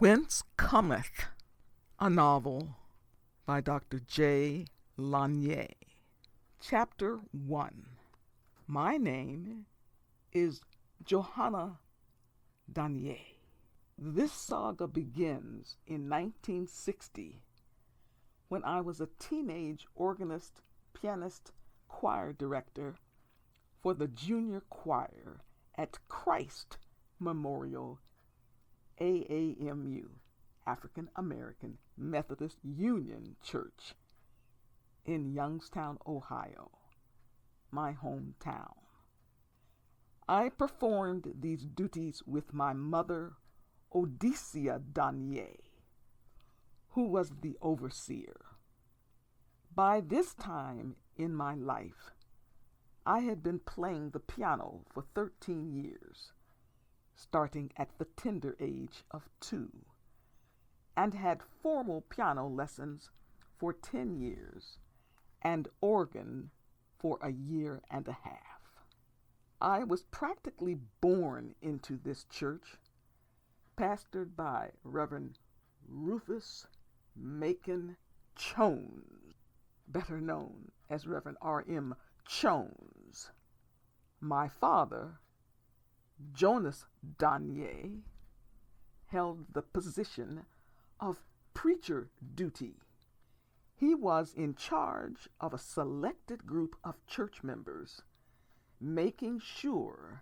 Whence Cometh, a novel by Dr. J. LanYe. Chapter 1. My name is Johanna Danye. This saga begins in 1960 when I was a teenage organist, pianist, choir director for the junior choir at Christ Memorial AAMU, African American Methodist Union Church in Youngstown, Ohio, my hometown. I performed these duties with my mother, Odyssey Danye, who was the overseer. By this time in my life, I had been playing the piano for 13 years, starting at the tender age of 2, and had formal piano lessons for 10 years and organ for a year and a half. I was practically born into this church, pastored by Reverend Rufus Macon Jones, better known as Reverend R.M. Jones. My father, Jonas Danye, held the position of preacher duty. He was in charge of a selected group of church members, making sure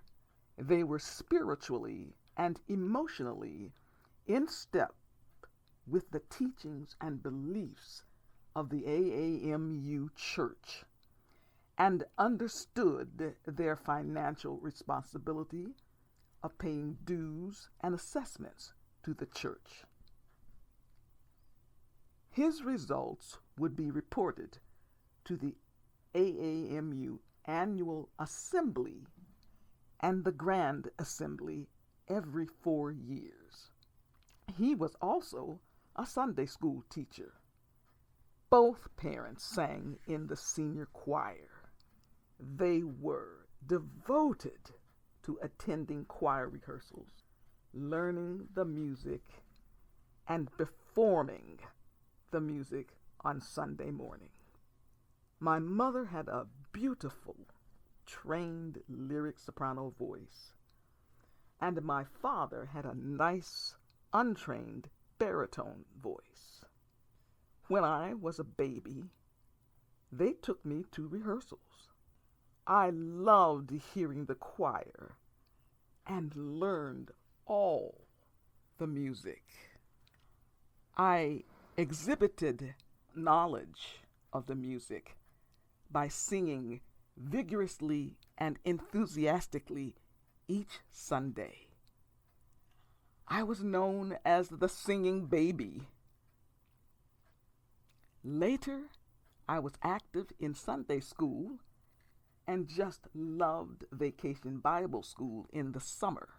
they were spiritually and emotionally in step with the teachings and beliefs of the AAMU church, and understood their financial responsibility of paying dues and assessments to the church. His results would be reported to the AAMU Annual Assembly and the Grand Assembly every 4 years. He was also a Sunday school teacher. Both parents sang in the senior choir. They were devoted to attending choir rehearsals, learning the music, and performing the music on Sunday morning. My mother had a beautiful, trained lyric soprano voice, and my father had a nice, untrained baritone voice. When I was a baby, they took me to rehearsals. I loved hearing the choir and learned all the music. I exhibited knowledge of the music by singing vigorously and enthusiastically each Sunday. I was known as the singing baby. Later, I was active in Sunday school and just loved Vacation Bible School in the summer.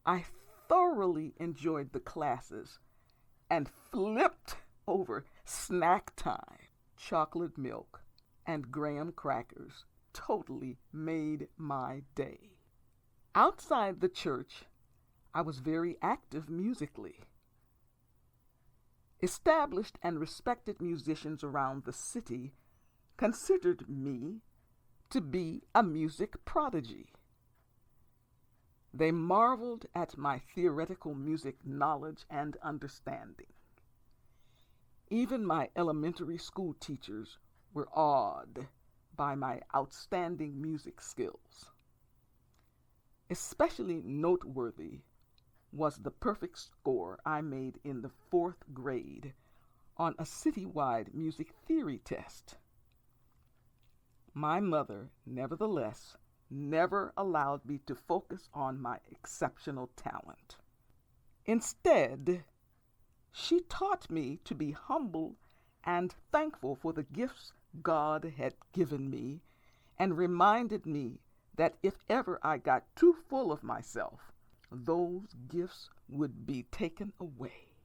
I thoroughly enjoyed the classes and flipped over snack time. Chocolate milk and graham crackers totally made my day. Outside the church, I was very active musically. Established and respected musicians around the city considered me to be a music prodigy. They marveled at my theoretical music knowledge and understanding. Even my elementary school teachers were awed by my outstanding music skills. Especially noteworthy was the perfect score I made in the 4th grade on a citywide music theory test. My mother, nevertheless, never allowed me to focus on my exceptional talent. Instead, she taught me to be humble and thankful for the gifts God had given me, and reminded me that if ever I got too full of myself, those gifts would be taken away.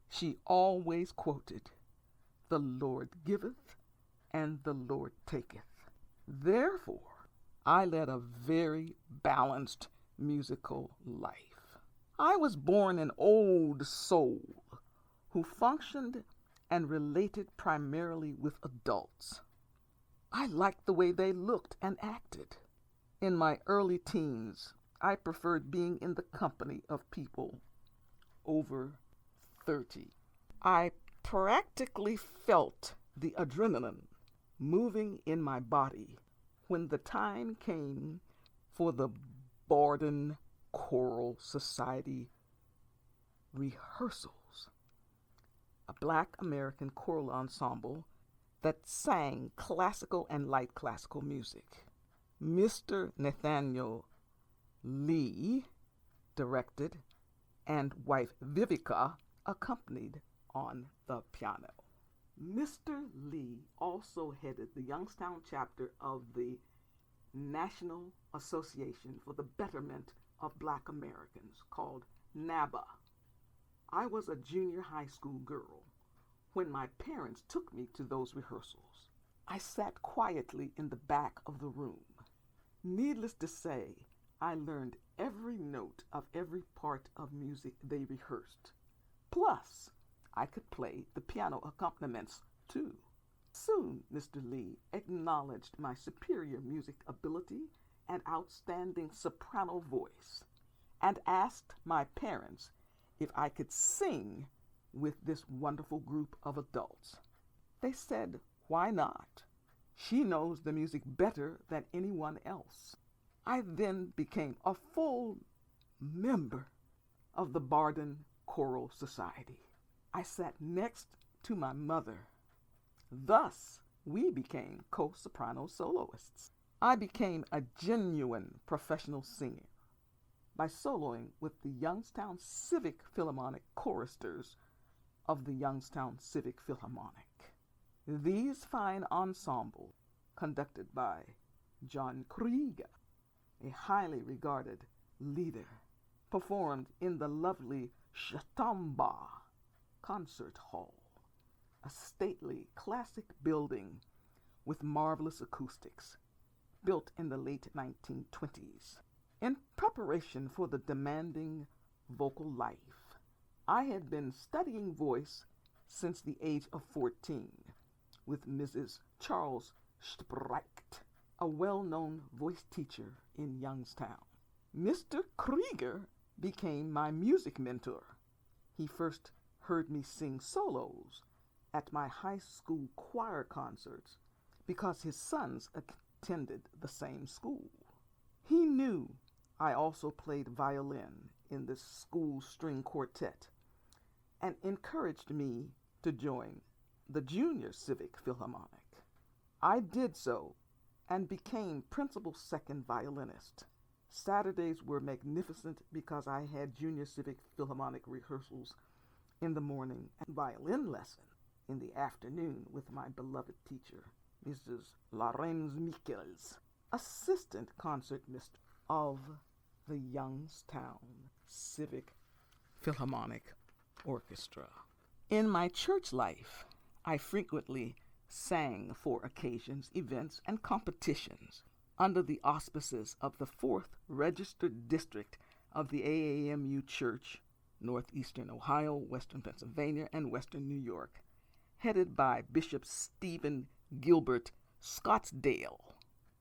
She always quoted, "The Lord giveth, and the Lord taketh." Therefore, I led a very balanced musical life. I was born an old soul who functioned and related primarily with adults. I liked the way they looked and acted. In my early teens, I preferred being in the company of people over 30. I practically felt the adrenaline moving in my body when the time came for the Borden Choral Society rehearsals, a Black American choral ensemble that sang classical and light classical music. Mr. Nathaniel Lee directed, and wife Vivica accompanied on the piano. Mr. Lee also headed the Youngstown chapter of the National Association for the Betterment of Black Americans, called NABA. I was a junior high school girl when my parents took me to those rehearsals. I sat quietly in the back of the room. Needless to say, I learned every note of every part of music they rehearsed. Plus, I could play the piano accompaniments too. Soon, Mr. Lee acknowledged my superior music ability and outstanding soprano voice, and asked my parents if I could sing with this wonderful group of adults. They said, "Why not? She knows the music better than anyone else." I then became a full member of the Borden Choral Society. I sat next to my mother. Thus, we became co-soprano soloists. I became a genuine professional singer by soloing with the Youngstown Civic Philharmonic choristers of the Youngstown Civic Philharmonic. These fine ensembles, conducted by John Krieger, a highly regarded leader, performed in the lovely Shatamba Concert Hall, a stately classic building with marvelous acoustics, built in the late 1920s. In preparation for the demanding vocal life, I had been studying voice since the age of 14 with Mrs. Charles Sprecht, a well-known voice teacher in Youngstown. Mr. Krieger became my music mentor. He first heard me sing solos at my high school choir concerts because his sons attended the same school. He knew I also played violin in the school string quartet and encouraged me to join the Junior Civic Philharmonic. I did so and became principal second violinist. Saturdays were magnificent because I had Junior Civic Philharmonic rehearsals in the morning and violin lesson in the afternoon with my beloved teacher, Mrs. Lorenz Michels, assistant concertmistress of the Youngstown Civic Philharmonic Orchestra. In my church life, I frequently sang for occasions, events, and competitions under the auspices of the 4th Registered District of the AAMU Church, Northeastern Ohio, Western Pennsylvania, and Western New York, headed by Bishop Stephen Gilbert Scottsdale.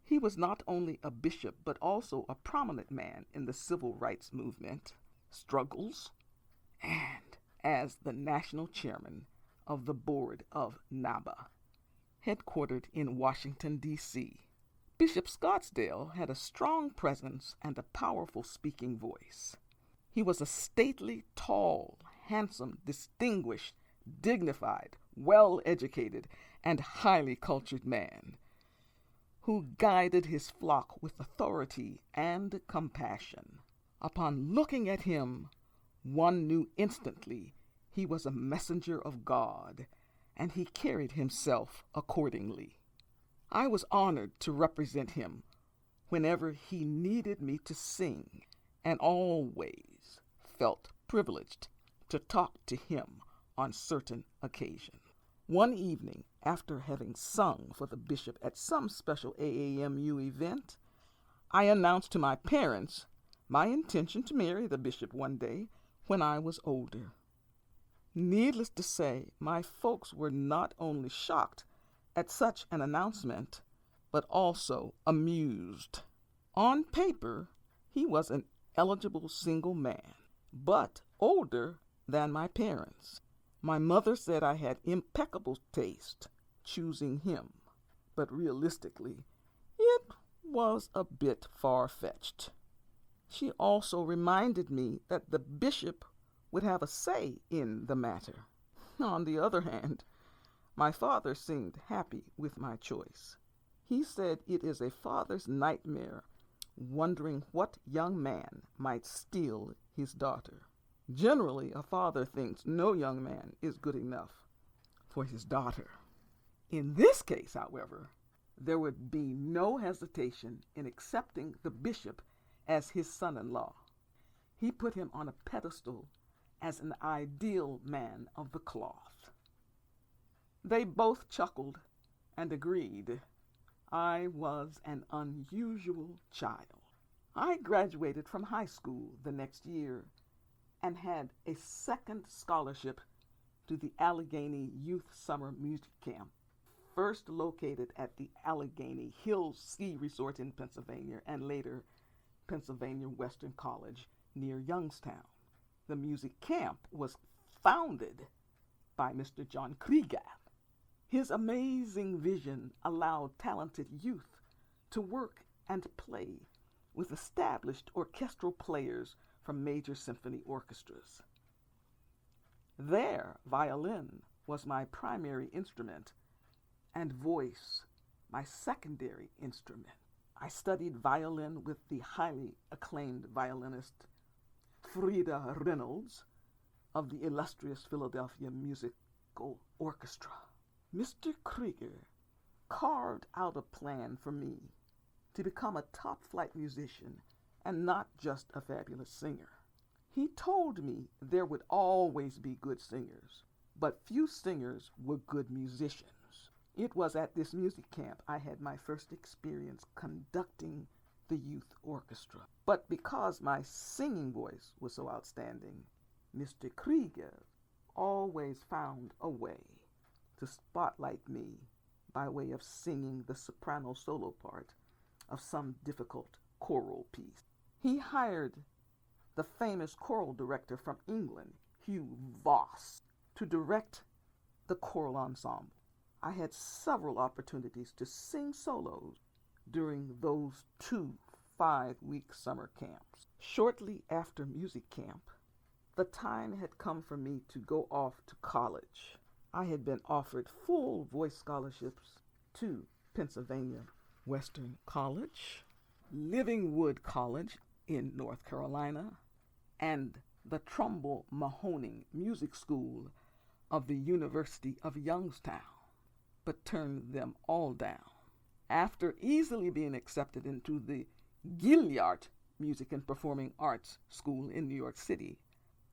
He was not only a bishop, but also a prominent man in the civil rights movement struggles, and as the national chairman of the board of NABA, headquartered in Washington, D.C. Bishop Scottsdale had a strong presence and a powerful speaking voice. He was a stately, tall, handsome, distinguished, dignified, well-educated, and highly cultured man who guided his flock with authority and compassion. Upon looking at him, one knew instantly he was a messenger of God, and he carried himself accordingly. I was honored to represent him whenever he needed me to sing, and always felt privileged to talk to him on certain occasions. One evening, after having sung for the bishop at some special AAMU event, I announced to my parents my intention to marry the bishop one day when I was older. Needless to say, my folks were not only shocked at such an announcement, but also amused. On paper, he was an eligible single man, but older than my parents. My mother said I had impeccable taste choosing him, but realistically, it was a bit far-fetched. She also reminded me that the bishop would have a say in the matter. On the other hand, my father seemed happy with my choice. He said it is a father's nightmare wondering what young man might steal his daughter. Generally, a father thinks no young man is good enough for his daughter. In this case, however, there would be no hesitation in accepting the bishop as his son-in-law. He put him on a pedestal as an ideal man of the cloth. They both chuckled and agreed. I was an unusual child. I graduated from high school the next year and had a second scholarship to the Allegheny Youth Summer Music Camp, first located at the Allegheny Hills Ski Resort in Pennsylvania and later Pennsylvania Western College near Youngstown. The music camp was founded by Mr. John Krieger. His amazing vision allowed talented youth to work and play with established orchestral players from major symphony orchestras. There, violin was my primary instrument and voice my secondary instrument. I studied violin with the highly acclaimed violinist Frida Reynolds of the illustrious Philadelphia Musical Orchestra. Mr. Krieger carved out a plan for me to become a top-flight musician and not just a fabulous singer. He told me there would always be good singers, but few singers were good musicians. It was at this music camp I had my first experience conducting the youth orchestra. But because my singing voice was so outstanding, Mr. Krieger always found a way to spotlight me by way of singing the soprano solo part of some difficult choral piece. He hired the famous choral director from England, Hugh Voss, to direct the choral ensemble. I had several opportunities to sing solos during those 2 5-week summer camps. Shortly after music camp, the time had come for me to go off to college. I had been offered full voice scholarships to Pennsylvania Western College, Livingwood College in North Carolina, and the Trumbull-Mahoning Music School of the University of Youngstown, but turned them all down. After easily being accepted into the Gilliard Music and Performing Arts School in New York City,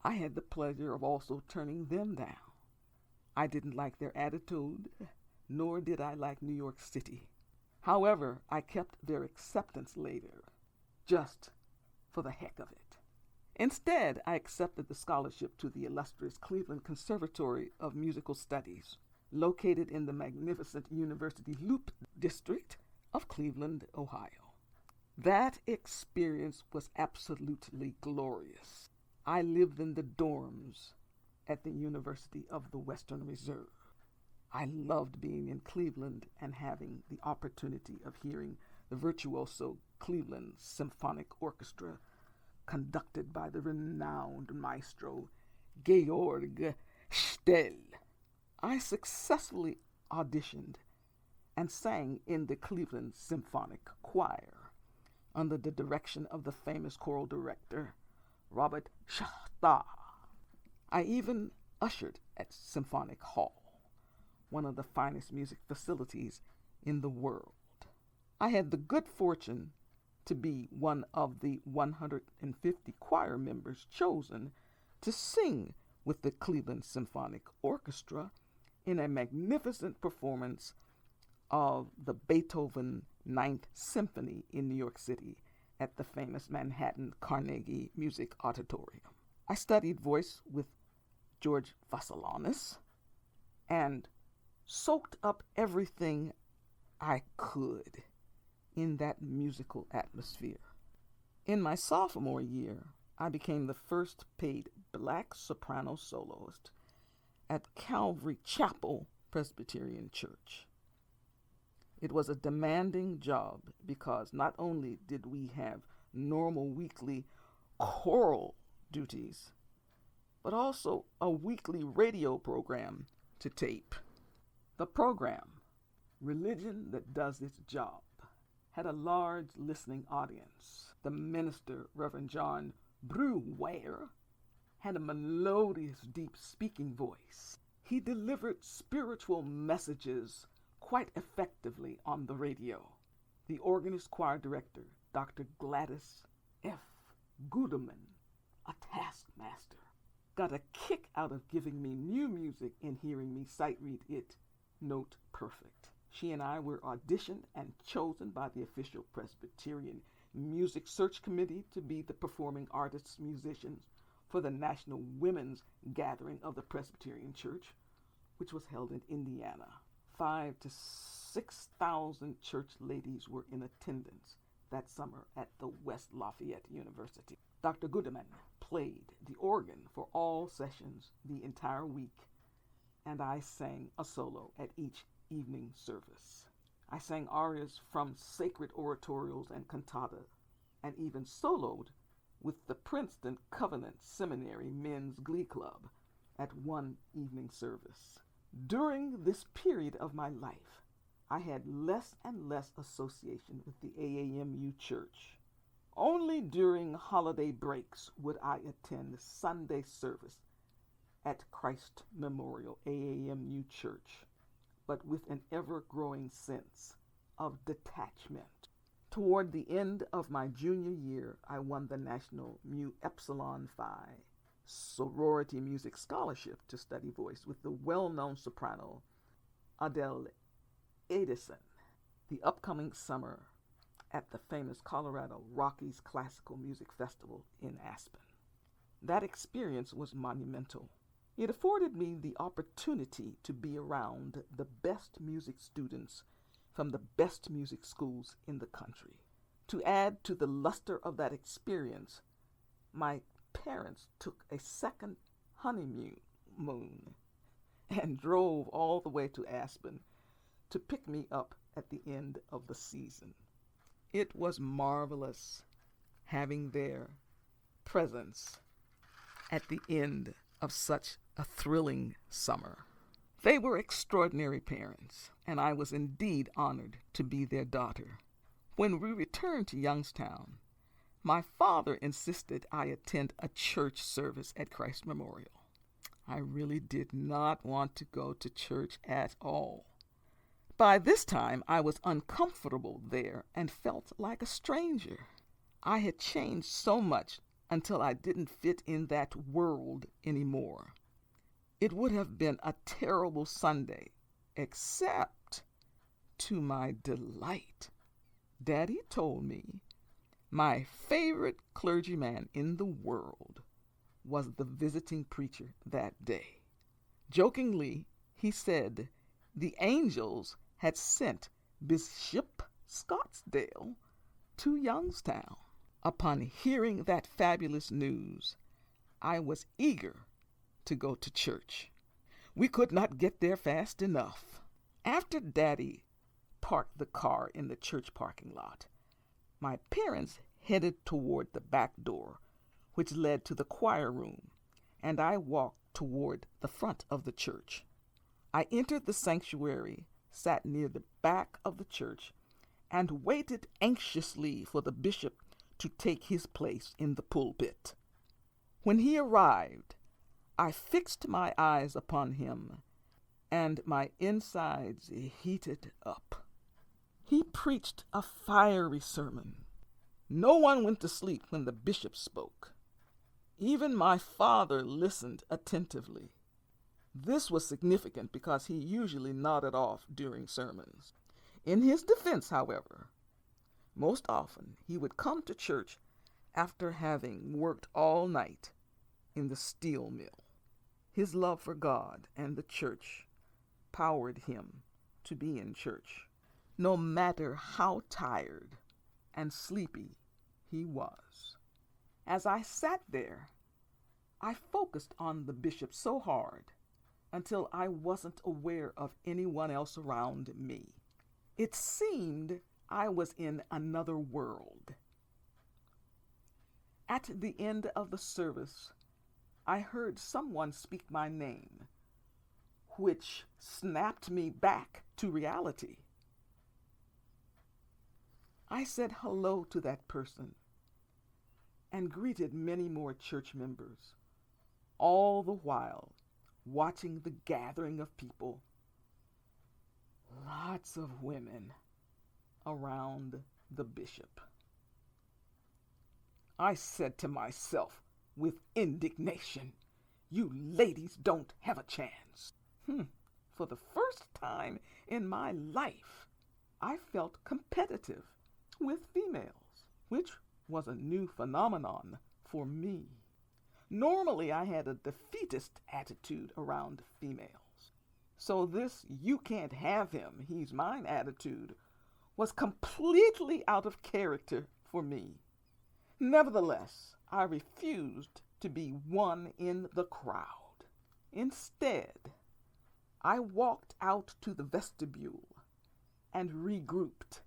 I had the pleasure of also turning them down. I didn't like their attitude, nor did I like New York City. However, I kept their acceptance later, just for the heck of it. Instead, I accepted the scholarship to the illustrious Cleveland Conservatory of Musical Studies, located in the magnificent University Loop District of Cleveland, Ohio. That experience was absolutely glorious. I lived in the dorms at the University of the Western Reserve. I loved being in Cleveland and having the opportunity of hearing the virtuoso Cleveland Symphonic Orchestra conducted by the renowned maestro Georg Stell. I successfully auditioned and sang in the Cleveland Symphonic Choir under the direction of the famous choral director Robert Schachter. I even ushered at Symphonic Hall, one of the finest music facilities in the world. I had the good fortune to be one of the 150 choir members chosen to sing with the Cleveland Symphonic Orchestra in a magnificent performance of the Beethoven Ninth Symphony in New York City at the famous Manhattan Carnegie Music Auditorium. I studied voice with George Vassalanis and soaked up everything I could in that musical atmosphere. In my sophomore year, I became the first paid black soprano soloist at Calvary Chapel Presbyterian Church. It was a demanding job because not only did we have normal weekly choral duties, but also a weekly radio program to tape. The program, Religion That Does Its Job, had a large listening audience. The minister, Reverend John Brewer, had a melodious, deep speaking voice. He delivered spiritual messages quite effectively on the radio. The organist choir director, Dr. Gladys F. Gudeman, a taskmaster, got a kick out of giving me new music and hearing me sight read it note perfect. She and I were auditioned and chosen by the official Presbyterian Music Search Committee to be the performing artists musicians for the National Women's Gathering of the Presbyterian Church, which was held in Indiana. 5,000 to 6,000 church ladies were in attendance that summer at the West Lafayette University. Dr. Gudeman played the organ for all sessions the entire week, and I sang a solo at each evening service. I sang arias from sacred oratorios and cantata, and even soloed with the Princeton Covenant Seminary Men's Glee Club at one evening service. During this period of my life, I had less and less association with the AAMU church. Only during holiday breaks would I attend Sunday service at Christ Memorial AAMU Church, but with an ever-growing sense of detachment. Toward the end of my junior year, I won the National Mu Epsilon Phi Sorority Music Scholarship to study voice with the well-known soprano Adele Edison. The upcoming summer at the famous Colorado Rockies Classical Music Festival in Aspen. That experience was monumental. It afforded me the opportunity to be around the best music students from the best music schools in the country. To add to the luster of that experience, my parents took a second honeymoon and drove all the way to Aspen to pick me up at the end of the season. It was marvelous having their presence at the end of such a thrilling summer. They were extraordinary parents, and I was indeed honored to be their daughter. When we returned to Youngstown, my father insisted I attend a church service at Christ Memorial. I really did not want to go to church at all. By this time, I was uncomfortable there and felt like a stranger. I had changed so much until I didn't fit in that world anymore. It would have been a terrible Sunday, except to my delight. Daddy told me my favorite clergyman in the world was the visiting preacher that day. Jokingly, he said the angels had sent Bishop Scottsdale to Youngstown. Upon hearing that fabulous news, I was eager to go to church. We could not get there fast enough. After Daddy parked the car in the church parking lot, my parents headed toward the back door, which led to the choir room, and I walked toward the front of the church. I entered the sanctuary, sat near the back of the church, and waited anxiously for the bishop to take his place in the pulpit. When he arrived, I fixed my eyes upon him, and my insides heated up. He preached a fiery sermon. No one went to sleep when the bishop spoke. Even my father listened attentively. This was significant because he usually nodded off during sermons. In his defense, however, most often he would come to church after having worked all night in the steel mill. His love for God and the church powered him to be in church, no matter how tired and sleepy he was. As I sat there, I focused on the bishop so hard until I wasn't aware of anyone else around me. It seemed I was in another world. At the end of the service, I heard someone speak my name, which snapped me back to reality. I said hello to that person and greeted many more church members, all the while watching the gathering of people, lots of women around the bishop. I said to myself with indignation, "You ladies don't have a chance." For the first time in my life, I felt competitive with females, which was a new phenomenon for me. Normally, I had a defeatist attitude around females. So this "you can't have him, he's mine" attitude was completely out of character for me. Nevertheless, I refused to be one in the crowd. Instead, I walked out to the vestibule and regrouped.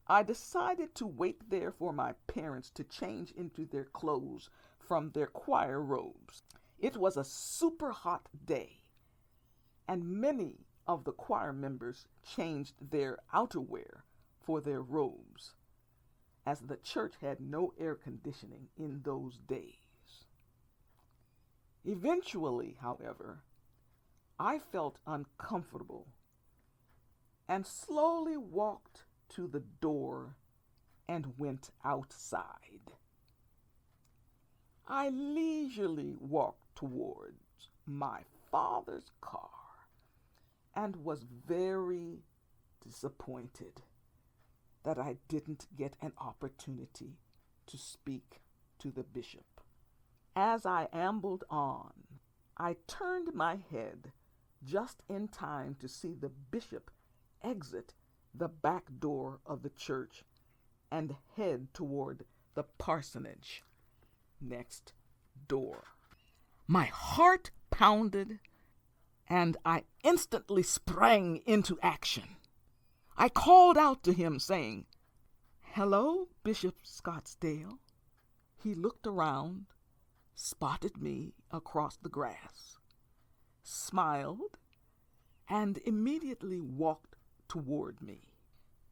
I decided to wait there for my parents to change into their clothes from their choir robes. It was a super hot day, and many of the choir members changed their outerwear for their robes, as the church had no air conditioning in those days. Eventually, however, I felt uncomfortable and slowly walked to the door and went outside. I leisurely walked towards my father's car and was very disappointed that I didn't get an opportunity to speak to the bishop. As I ambled on, I turned my head just in time to see the bishop exit the back door of the church and head toward the parsonage next door. My heart pounded, and I instantly sprang into action. I called out to him, saying, "Hello, Bishop Scottsdale." He looked around, spotted me across the grass, smiled, and immediately walked toward me.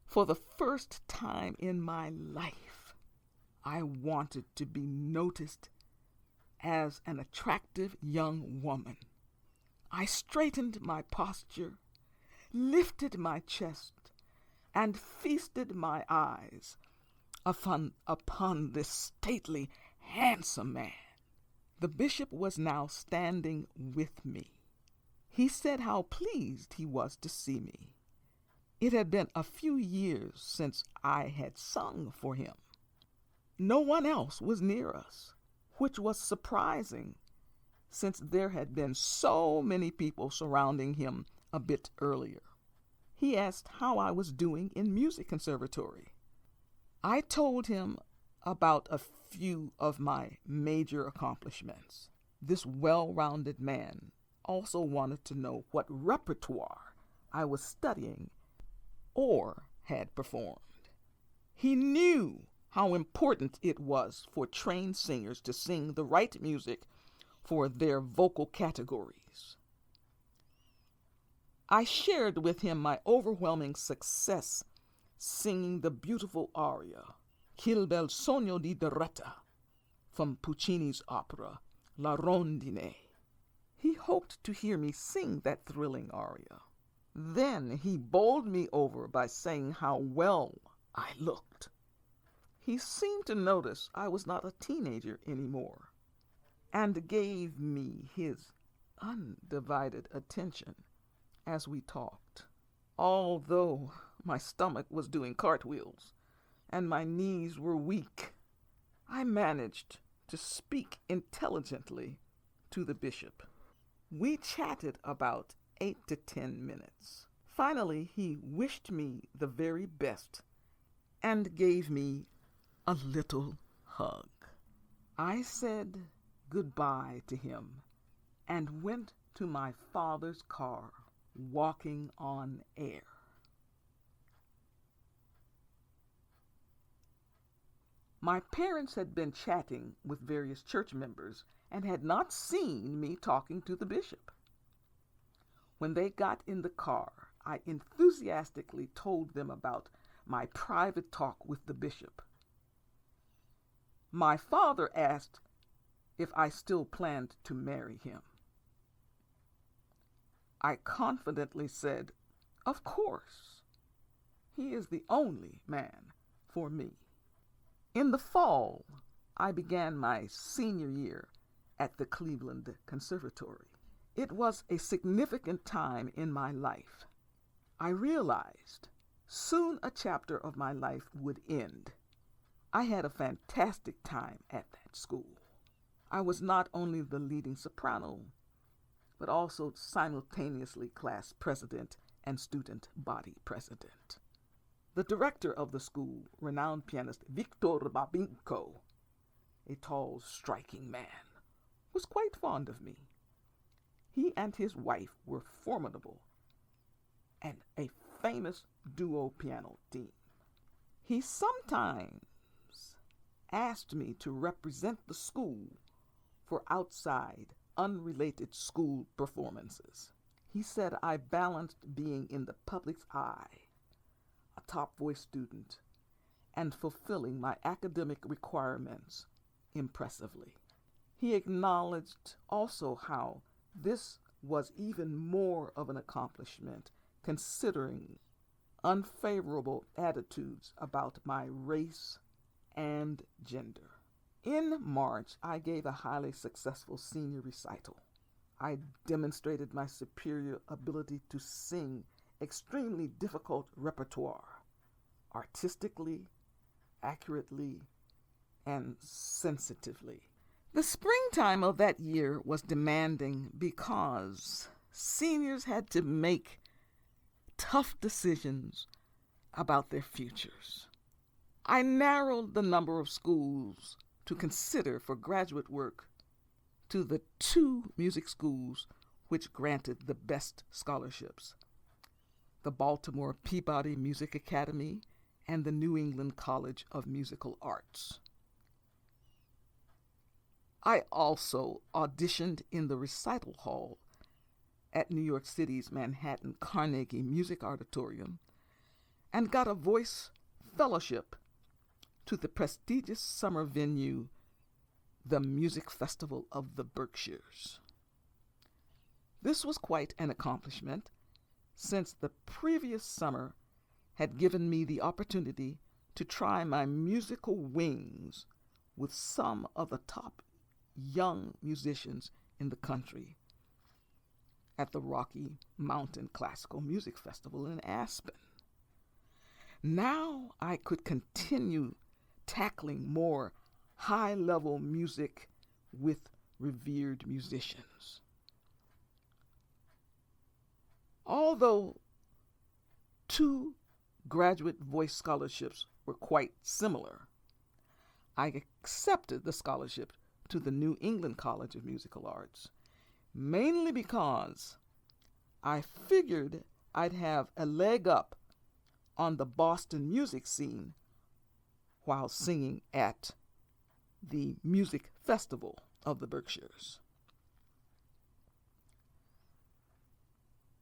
For the first time in my life, I wanted to be noticed as an attractive young woman. I straightened my posture, lifted my chest, and feasted my eyes upon this stately, handsome man. The bishop was now standing with me. He said how pleased he was to see me. It had been a few years since I had sung for him. No one else was near us, which was surprising, since there had been so many people surrounding him a bit earlier. He asked how I was doing in music conservatory. I told him about a few of my major accomplishments. This well-rounded man also wanted to know what repertoire I was studying or had performed. He knew how important it was for trained singers to sing the right music for their vocal categories. I shared with him my overwhelming success singing the beautiful aria, "Quel bel sogno di Doretta," from Puccini's opera, La Rondine. He hoped to hear me sing that thrilling aria. Then he bowled me over by saying how well I looked. He seemed to notice I was not a teenager anymore, and gave me his undivided attention as we talked. Although my stomach was doing cartwheels and my knees were weak, I managed to speak intelligently to the bishop. We chatted about 8 to 10 minutes. Finally, he wished me the very best and gave me a little hug. I said goodbye to him and went to my father's car, walking on air. My parents had been chatting with various church members and had not seen me talking to the bishop. When they got in the car, I enthusiastically told them about my private talk with the bishop. My father asked if I still planned to marry him. I confidently said, "Of course. He is the only man for me." In the fall, I began my senior year at the Cleveland Conservatory. It was a significant time in my life. I realized soon a chapter of my life would end. I had a fantastic time at that school. I was not only the leading soprano, but also simultaneously class president and student body president. The director of the school, renowned pianist Victor Babinko, a tall, striking man, was quite fond of me. He and his wife were formidable and a famous duo piano team. He sometimes asked me to represent the school for outside, unrelated school performances. He said I balanced being in the public's eye, a top voice student, and fulfilling my academic requirements impressively. He acknowledged also how this was even more of an accomplishment considering unfavorable attitudes about my race and gender. In March, I gave a highly successful senior recital. I demonstrated my superior ability to sing extremely difficult repertoire, artistically, accurately, and sensitively. The springtime of that year was demanding because seniors had to make tough decisions about their futures. I narrowed the number of schools to consider for graduate work to the 2 music schools which granted the best scholarships: the Baltimore Peabody Music Academy and the New England College of Musical Arts. I also auditioned in the recital hall at New York City's Manhattan Carnegie Music Auditorium and got a voice fellowship to the prestigious summer venue, the Music Festival of the Berkshires. This was quite an accomplishment, since the previous summer had given me the opportunity to try my musical wings with some of the top young musicians in the country at the Rocky Mountain Classical Music Festival in Aspen. Now I could continue tackling more high-level music with revered musicians. Although 2 graduate voice scholarships were quite similar, I accepted the scholarship to the New England College of Musical Arts, mainly because I figured I'd have a leg up on the Boston music scene while singing at the Music Festival of the Berkshires.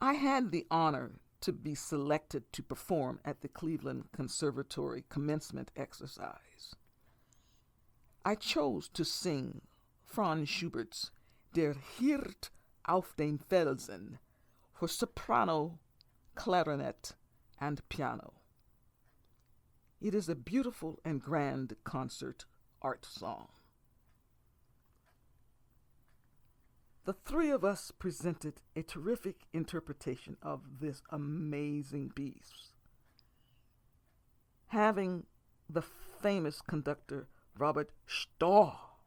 I had the honor to be selected to perform at the Cleveland Conservatory commencement exercise. I chose to sing Franz Schubert's Der Hirt auf dem Felsen for soprano, clarinet, and piano. It is a beautiful and grand concert art song. The 3 of us presented a terrific interpretation of this amazing piece, having the famous conductor Robert Stahl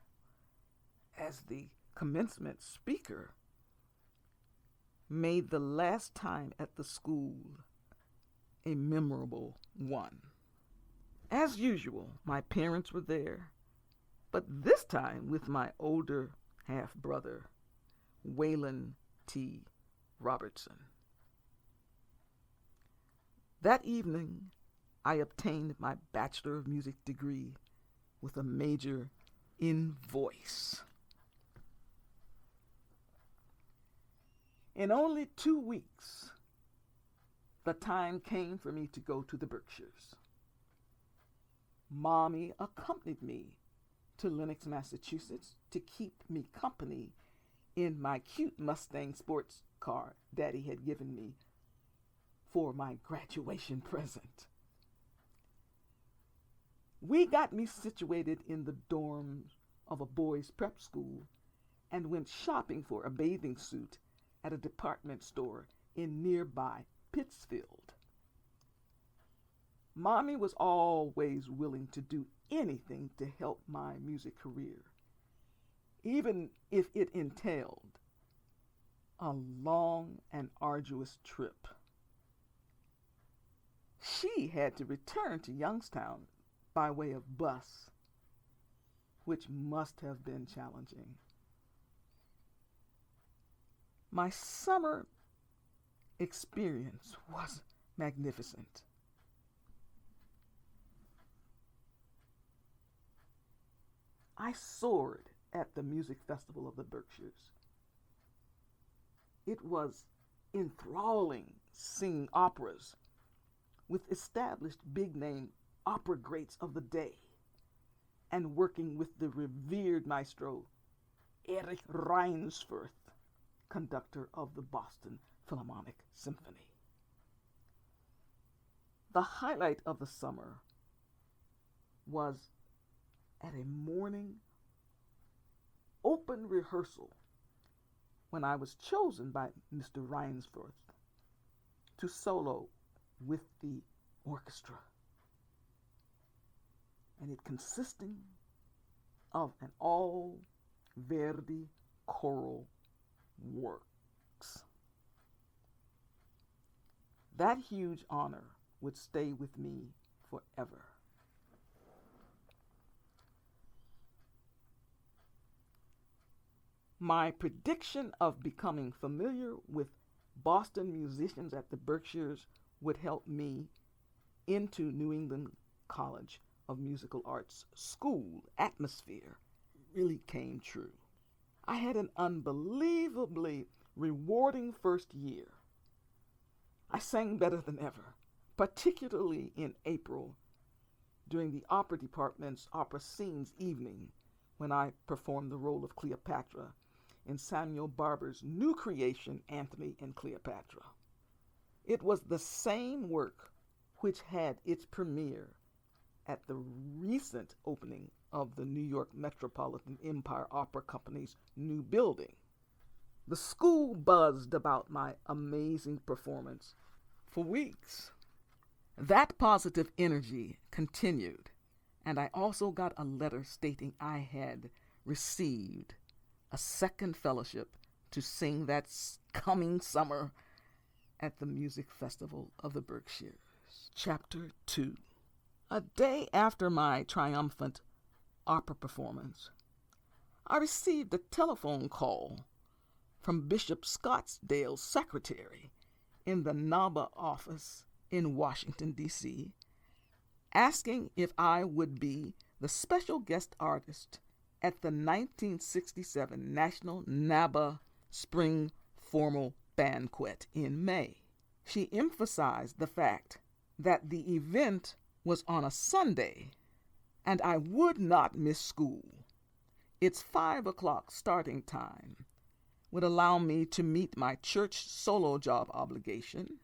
as the commencement speaker made the last time at the school a memorable one. As usual, my parents were there, but this time with my older half-brother, Waylon T. Robertson. That evening, I obtained my Bachelor of Music degree with a major in voice. In only 2 weeks, the time came for me to go to the Berkshires. Mommy accompanied me to Lenox, Massachusetts to keep me company in my cute Mustang sports car Daddy had given me for my graduation present. We got me situated in the dorms of a boys' prep school and went shopping for a bathing suit at a department store in nearby Pittsfield. Mommy was always willing to do anything to help my music career, even if it entailed a long and arduous trip. She had to return to Youngstown by way of bus, which must have been challenging. My summer experience was magnificent. I soared at the music festival of the Berkshires. It was enthralling singing operas with established big-name opera greats of the day and working with the revered maestro Erich Reinsworth, conductor of the Boston Philharmonic Symphony. The highlight of the summer was at a morning open rehearsal when I was chosen by Mr. Reinsworth to solo with the orchestra, and it consisting of an all Verdi choral works. That huge honor would stay with me forever. My prediction of becoming familiar with Boston musicians at the Berkshires would help me into New England College of Musical Arts school atmosphere really came true. I had an unbelievably rewarding first year. I sang better than ever, particularly in April during the opera department's opera scenes evening when I performed the role of Cleopatra in Samuel Barber's new creation, Antony and Cleopatra. It was the same work which had its premiere at the recent opening of the New York Metropolitan Empire Opera Company's new building. The school buzzed about my amazing performance for weeks. That positive energy continued, and I also got a letter stating I had received a second fellowship to sing that coming summer at the Music Festival of the Berkshires. Chapter 2. A day after my triumphant opera performance, I received a telephone call from Bishop Scottsdale's secretary in the NABA office in Washington, D.C., asking if I would be the special guest artist at the 1967 National NABA Spring Formal Banquet in May. She emphasized the fact that the event was on a Sunday and I would not miss school. Its 5 o'clock starting time would allow me to meet my church solo job obligation.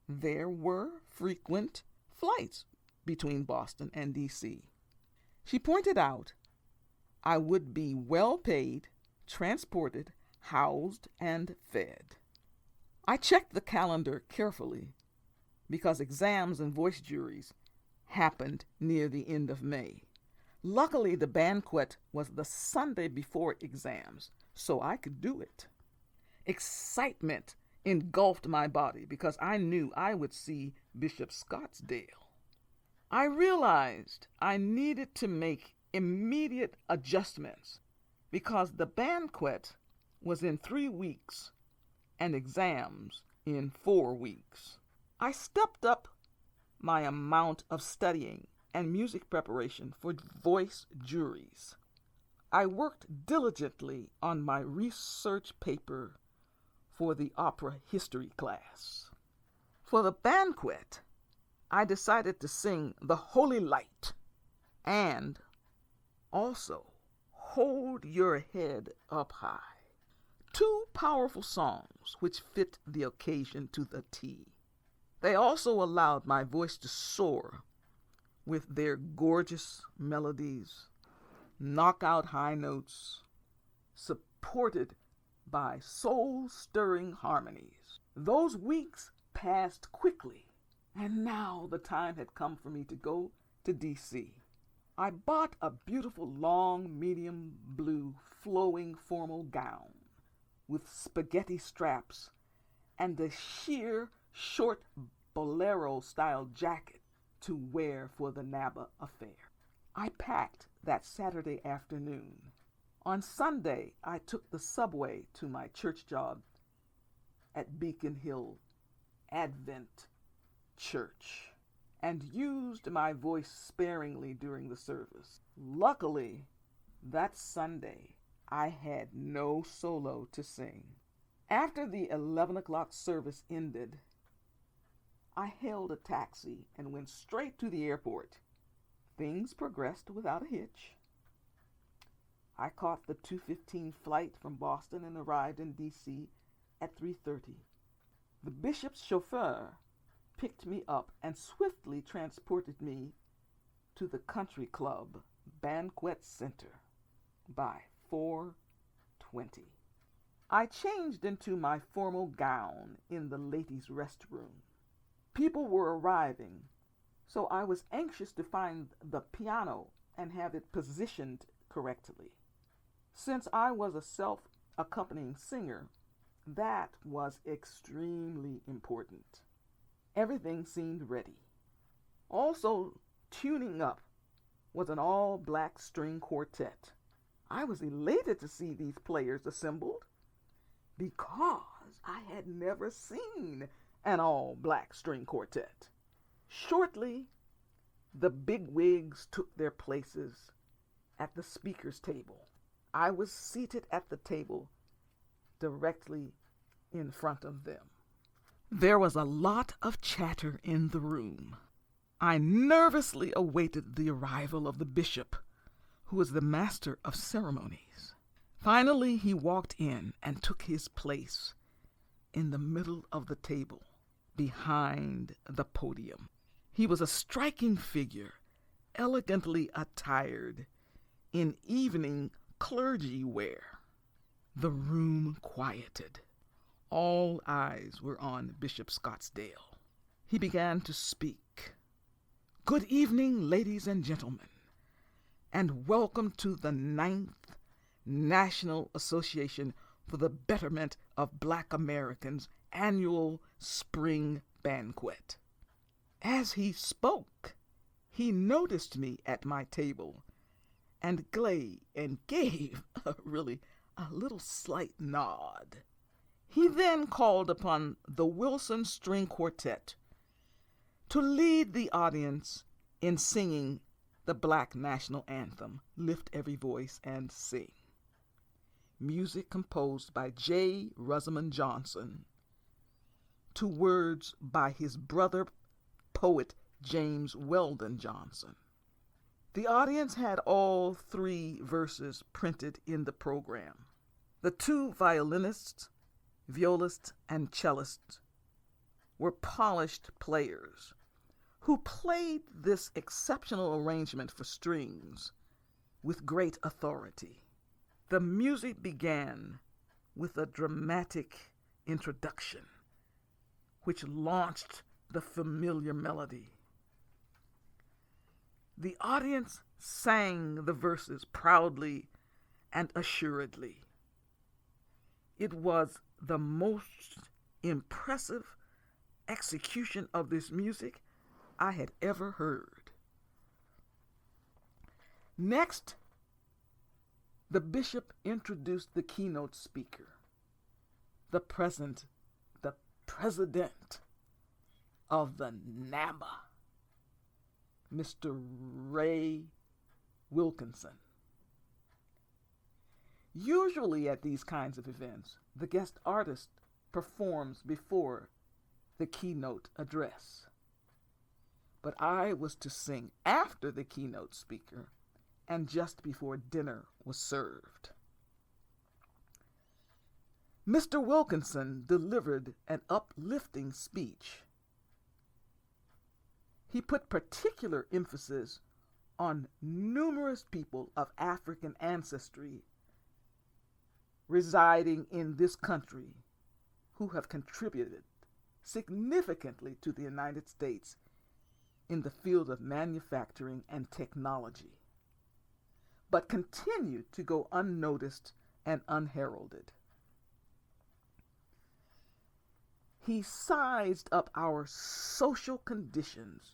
There were frequent flights between Boston and D.C. She pointed out I would be well paid, transported, housed, and fed. I checked the calendar carefully because exams and voice juries happened near the end of May. Luckily, the banquet was the Sunday before exams, so I could do it. Excitement engulfed my body because I knew I would see Bishop Scottsdale. I realized I needed to make immediate adjustments because the banquet was in 3 weeks and exams in 4 weeks. I stepped up my amount of studying and music preparation for voice juries. I worked diligently on my research paper for the opera history class. For the banquet, I decided to sing The Holy Light and also Hold Your Head Up High. 2 powerful songs which fit the occasion to the T. They also allowed my voice to soar with their gorgeous melodies, knockout high notes, supported by soul-stirring harmonies. Those weeks passed quickly, and now the time had come for me to go to D.C. I bought a beautiful long medium blue flowing formal gown with spaghetti straps and a sheer short bolero-style jacket to wear for the NABA affair. I packed that Saturday afternoon. On Sunday, I took the subway to my church job at Beacon Hill Advent Church and used my voice sparingly during the service. Luckily, that Sunday, I had no solo to sing. After the 11 o'clock service ended, I hailed a taxi and went straight to the airport. Things progressed without a hitch. I caught the 2:15 flight from Boston and arrived in D.C. at 3:30. The bishop's chauffeur picked me up and swiftly transported me to the country club banquet center by 4:20. I changed into my formal gown in the ladies' restroom. People were arriving, so I was anxious to find the piano and have it positioned correctly. Since I was a self-accompanying singer, that was extremely important. Everything seemed ready. Also, tuning up was an all-black string quartet. I was elated to see these players assembled because I had never seen an all-black string quartet. Shortly, the bigwigs took their places at the speaker's table. I was seated at the table directly in front of them. There was a lot of chatter in the room. I nervously awaited the arrival of the bishop, who was the master of ceremonies. Finally, he walked in and took his place in the middle of the table, behind the podium. He was a striking figure, elegantly attired in evening clergy wear. The room quieted. All eyes were on Bishop Scottsdale. He began to speak. Good evening, ladies and gentlemen, and welcome to the 9th National Association for the Betterment of Black Americans annual spring banquet. As he spoke, he noticed me at my table and gave a little slight nod. He then called upon the Wilson String Quartet to lead the audience in singing the Black National Anthem, Lift Every Voice and Sing. Music composed by J. Rosamond Johnson, to words by his brother poet James Weldon Johnson. The audience had all 3 verses printed in the program. The 2 violinists, violists, and cellists were polished players who played this exceptional arrangement for strings with great authority. The music began with a dramatic introduction, which launched the familiar melody. The audience sang the verses proudly and assuredly. It was the most impressive execution of this music I had ever heard. Next, the bishop introduced the keynote speaker, the president of the NABA, Mr. Ray Wilkinson. Usually at these kinds of events, the guest artist performs before the keynote address. But I was to sing after the keynote speaker and just before dinner was served. Mr. Wilkinson delivered an uplifting speech. He put particular emphasis on numerous people of African ancestry residing in this country who have contributed significantly to the United States in the field of manufacturing and technology, but continue to go unnoticed and unheralded. He sized up our social conditions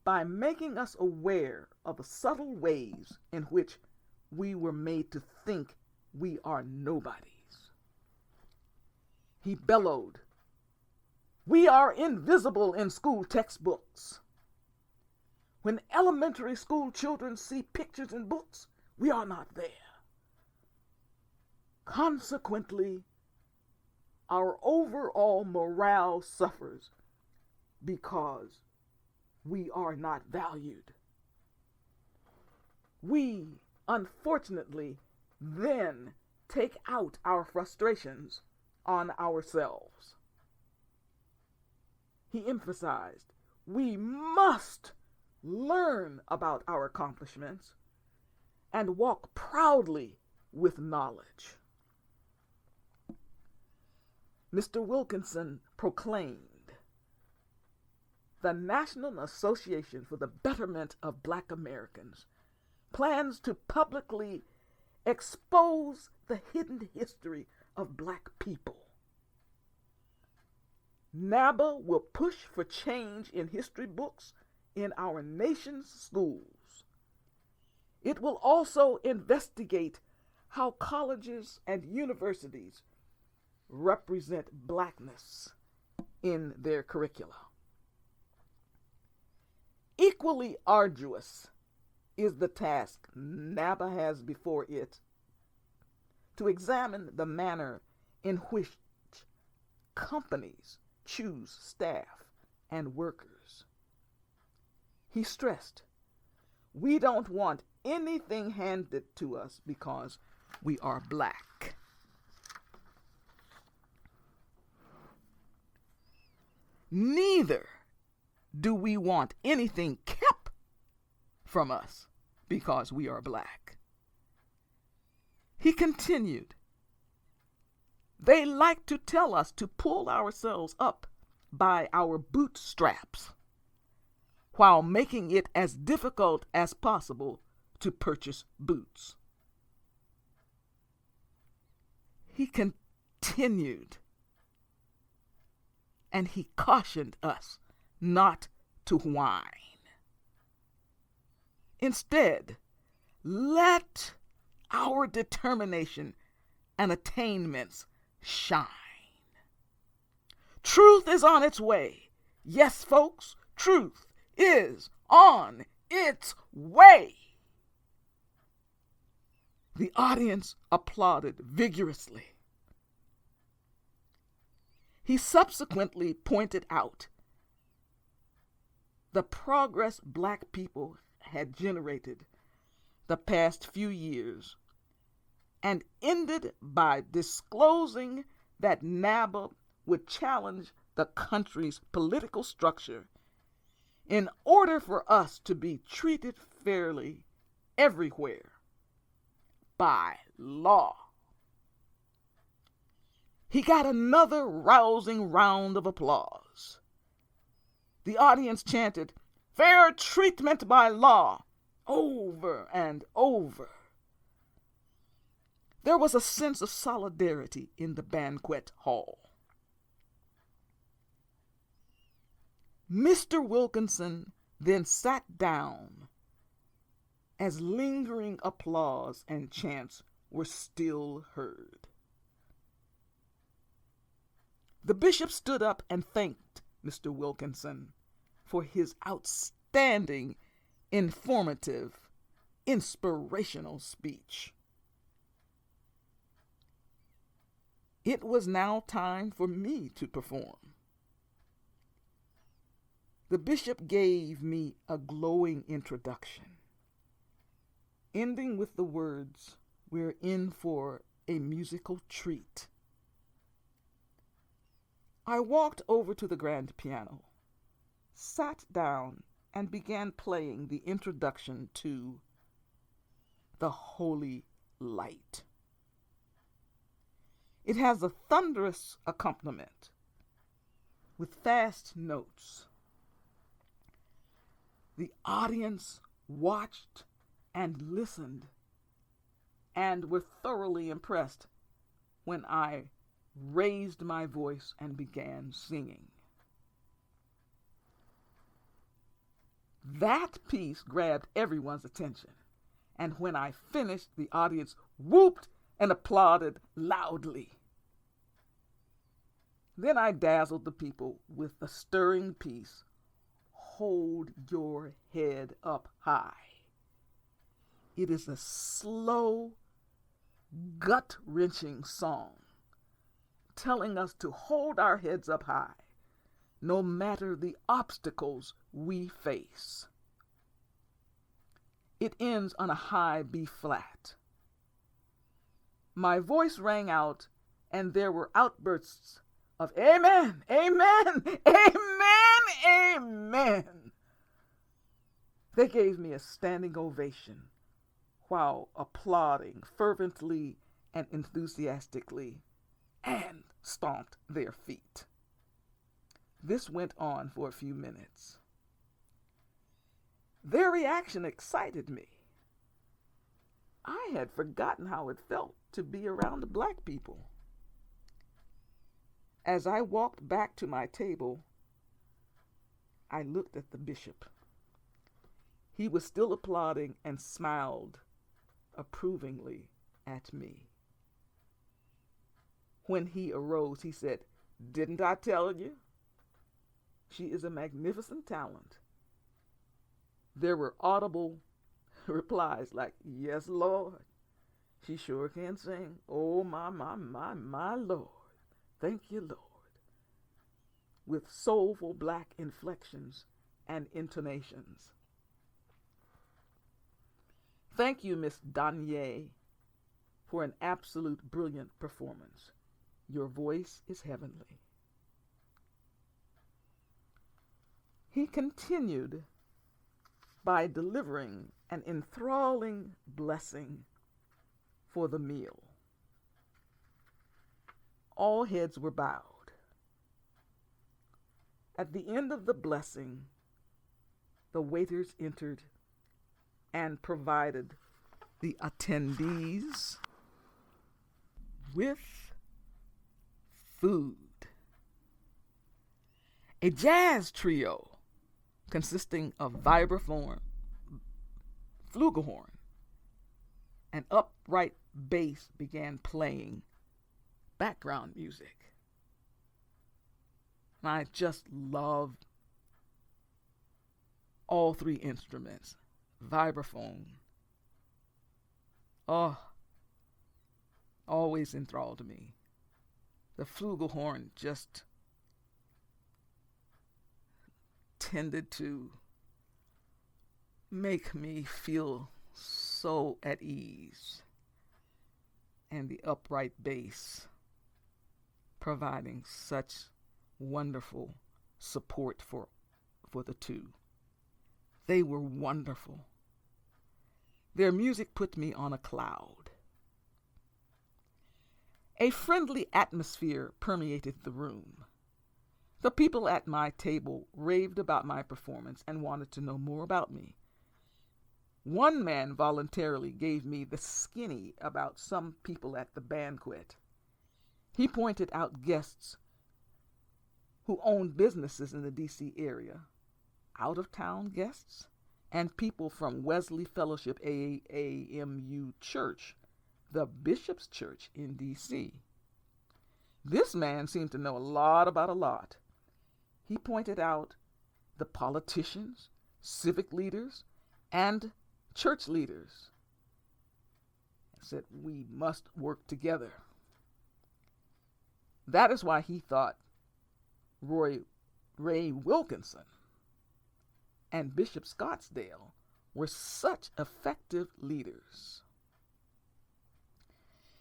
by making us aware of the subtle ways in which we were made to think we are nobodies. He bellowed, "We are invisible in school textbooks. When elementary school children see pictures in books, we are not there. Consequently, our overall morale suffers because we are not valued. We, unfortunately, then take out our frustrations on ourselves." He emphasized, we must learn about our accomplishments and walk proudly with knowledge. Mr. Wilkinson proclaimed, "The National Association for the Betterment of Black Americans plans to publicly expose the hidden history of Black people. NABA will push for change in history books in our nation's schools. It will also investigate how colleges and universities represent Blackness in their curricula. Equally arduous is the task NABA has before it to examine the manner in which companies choose staff and workers." He stressed, "We don't want anything handed to us because we are Black." Neither do we want anything kept from us because we are Black. He continued, "They like to tell us to pull ourselves up by our bootstraps while making it as difficult as possible to purchase boots." He continued, and he cautioned us not to whine. Instead, let our determination and attainments shine. Truth is on its way. Yes, folks, truth is on its way. The audience applauded vigorously. He subsequently pointed out the progress Black people had generated the past few years and ended by disclosing that NABA would challenge the country's political structure in order for us to be treated fairly everywhere by law. He got another rousing round of applause. The audience chanted, fair treatment by law, over and over. There was a sense of solidarity in the banquet hall. Mr. Wilkinson then sat down as lingering applause and chants were still heard. The bishop stood up and thanked Mr. Wilkinson for his outstanding, informative, inspirational speech. It was now time for me to perform. The bishop gave me a glowing introduction, ending with the words, "We're in for a musical treat." I walked over to the grand piano, sat down, and began playing the introduction to The Holy Light. It has a thunderous accompaniment with fast notes. The audience watched and listened and were thoroughly impressed when I raised my voice and began singing. That piece grabbed everyone's attention, and when I finished, the audience whooped and applauded loudly. Then I dazzled the people with the stirring piece, "Hold Your Head Up High." It is a slow, gut-wrenching song telling us to hold our heads up high, no matter the obstacles we face. It ends on a high B flat. My voice rang out, and there were outbursts of "Amen, amen, amen, amen." They gave me a standing ovation while applauding fervently and enthusiastically, and stomped their feet. This went on for a few minutes. Their reaction excited me. I had forgotten how it felt to be around black people. As I walked back to my table, I looked at the bishop. He was still applauding and smiled approvingly at me. When he arose, he said, "Didn't I tell you? She is a magnificent talent." There were audible replies like, "Yes, Lord, she sure can sing. Oh, my Lord. Thank you, Lord," with soulful black inflections and intonations. Thank you, Miss LanYe, for an absolute brilliant performance. Your voice is heavenly. He continued by delivering an enthralling blessing for the meal. All heads were bowed. At the end of the blessing, the waiters entered and provided the attendees with food. A jazz trio consisting of vibraphone, flugelhorn, and upright bass began playing background music. And I just loved all three instruments. Vibraphone, always enthralled me. The flugelhorn just tended to make me feel so at ease, and the upright bass providing such wonderful support for the two. They were wonderful. Their music put me on a cloud. A friendly atmosphere permeated the room. The people at my table raved about my performance and wanted to know more about me. One man voluntarily gave me the skinny about some people at the banquet. He pointed out guests who owned businesses in the D.C. area, out-of-town guests, and people from Wesley Fellowship AAMU Church, the Bishop's Church in D.C. This man seemed to know a lot about a lot. He pointed out the politicians, civic leaders, and church leaders, and said we must work together. That is why he thought Ray Wilkinson and Bishop Scottsdale were such effective leaders.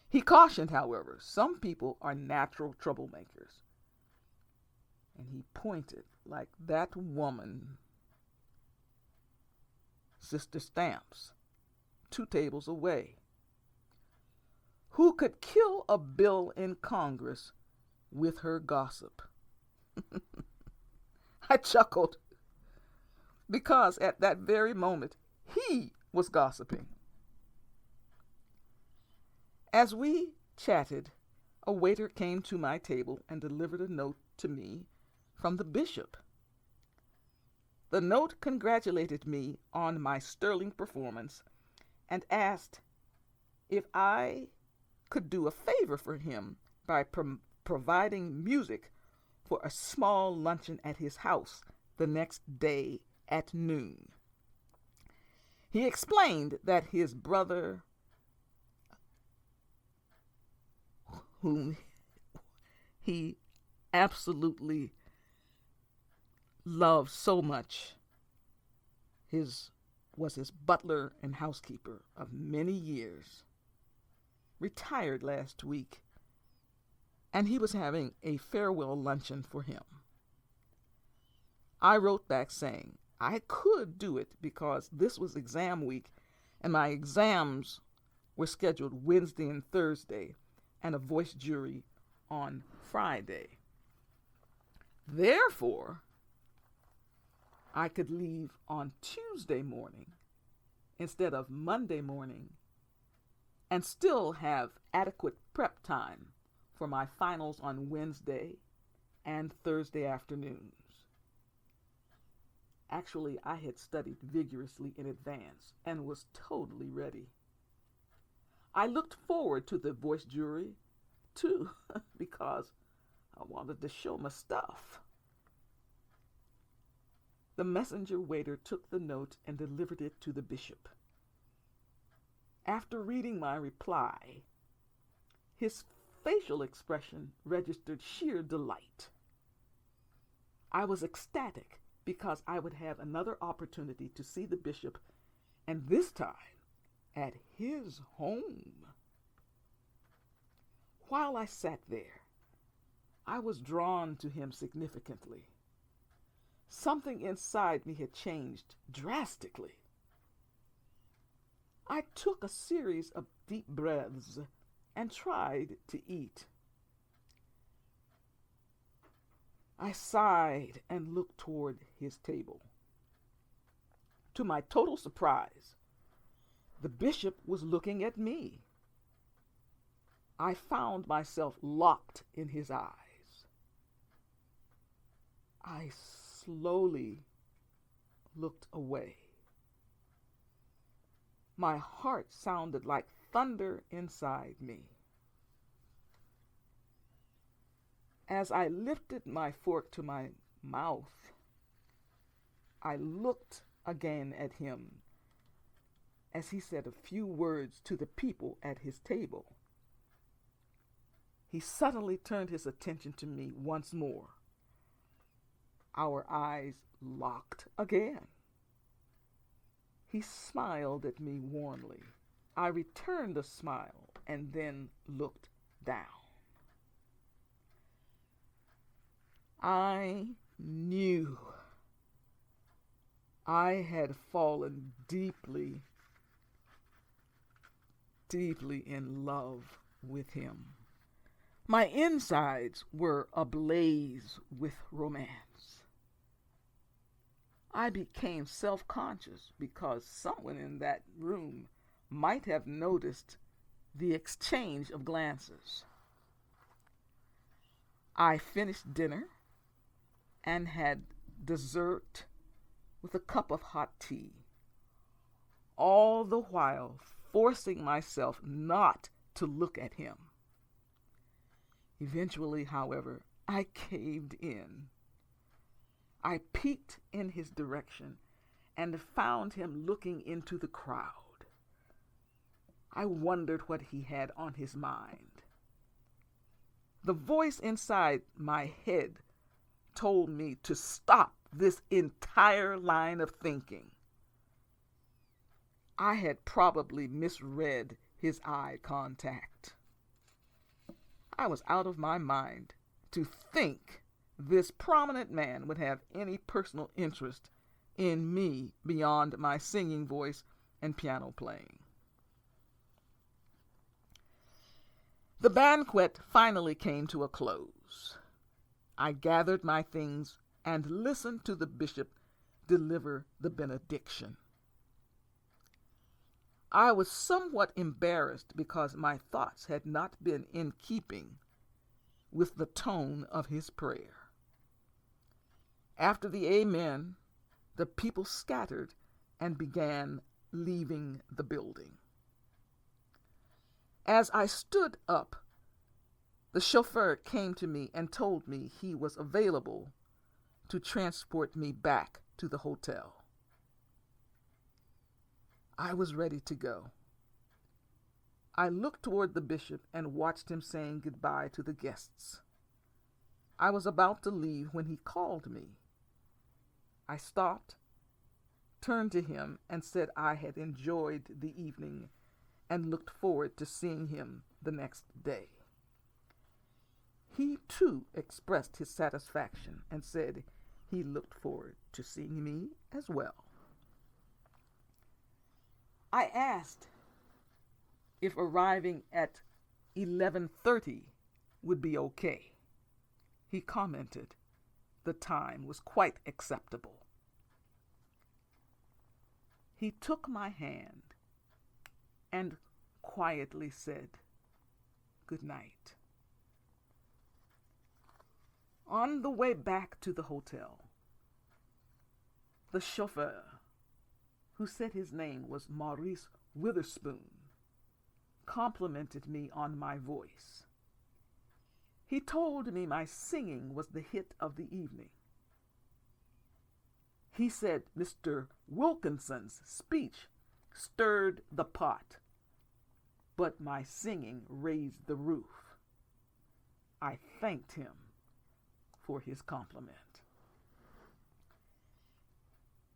He cautioned, however, some people are natural troublemakers. And he pointed like that woman, Sister Stamps, 2 tables away, who could kill a bill in Congress with her gossip. I chuckled because at that very moment he was gossiping. As we chatted, a waiter came to my table and delivered a note to me from the bishop. The note congratulated me on my sterling performance and asked if I could do a favor for him by providing music for a small luncheon at his house the next day at noon. He explained that his brother, whom he absolutely loved so much, was his butler and housekeeper of many years, retired last week, and he was having a farewell luncheon for him. I wrote back saying I could do it because this was exam week and my exams were scheduled Wednesday and Thursday and a voice jury on Friday. Therefore, I could leave on Tuesday morning instead of Monday morning and still have adequate prep time for my finals on Wednesday and Thursday afternoons. Actually, I had studied vigorously in advance and was totally ready. I looked forward to the voice jury, too, because I wanted to show my stuff. The messenger waiter took the note and delivered it to the bishop. After reading my reply, his facial expression registered sheer delight. I was ecstatic because I would have another opportunity to see the bishop, and this time at his home. While I sat there, I was drawn to him significantly. Something inside me had changed drastically. I took a series of deep breaths and tried to eat. I sighed and looked toward his table. To my total surprise, the bishop was looking at me. I found myself locked in his eyes. I slowly looked away. My heart sounded like thunder inside me. As I lifted my fork to my mouth, I looked again at him as he said a few words to the people at his table. He suddenly turned his attention to me once more. Our eyes locked again. He smiled at me warmly. I returned the smile and then looked down. I knew I had fallen deeply, deeply in love with him. My insides were ablaze with romance. I became self-conscious because someone in that room might have noticed the exchange of glances. I finished dinner and had dessert with a cup of hot tea, all the while forcing myself not to look at him. Eventually, however, I caved in. I peeked in his direction and found him looking into the crowd. I wondered what he had on his mind. The voice inside my head told me to stop this entire line of thinking. I had probably misread his eye contact. I was out of my mind to think this prominent man would have any personal interest in me beyond my singing voice and piano playing. The banquet finally came to a close. I gathered my things and listened to the bishop deliver the benediction. I was somewhat embarrassed because my thoughts had not been in keeping with the tone of his prayer. After the amen, the people scattered and began leaving the building. As I stood up, the chauffeur came to me and told me he was available to transport me back to the hotel. I was ready to go. I looked toward the bishop and watched him saying goodbye to the guests. I was about to leave when he called me. I stopped, turned to him, and said I had enjoyed the evening and looked forward to seeing him the next day. He too expressed his satisfaction and said he looked forward to seeing me as well. I asked if arriving at 11:30 would be okay. He commented the time was quite acceptable. He took my hand and quietly said, "Good night." On the way back to the hotel, the chauffeur, who said his name was Maurice Witherspoon, complimented me on my voice. He told me my singing was the hit of the evening. He said Mr. Wilkinson's speech stirred the pot, but my singing raised the roof. I thanked him for his compliment.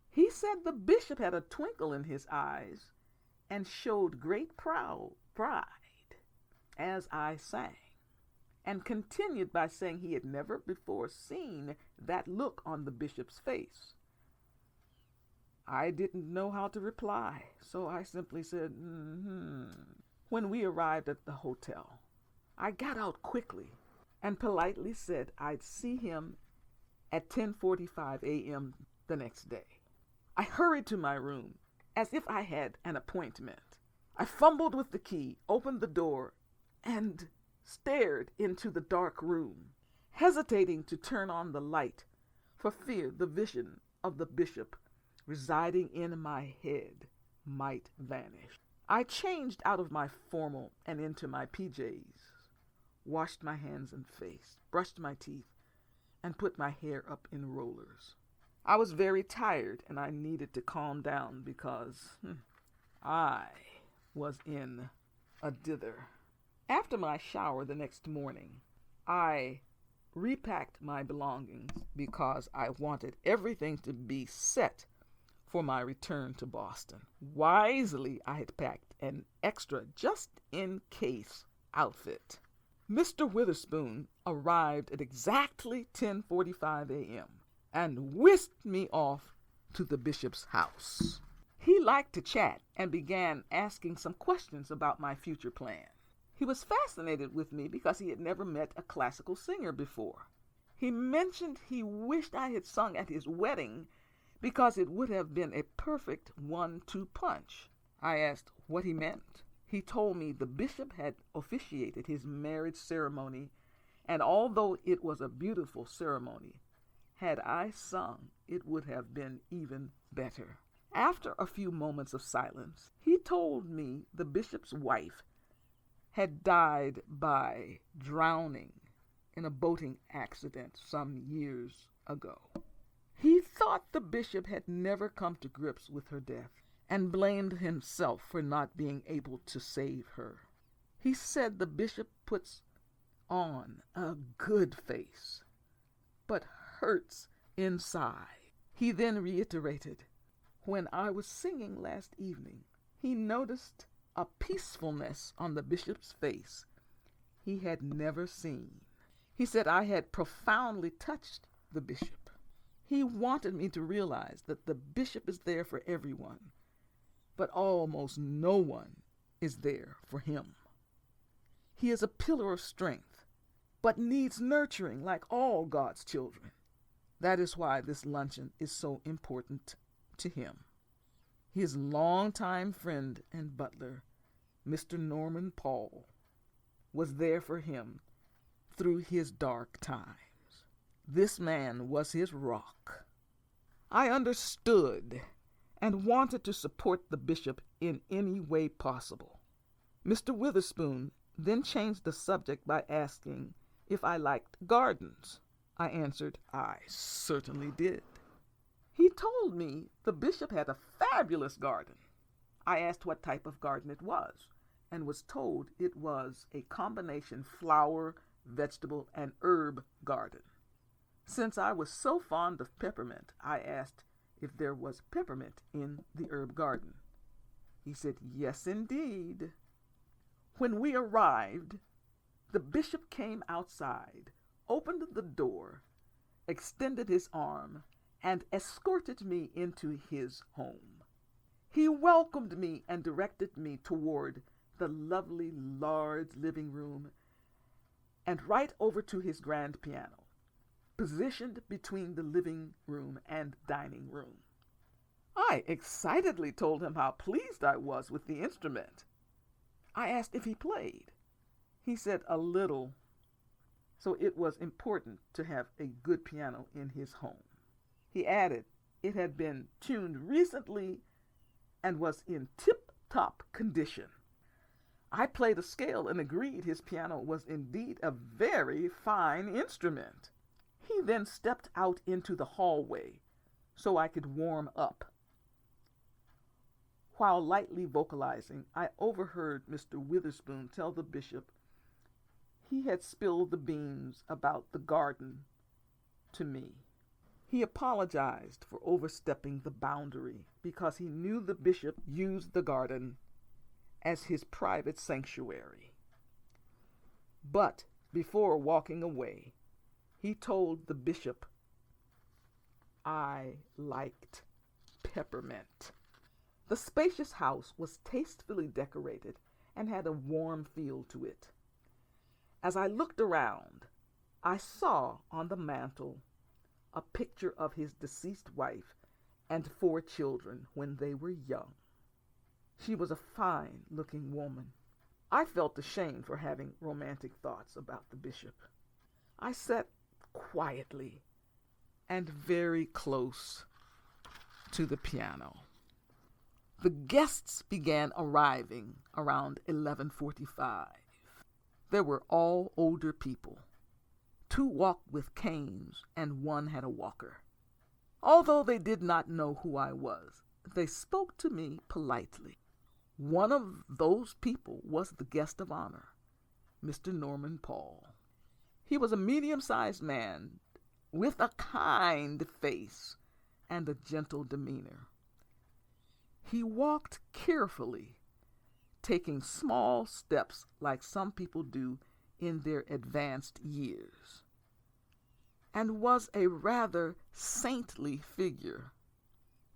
He said the bishop had a twinkle in his eyes and showed great pride as I sang, and continued by saying he had never before seen that look on the bishop's face. I didn't know how to reply, so I simply said, When we arrived at the hotel, I got out quickly and politely said I'd see him at 10:45 a.m. the next day. I hurried to my room as if I had an appointment. I fumbled with the key, opened the door, and stared into the dark room, hesitating to turn on the light for fear the vision of the bishop residing in my head might vanish. I changed out of my formal and into my PJs, washed my hands and face, brushed my teeth, and put my hair up in rollers. I was very tired and I needed to calm down because I was in a dither. After my shower the next morning, I repacked my belongings because I wanted everything to be set for my return to Boston. Wisely, I had packed an extra just-in-case outfit. Mr. Witherspoon arrived at exactly 10:45 a.m. and whisked me off to the bishop's house. He liked to chat and began asking some questions about my future plan. He was fascinated with me because he had never met a classical singer before. He mentioned he wished I had sung at his wedding because it would have been a perfect 1-2 punch. I asked what he meant. He told me the bishop had officiated his marriage ceremony, and although it was a beautiful ceremony, had I sung, it would have been even better. After a few moments of silence, he told me the bishop's wife had died by drowning in a boating accident some years ago. He thought the bishop had never come to grips with her death and blamed himself for not being able to save her. He said the bishop puts on a good face, but hurts inside. He then reiterated, when I was singing last evening, he noticed a peacefulness on the bishop's face he had never seen. He said I had profoundly touched the bishop. He wanted me to realize that the bishop is there for everyone, but almost no one is there for him. He is a pillar of strength, but needs nurturing like all God's children. That is why this luncheon is so important to him. His longtime friend and butler, Mr. Norman Paul, was there for him through his dark times. This man was his rock. I understood and wanted to support the bishop in any way possible. Mr. Witherspoon then changed the subject by asking if I liked gardens. I answered I certainly did. He told me the bishop had a fabulous garden. I asked what type of garden it was, and was told it was a combination flower, vegetable, and herb garden. Since I was so fond of peppermint, I asked if there was peppermint in the herb garden. He said, yes, indeed. When we arrived, the bishop came outside, opened the door, extended his arm, and escorted me into his home. He welcomed me and directed me toward the lovely large living room and right over to his grand piano, positioned between the living room and dining room. I excitedly told him how pleased I was with the instrument. I asked if he played. He said a little, so it was important to have a good piano in his home. He added it had been tuned recently and was in tip-top condition. I played a scale and agreed his piano was indeed a very fine instrument. He then stepped out into the hallway so I could warm up. While lightly vocalizing, I overheard Mr. Witherspoon tell the bishop he had spilled the beans about the garden to me. He apologized for overstepping the boundary because he knew the bishop used the garden as his private sanctuary. But before walking away, he told the bishop I liked peppermint. The spacious house was tastefully decorated and had a warm feel to it. As I looked around, I saw on the mantel a picture of his deceased wife and 4 children when they were young. She was a fine-looking woman. I felt ashamed for having romantic thoughts about the bishop. I sat quietly and very close to the piano. The guests began arriving around 11:45. They were all older people. 2 walked with canes and 1 had a walker. Although they did not know who I was, they spoke to me politely. One of those people was the guest of honor, Mr. Norman Paul. He was a medium-sized man with a kind face and a gentle demeanor. He walked carefully, taking small steps like some people do in their advanced years, and was a rather saintly figure.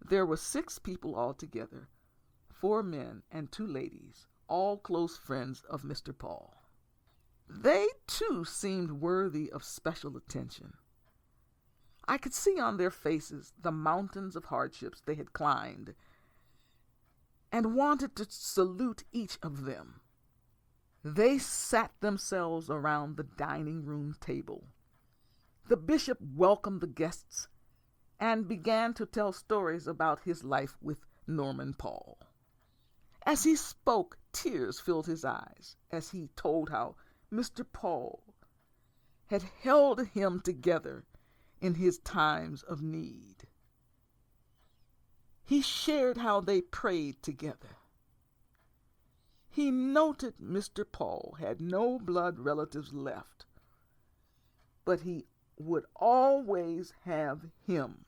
There were 6 people altogether, 4 men and 2 ladies, all close friends of Mr. Paul. They, too, seemed worthy of special attention. I could see on their faces the mountains of hardships they had climbed, and wanted to salute each of them. They sat themselves around the dining room table. The bishop welcomed the guests and began to tell stories about his life with Norman Paul. As he spoke, tears filled his eyes as he told how Mr. Paul had held him together in his times of need. He shared how they prayed together. He noted Mr. Paul had no blood relatives left, but he would always have him.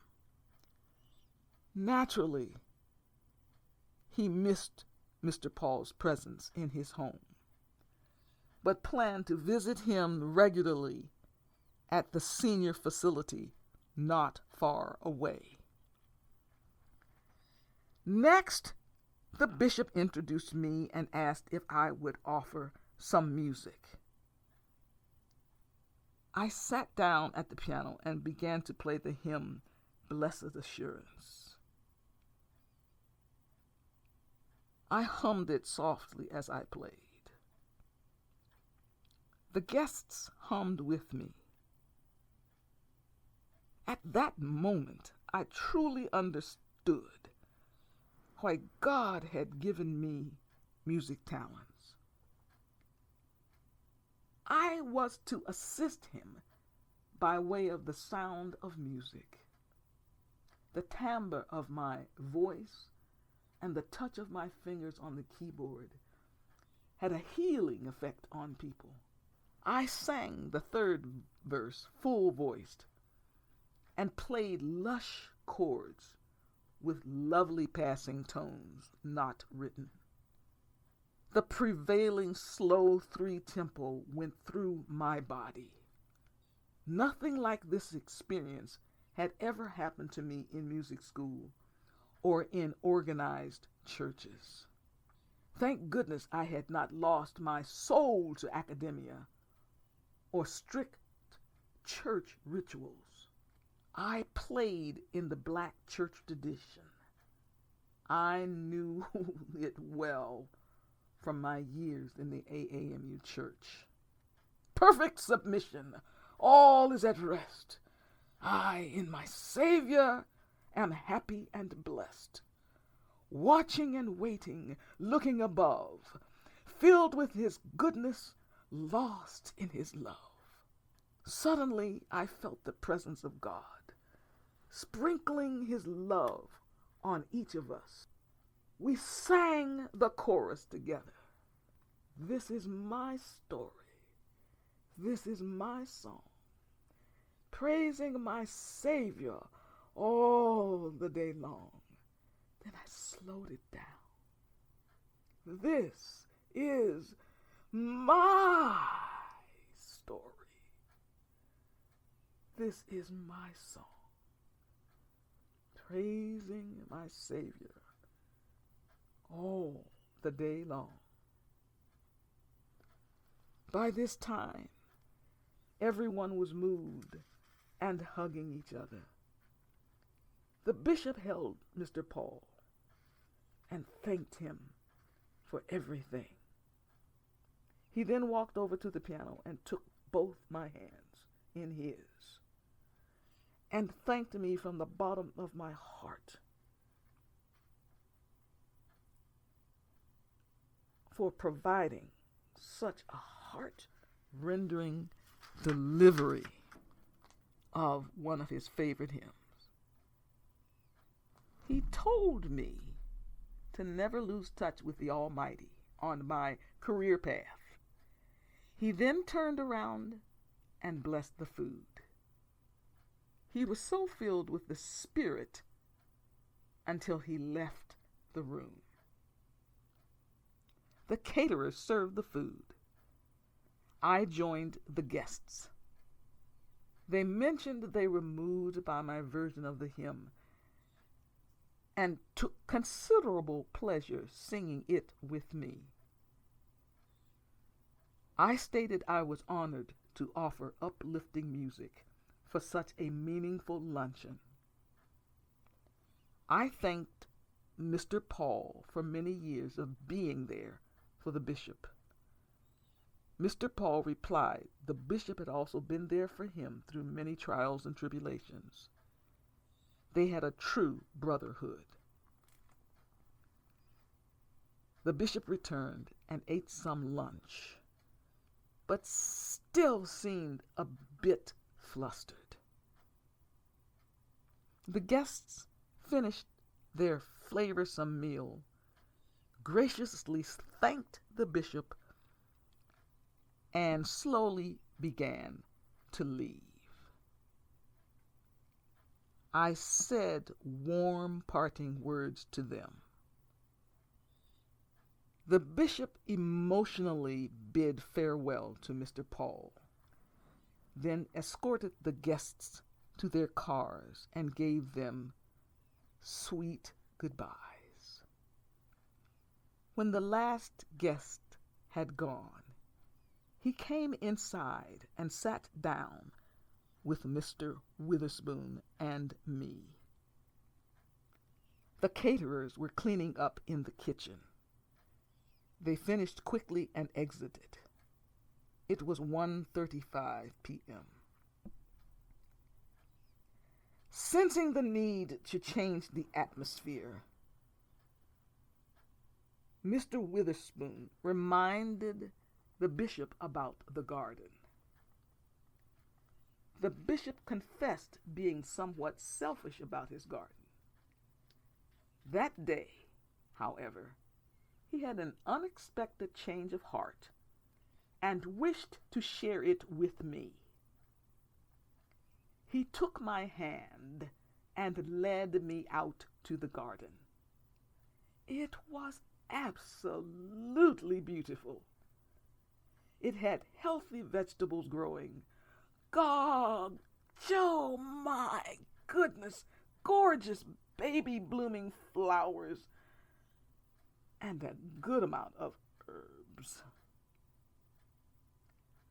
Naturally, he missed Mr. Paul's presence in his home, but planned to visit him regularly at the senior facility not far away. Next, the bishop introduced me and asked if I would offer some music. I sat down at the piano and began to play the hymn, Blessed Assurance. I hummed it softly as I played. The guests hummed with me. At that moment, I truly understood why God had given me music talents. I was to assist him by way of the sound of music, the timbre of my voice, and the touch of my fingers on the keyboard had a healing effect on people. I sang the third verse full-voiced and played lush chords with lovely passing tones not written. The prevailing slow 3-tempo went through my body. Nothing like this experience had ever happened to me in music school or in organized churches. Thank goodness I had not lost my soul to academia or strict church rituals. I played in the black church tradition. I knew it well from my years in the AAMU church. Perfect submission. All is at rest. I, in my Savior, am happy and blessed. Watching and waiting, looking above, filled with his goodness, lost in his love. Suddenly, I felt the presence of God, sprinkling his love on each of us. We sang the chorus together. This is my story. This is my song, praising my Savior all the day long. Then I slowed it down. This is my story. This is my song, praising my Savior all the day long. By this time, everyone was moved and hugging each other. The bishop held Mr. Paul and thanked him for everything. He then walked over to the piano and took both my hands in his and thanked me from the bottom of my heart for providing such a heart-rendering delivery of one of his favorite hymns. He told me to never lose touch with the Almighty on my career path. He then turned around and blessed the food. He was so filled with the Spirit until he left the room. The caterers served the food. I joined the guests. They mentioned they were moved by my version of the hymn and took considerable pleasure singing it with me. I stated I was honored to offer uplifting music for such a meaningful luncheon. I thanked Mr. Paul for many years of being there for the bishop. Mr. Paul replied the bishop had also been there for him through many trials and tribulations. They had a true brotherhood. The bishop returned and ate some lunch, but still seemed a bit flustered. The guests finished their flavorsome meal, graciously thanked the bishop, and slowly began to leave. I said warm parting words to them. The bishop emotionally bid farewell to Mr. Paul, then escorted the guests to their cars and gave them sweet goodbyes. When the last guest had gone, he came inside and sat down with Mr. Witherspoon and me. The caterers were cleaning up in the kitchen. They finished quickly and exited. It was 1:35 p.m. Sensing the need to change the atmosphere, Mr. Witherspoon reminded the bishop about the garden. The bishop confessed being somewhat selfish about his garden. That day, however, he had an unexpected change of heart and wished to share it with me. He took my hand and led me out to the garden. It was absolutely beautiful. It had healthy vegetables growing. God, Joe, my goodness, gorgeous baby blooming flowers, and a good amount of herbs.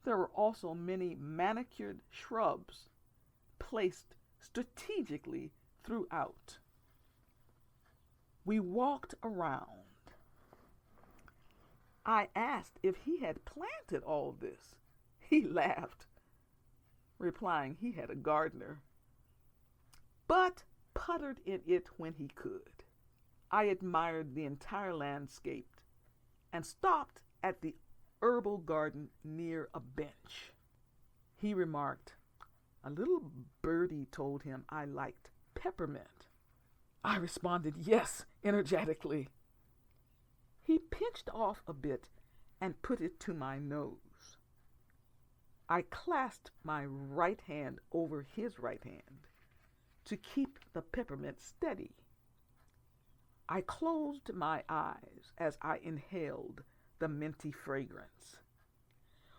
There were also many manicured shrubs placed strategically throughout. We walked around. I asked if he had planted all this. He laughed, replying he had a gardener, but puttered in it when he could. I admired the entire landscape and stopped at the herbal garden near a bench. He remarked, a little birdie told him I liked peppermint. I responded yes, energetically. He pinched off a bit and put it to my nose. I clasped my right hand over his right hand to keep the peppermint steady. I closed my eyes as I inhaled the minty fragrance.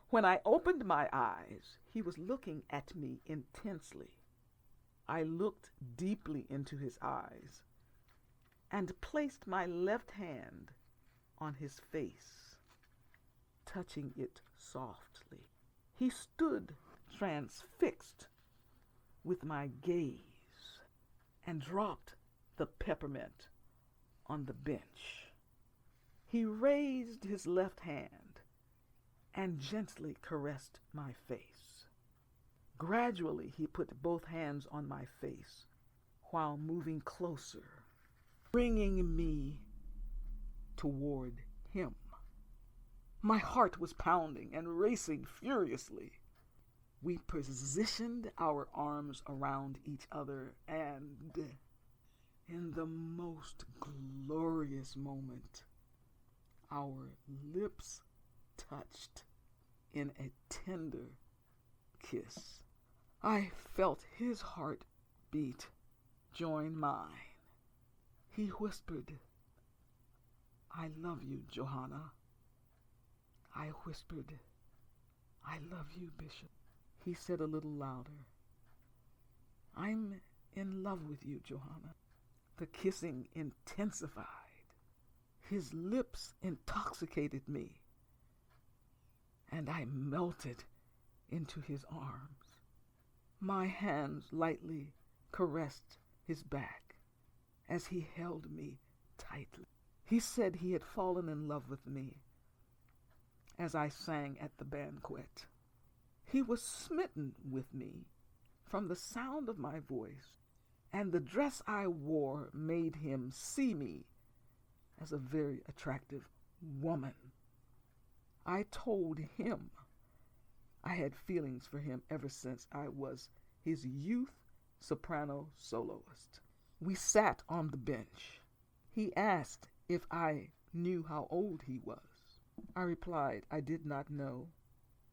When I opened my eyes, he was looking at me intensely. I looked deeply into his eyes and placed my left hand on his face, touching it softly. He stood transfixed with my gaze and dropped the peppermint on the bench. He raised his left hand and gently caressed my face. Gradually, he put both hands on my face while moving closer, bringing me toward him. My heart was pounding and racing furiously. We positioned our arms around each other, and in the most glorious moment, our lips touched in a tender kiss. I felt his heart beat join mine. He whispered, I love you, Johanna. I whispered, I love you, Bishop. He said a little louder, I'm in love with you, Johanna. The kissing intensified. His lips intoxicated me, and I melted into his arms. My hands lightly caressed his back as he held me tightly. He said he had fallen in love with me as I sang at the banquet. He was smitten with me from the sound of my voice, and the dress I wore made him see me as a very attractive woman. I told him I had feelings for him ever since I was his youth soprano soloist. We sat on the bench. He asked if I knew how old he was. I replied I did not know,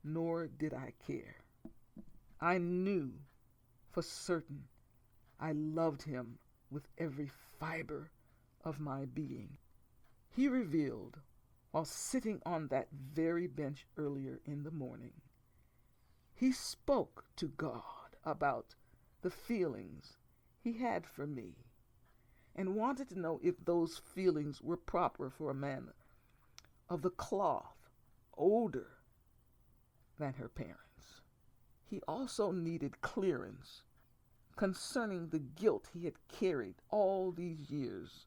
nor did I care. I knew for certain I loved him with every fiber of my being. He revealed, while sitting on that very bench earlier in the morning, he spoke to God about the feelings he had for me and wanted to know if those feelings were proper for a man of the cloth older than her parents. He also needed clearance concerning the guilt he had carried all these years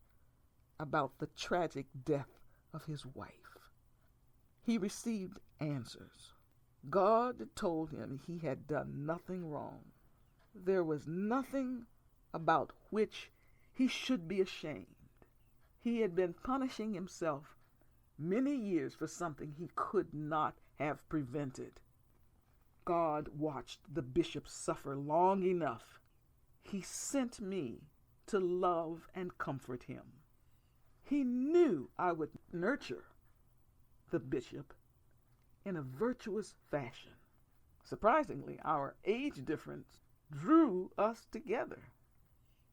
about the tragic death of his wife. He received answers. God told him he had done nothing wrong. There was nothing about which he should be ashamed. He had been punishing himself many years for something he could not have prevented. God watched the bishop suffer long enough. He sent me to love and comfort him. He knew I would nurture the bishop in a virtuous fashion. Surprisingly, our age difference drew us together.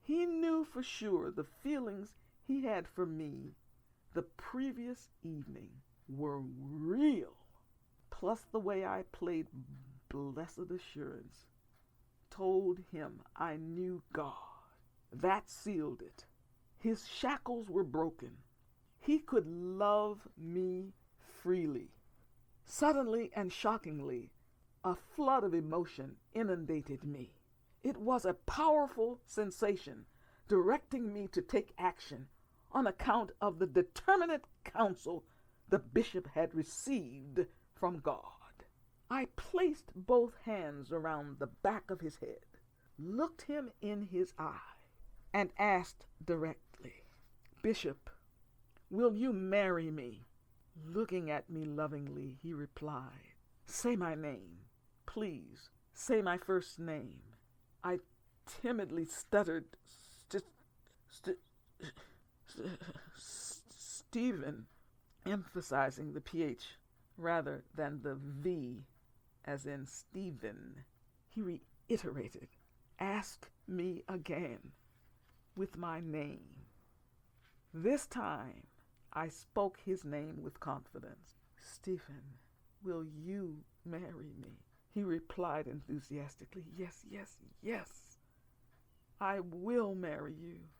He knew for sure the feelings he had for me the previous evening were real, plus the way I played Blessed Assurance told him I knew God. That sealed it. His shackles were broken. He could love me freely. Suddenly and shockingly, a flood of emotion inundated me. It was a powerful sensation, directing me to take action on account of the determinate counsel the bishop had received from God. I placed both hands around the back of his head, looked him in his eye, and asked directly, "Bishop, will you marry me?" Looking at me lovingly, he replied, "Say my name. Please, say my first name." I timidly stuttered, Stephen, emphasizing the PH rather than the V, as in Stephen. He reiterated, "Ask me again with my name." This time, I spoke his name with confidence. "Stephen, will you marry me?" He replied enthusiastically, "Yes, yes, yes, I will marry you."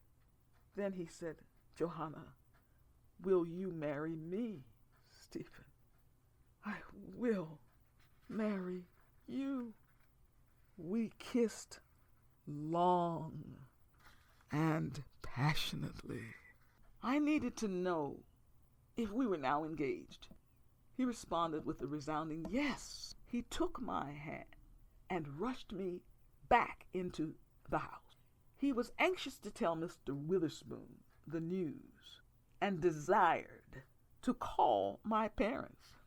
Then he said, "Johanna, will you marry me?" "Stephen, I will marry you." We kissed long and passionately. I needed to know if we were now engaged. He responded with a resounding yes. He took my hand and rushed me back into the house. He was anxious to tell Mr. Witherspoon the news and desired to call my parents.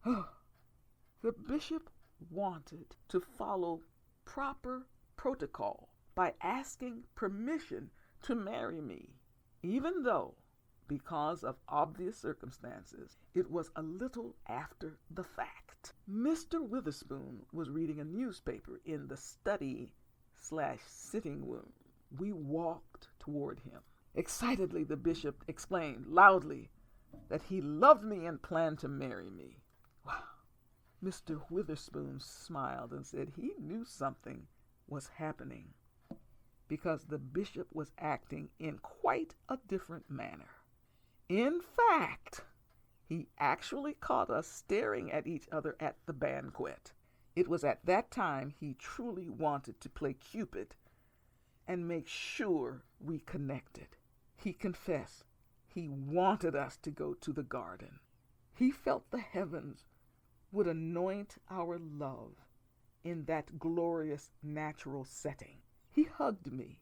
The bishop wanted to follow proper protocol by asking permission to marry me, even though, because of obvious circumstances, it was a little after the fact. Mr. Witherspoon was reading a newspaper in the study/sitting room. We walked toward him. Excitedly, the bishop exclaimed loudly that he loved me and planned to marry me. Wow. Mr. Witherspoon smiled and said he knew something was happening because the bishop was acting in quite a different manner. In fact, He actually caught us staring at each other at the banquet. It was at that time he truly wanted to play Cupid and make sure we connected. He confessed he wanted us to go to the garden. He felt the heavens would anoint our love in that glorious natural setting. He hugged me,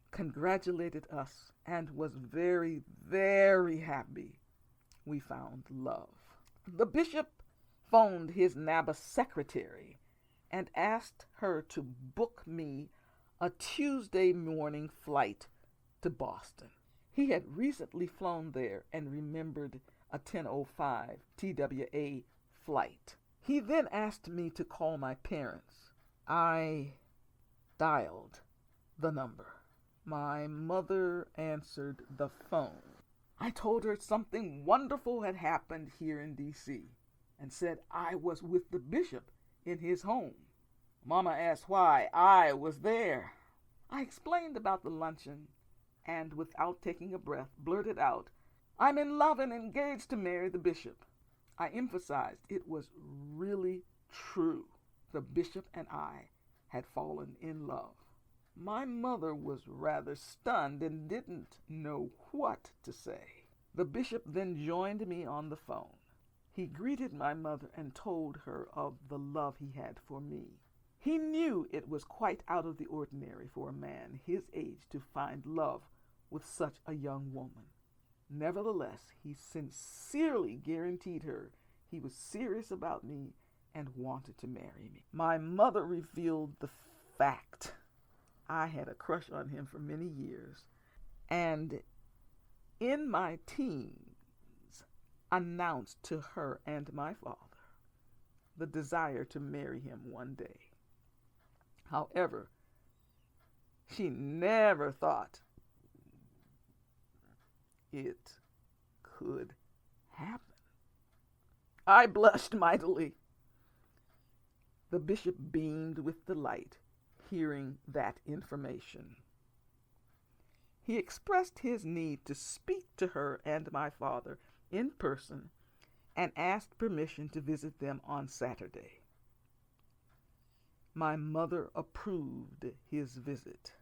congratulated us, and was very, very happy we found love. The bishop phoned his NABA secretary and asked her to book me a Tuesday morning flight to Boston. He had recently flown there and remembered a 10:05 TWA flight. He then asked me to call my parents. I dialed the number. My mother answered the phone. I told her something wonderful had happened here in D.C. and said I was with the bishop in his home. Mama asked why I was there. I explained about the luncheon and, without taking a breath, blurted out, "I'm in love and engaged to marry the bishop." I emphasized it was really true. The bishop and I had fallen in love. My mother was rather stunned and didn't know what to say. The bishop then joined me on the phone. He greeted my mother and told her of the love he had for me. He knew it was quite out of the ordinary for a man his age to find love with such a young woman. Nevertheless, he sincerely guaranteed her he was serious about me and wanted to marry me. My mother revealed the fact I had a crush on him for many years, and in my teens announced to her and my father the desire to marry him one day. However, she never thought it could happen. I blushed mightily. The bishop beamed with delight hearing that information. He expressed his need to speak to her and my father in person and asked permission to visit them on Saturday. My mother approved his visit.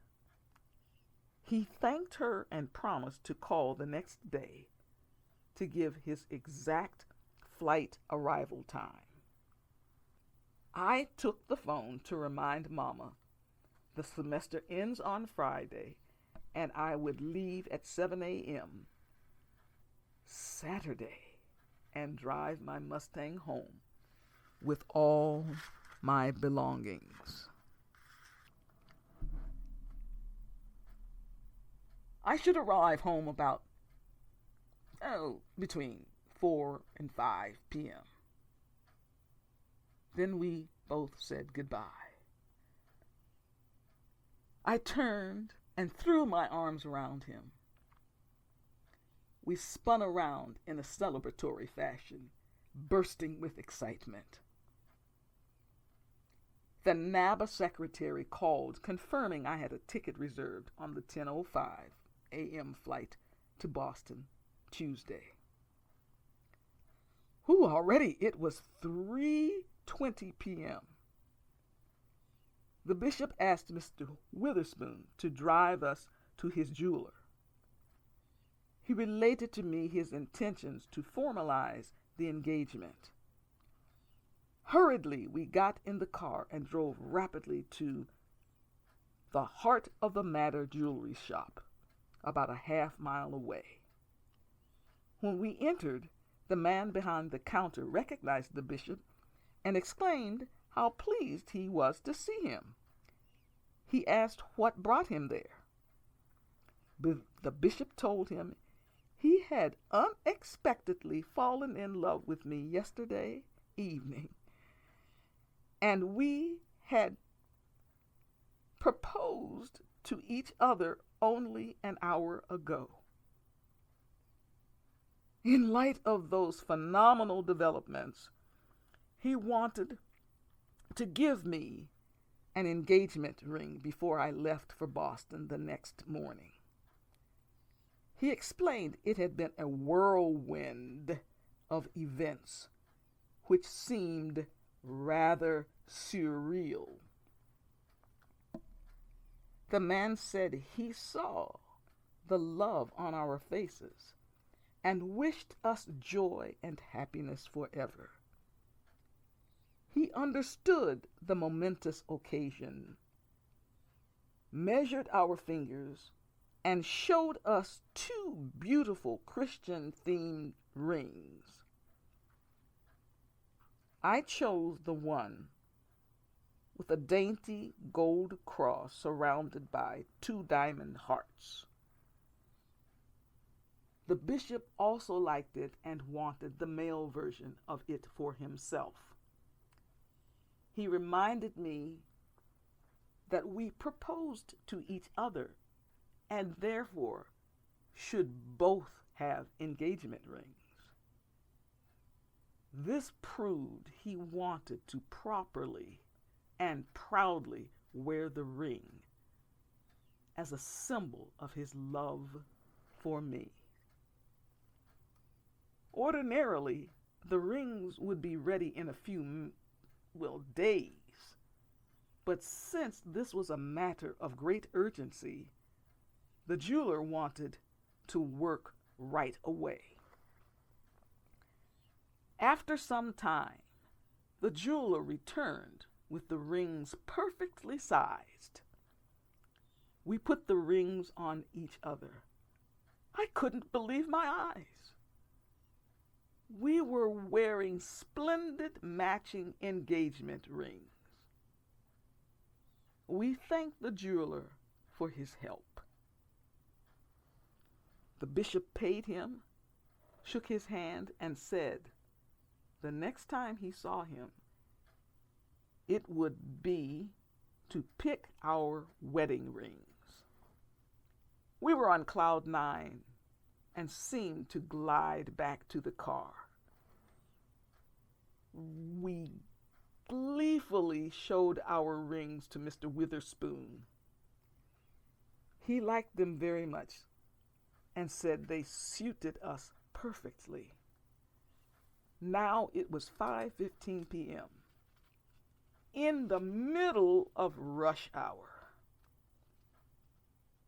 He thanked her and promised to call the next day to give his exact flight arrival time. I took the phone to remind Mama the semester ends on Friday and I would leave at 7 a.m. Saturday and drive my Mustang home with all my belongings. I should arrive home about between 4 and 5 p.m. Then we both said goodbye. I turned and threw my arms around him. We spun around in a celebratory fashion, bursting with excitement. The NABA secretary called, confirming I had a ticket reserved on the 10:05 a.m. flight to Boston Tuesday. Already it was 3:20 p.m. The bishop asked Mr. Witherspoon to drive us to his jeweler. He related to me his intentions to formalize the engagement. Hurriedly, we got in the car and drove rapidly to the Heart of the Matter jewelry shop, about a half-mile away. When we entered, the man behind the counter recognized the bishop and exclaimed how pleased he was to see him. He asked what brought him there. The bishop told him he had unexpectedly fallen in love with me yesterday evening, and we had proposed to each other only an hour ago. In light of those phenomenal developments, he wanted to give me an engagement ring before I left for Boston the next morning. He explained it had been a whirlwind of events which seemed rather surreal. The man said he saw the love on our faces and wished us joy and happiness forever. He understood the momentous occasion, measured our fingers, and showed us two beautiful Christian-themed rings. I chose the one with a dainty gold cross surrounded by two diamond hearts. The bishop also liked it and wanted the male version of it for himself. He reminded me that we proposed to each other and therefore should both have engagement rings. This proved he wanted to properly and proudly wear the ring as a symbol of his love for me. Ordinarily, the rings would be ready in a few, days. But since this was a matter of great urgency, the jeweler wanted to work right away. After some time, the jeweler returned with the rings perfectly sized. We put the rings on each other. I couldn't believe my eyes. We were wearing splendid matching engagement rings. We thanked the jeweler for his help. The bishop paid him, shook his hand, and said the next time he saw him, it would be to pick our wedding rings. We were on cloud 9 and seemed to glide back to the car. We gleefully showed our rings to Mr. Witherspoon. He liked them very much and said they suited us perfectly. Now it was 5:15 p.m. in the middle of rush hour.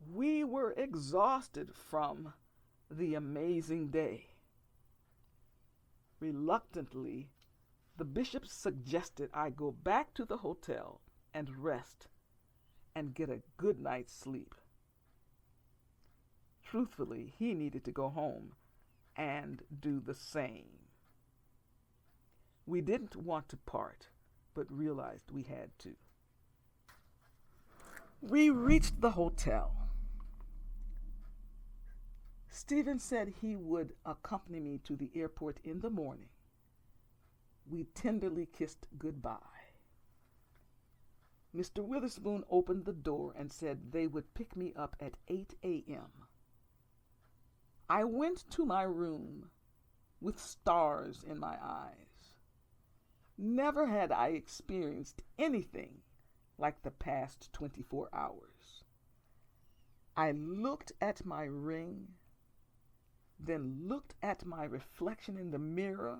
We were exhausted from the amazing day. Reluctantly, the bishop suggested I go back to the hotel and rest and get a good night's sleep. Truthfully, he needed to go home and do the same. We didn't want to part, but realized we had to. We reached the hotel. Stephen said he would accompany me to the airport in the morning. We tenderly kissed goodbye. Mr. Witherspoon opened the door and said they would pick me up at 8 a.m. I went to my room with stars in my eyes. Never had I experienced anything like the past 24 hours. I looked at my ring, then looked at my reflection in the mirror,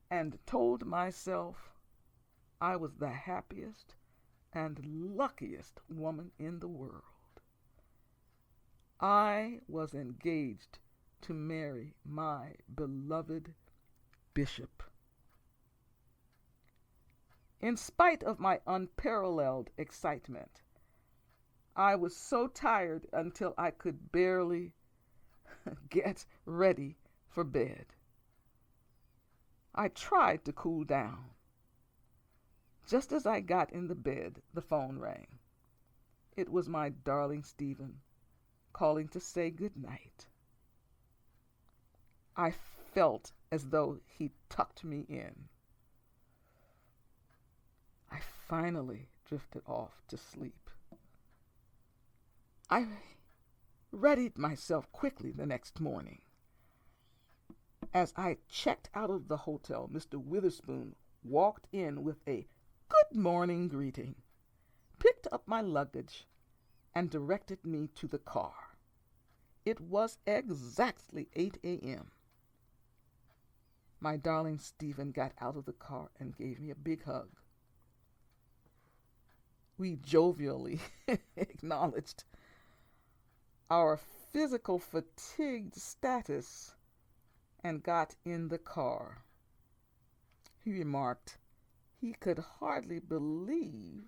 and told myself I was the happiest and luckiest woman in the world. I was engaged to marry my beloved bishop. In spite of my unparalleled excitement, I was so tired until I could barely get ready for bed. I tried to cool down. Just as I got in the bed, the phone rang. It was my darling Stephen calling to say good night. I felt as though he tucked me in. I finally drifted off to sleep. I readied myself quickly the next morning. As I checked out of the hotel, Mr. Witherspoon walked in with a good morning greeting, picked up my luggage, and directed me to the car. It was exactly 8 a.m. My darling Stephen got out of the car and gave me a big hug. We jovially acknowledged our physical fatigued status and got in the car. He remarked he could hardly believe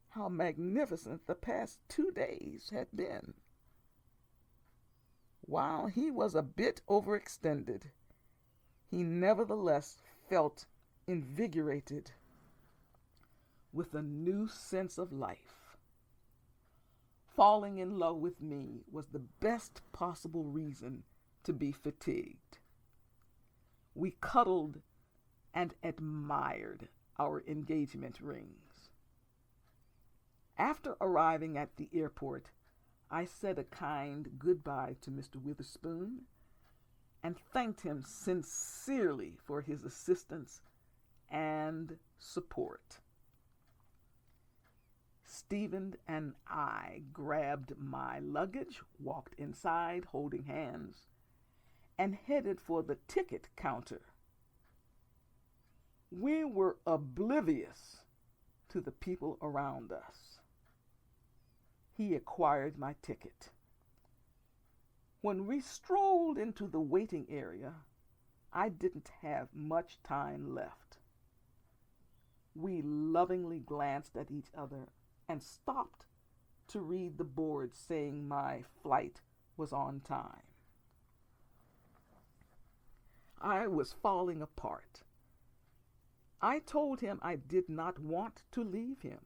how magnificent the past 2 days had been. While he was a bit overextended, he nevertheless felt invigorated with a new sense of life. Falling in love with me was the best possible reason to be fatigued. We cuddled and admired our engagement rings. After arriving at the airport, I said a kind goodbye to Mr. Witherspoon and thanked him sincerely for his assistance and support. Stephen and I grabbed my luggage, walked inside holding hands, and headed for the ticket counter. We were oblivious to the people around us. He acquired my ticket. When we strolled into the waiting area, I didn't have much time left. We lovingly glanced at each other and stopped to read the board saying my flight was on time. I was falling apart. I told him I did not want to leave him.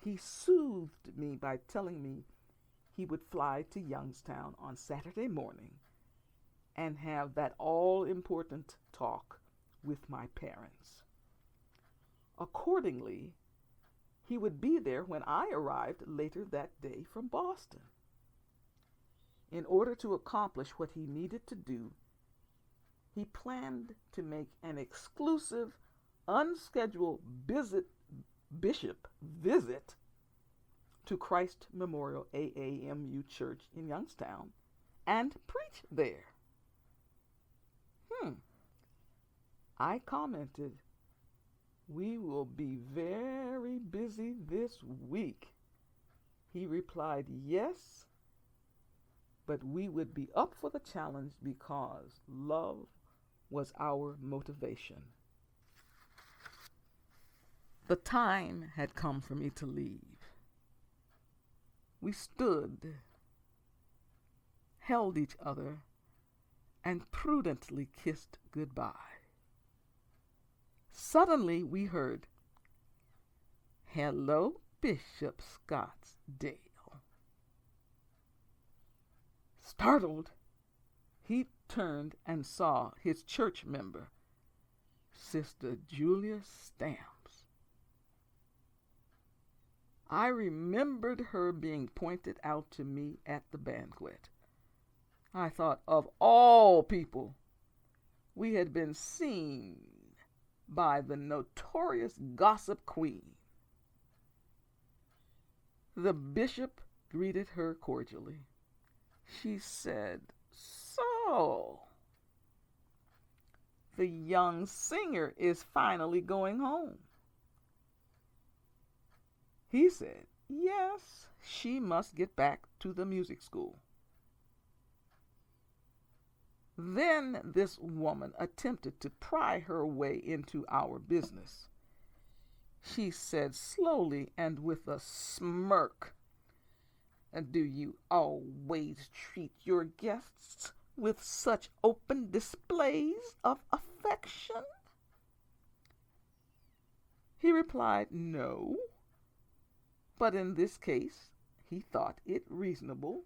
He soothed me by telling me he would fly to Youngstown on Saturday morning and have that all-important talk with my parents. Accordingly, he would be there when I arrived later that day from Boston. In order to accomplish what he needed to do, he planned to make an exclusive, unscheduled bishop visit to Christ Memorial AAMU Church in Youngstown and preach there. I commented, "We will be very busy this week." He replied, "Yes, but we would be up for the challenge because love was our motivation." The time had come for me to leave. We stood, held each other, and prudently kissed goodbye. Suddenly we heard, "Hello, Bishop Scottsdale." Startled, he turned and saw his church member, Sister Julia Stamps. I remembered her being pointed out to me at the banquet. I thought, of all people, we had been seen by the notorious gossip queen. The bishop greeted her cordially. She said, "So, the young singer is finally going home." He said, yes, she must get back to the music school. Then this woman attempted to pry her way into our business. She said slowly and with a smirk, "Do you always treat your guests with such open displays of affection?" He replied, "No, but in this case he thought it reasonable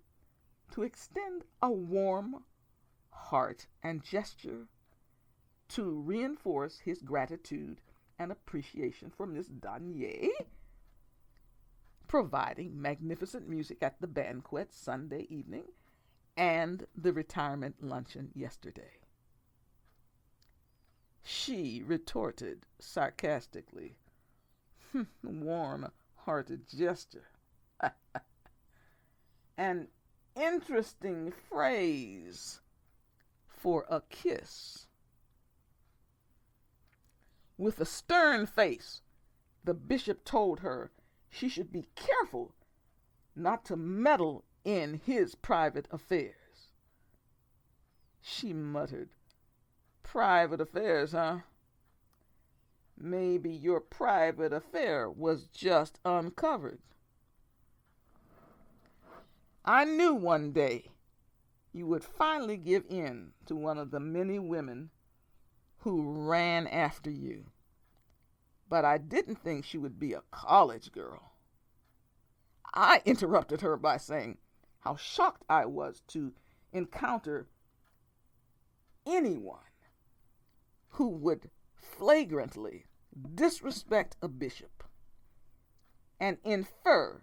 to extend a warm heart and gesture to reinforce his gratitude and appreciation for Miss LanYe, providing magnificent music at the banquet Sunday evening and the retirement luncheon yesterday." She retorted sarcastically, "Warm-hearted gesture. An interesting phrase for a kiss." With a stern face, the bishop told her she should be careful not to meddle in his private affairs. She muttered, "Private affairs, huh? Maybe your private affair was just uncovered." I knew one day you would finally give in to one of the many women who ran after you, but I didn't think she would be a college girl. I interrupted her by saying how shocked I was to encounter anyone who would flagrantly disrespect a bishop and infer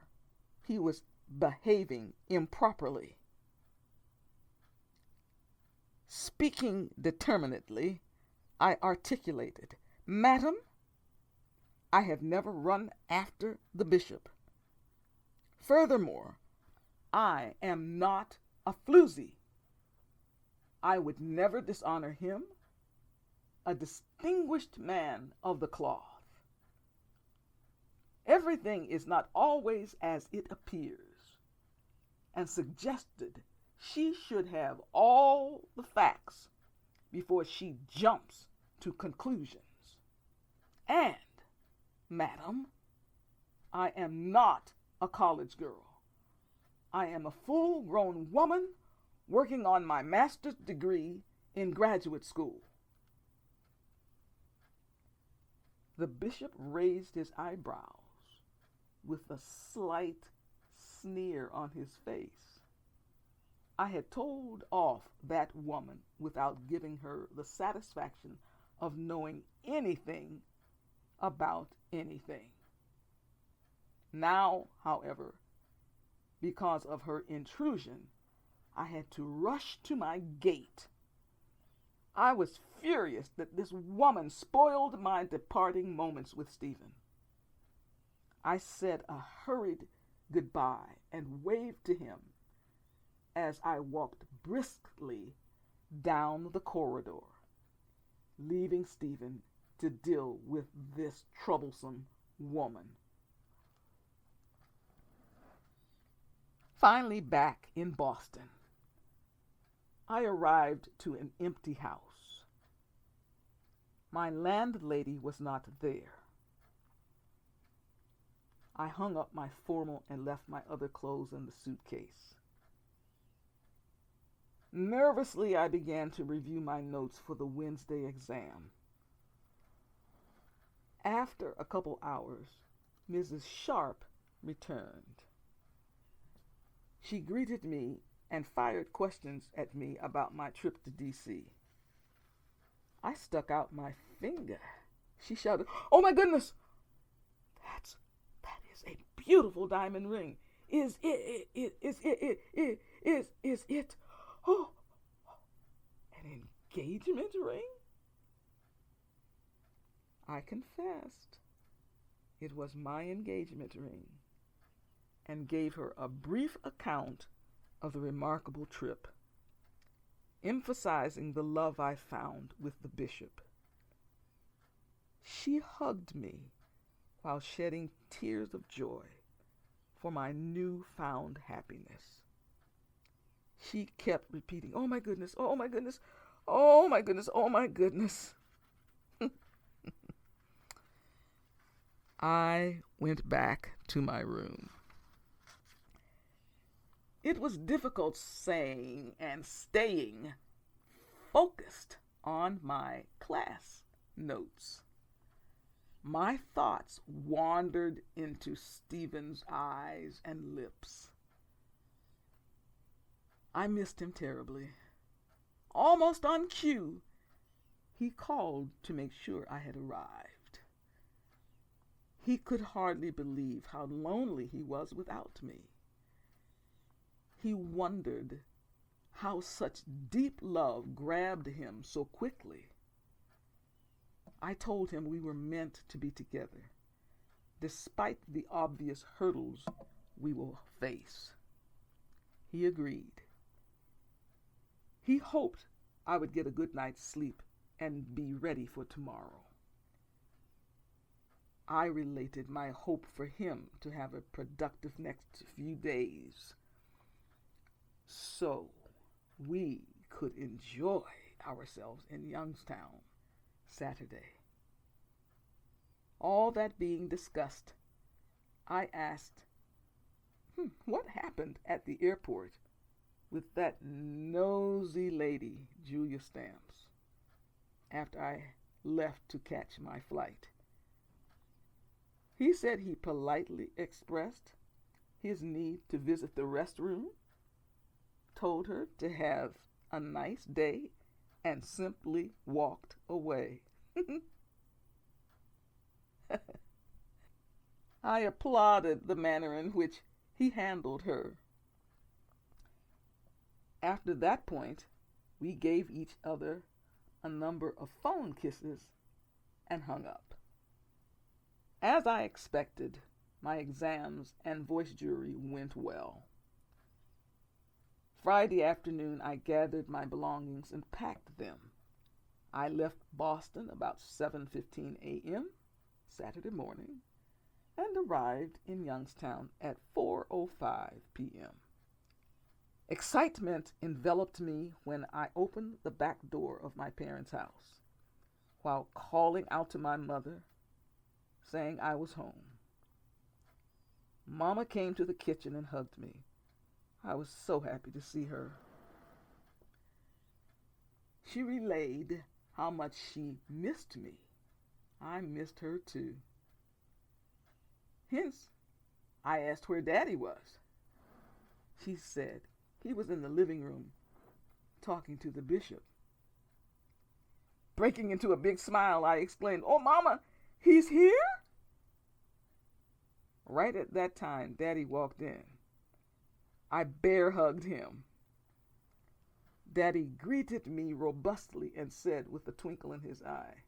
he was behaving improperly. Speaking determinedly, I articulated, "Madam, I have never run after the bishop. Furthermore, I am not a floozy. I would never dishonor him, a distinguished man of the cloth. Everything is not always as it appears," and suggested she should have all the facts before she jumps to conclusions. "And, madam, I am not a college girl. I am a full-grown woman working on my master's degree in graduate school." The bishop raised his eyebrows with a slight sneer on his face. I had told off that woman without giving her the satisfaction of knowing anything about anything. Now, however, because of her intrusion, I had to rush to my gate. I was furious that this woman spoiled my departing moments with Stephen. I said a hurried goodbye and waved to him as I walked briskly down the corridor, leaving Stephen to deal with this troublesome woman. Finally back in Boston, I arrived to an empty house. My landlady was not there. I hung up my formal and left my other clothes in the suitcase. Nervously, I began to review my notes for the Wednesday exam. After a couple hours, Mrs. Sharp returned. She greeted me and fired questions at me about my trip to D.C. I stuck out my finger. She shouted, "Oh my goodness! That is a beautiful diamond ring. Is it oh, an engagement ring?" I confessed it was my engagement ring and gave her a brief account of the remarkable trip, emphasizing the love I found with the bishop. She hugged me while shedding tears of joy for my newfound happiness. She kept repeating, "Oh my goodness, oh my goodness, oh my goodness, oh my goodness." I went back to my room. It was difficult saying and staying focused on my class notes. My thoughts wandered into Stephen's eyes and lips. I missed him terribly. Almost on cue, he called to make sure I had arrived. He could hardly believe how lonely he was without me. He wondered how such deep love grabbed him so quickly. I told him we were meant to be together, despite the obvious hurdles we will face. He agreed. He hoped I would get a good night's sleep and be ready for tomorrow. I related my hope for him to have a productive next few days so we could enjoy ourselves in Youngstown Saturday. All that being discussed, I asked, what happened at the airport with that nosy lady, Julia Stamps, after I left to catch my flight? He said he politely expressed his need to visit the restroom, told her to have a nice day, and simply walked away. I applauded the manner in which he handled her. After that point, we gave each other a number of phone kisses and hung up. As I expected, my exams and voice jury went well. Friday afternoon, I gathered my belongings and packed them. I left Boston about 7:15 a.m. Saturday morning and arrived in Youngstown at 4:05 p.m. Excitement enveloped me when I opened the back door of my parents' house while calling out to my mother, saying I was home. Mama came to the kitchen and hugged me. I was so happy to see her. She relayed how much she missed me. I missed her too. Hence, I asked where Daddy was. She said he was in the living room talking to the bishop. Breaking into a big smile, I exclaimed, "Oh, Mama, he's here?" Right at that time, Daddy walked in. I bear hugged him. Daddy greeted me robustly and said with a twinkle in his eye,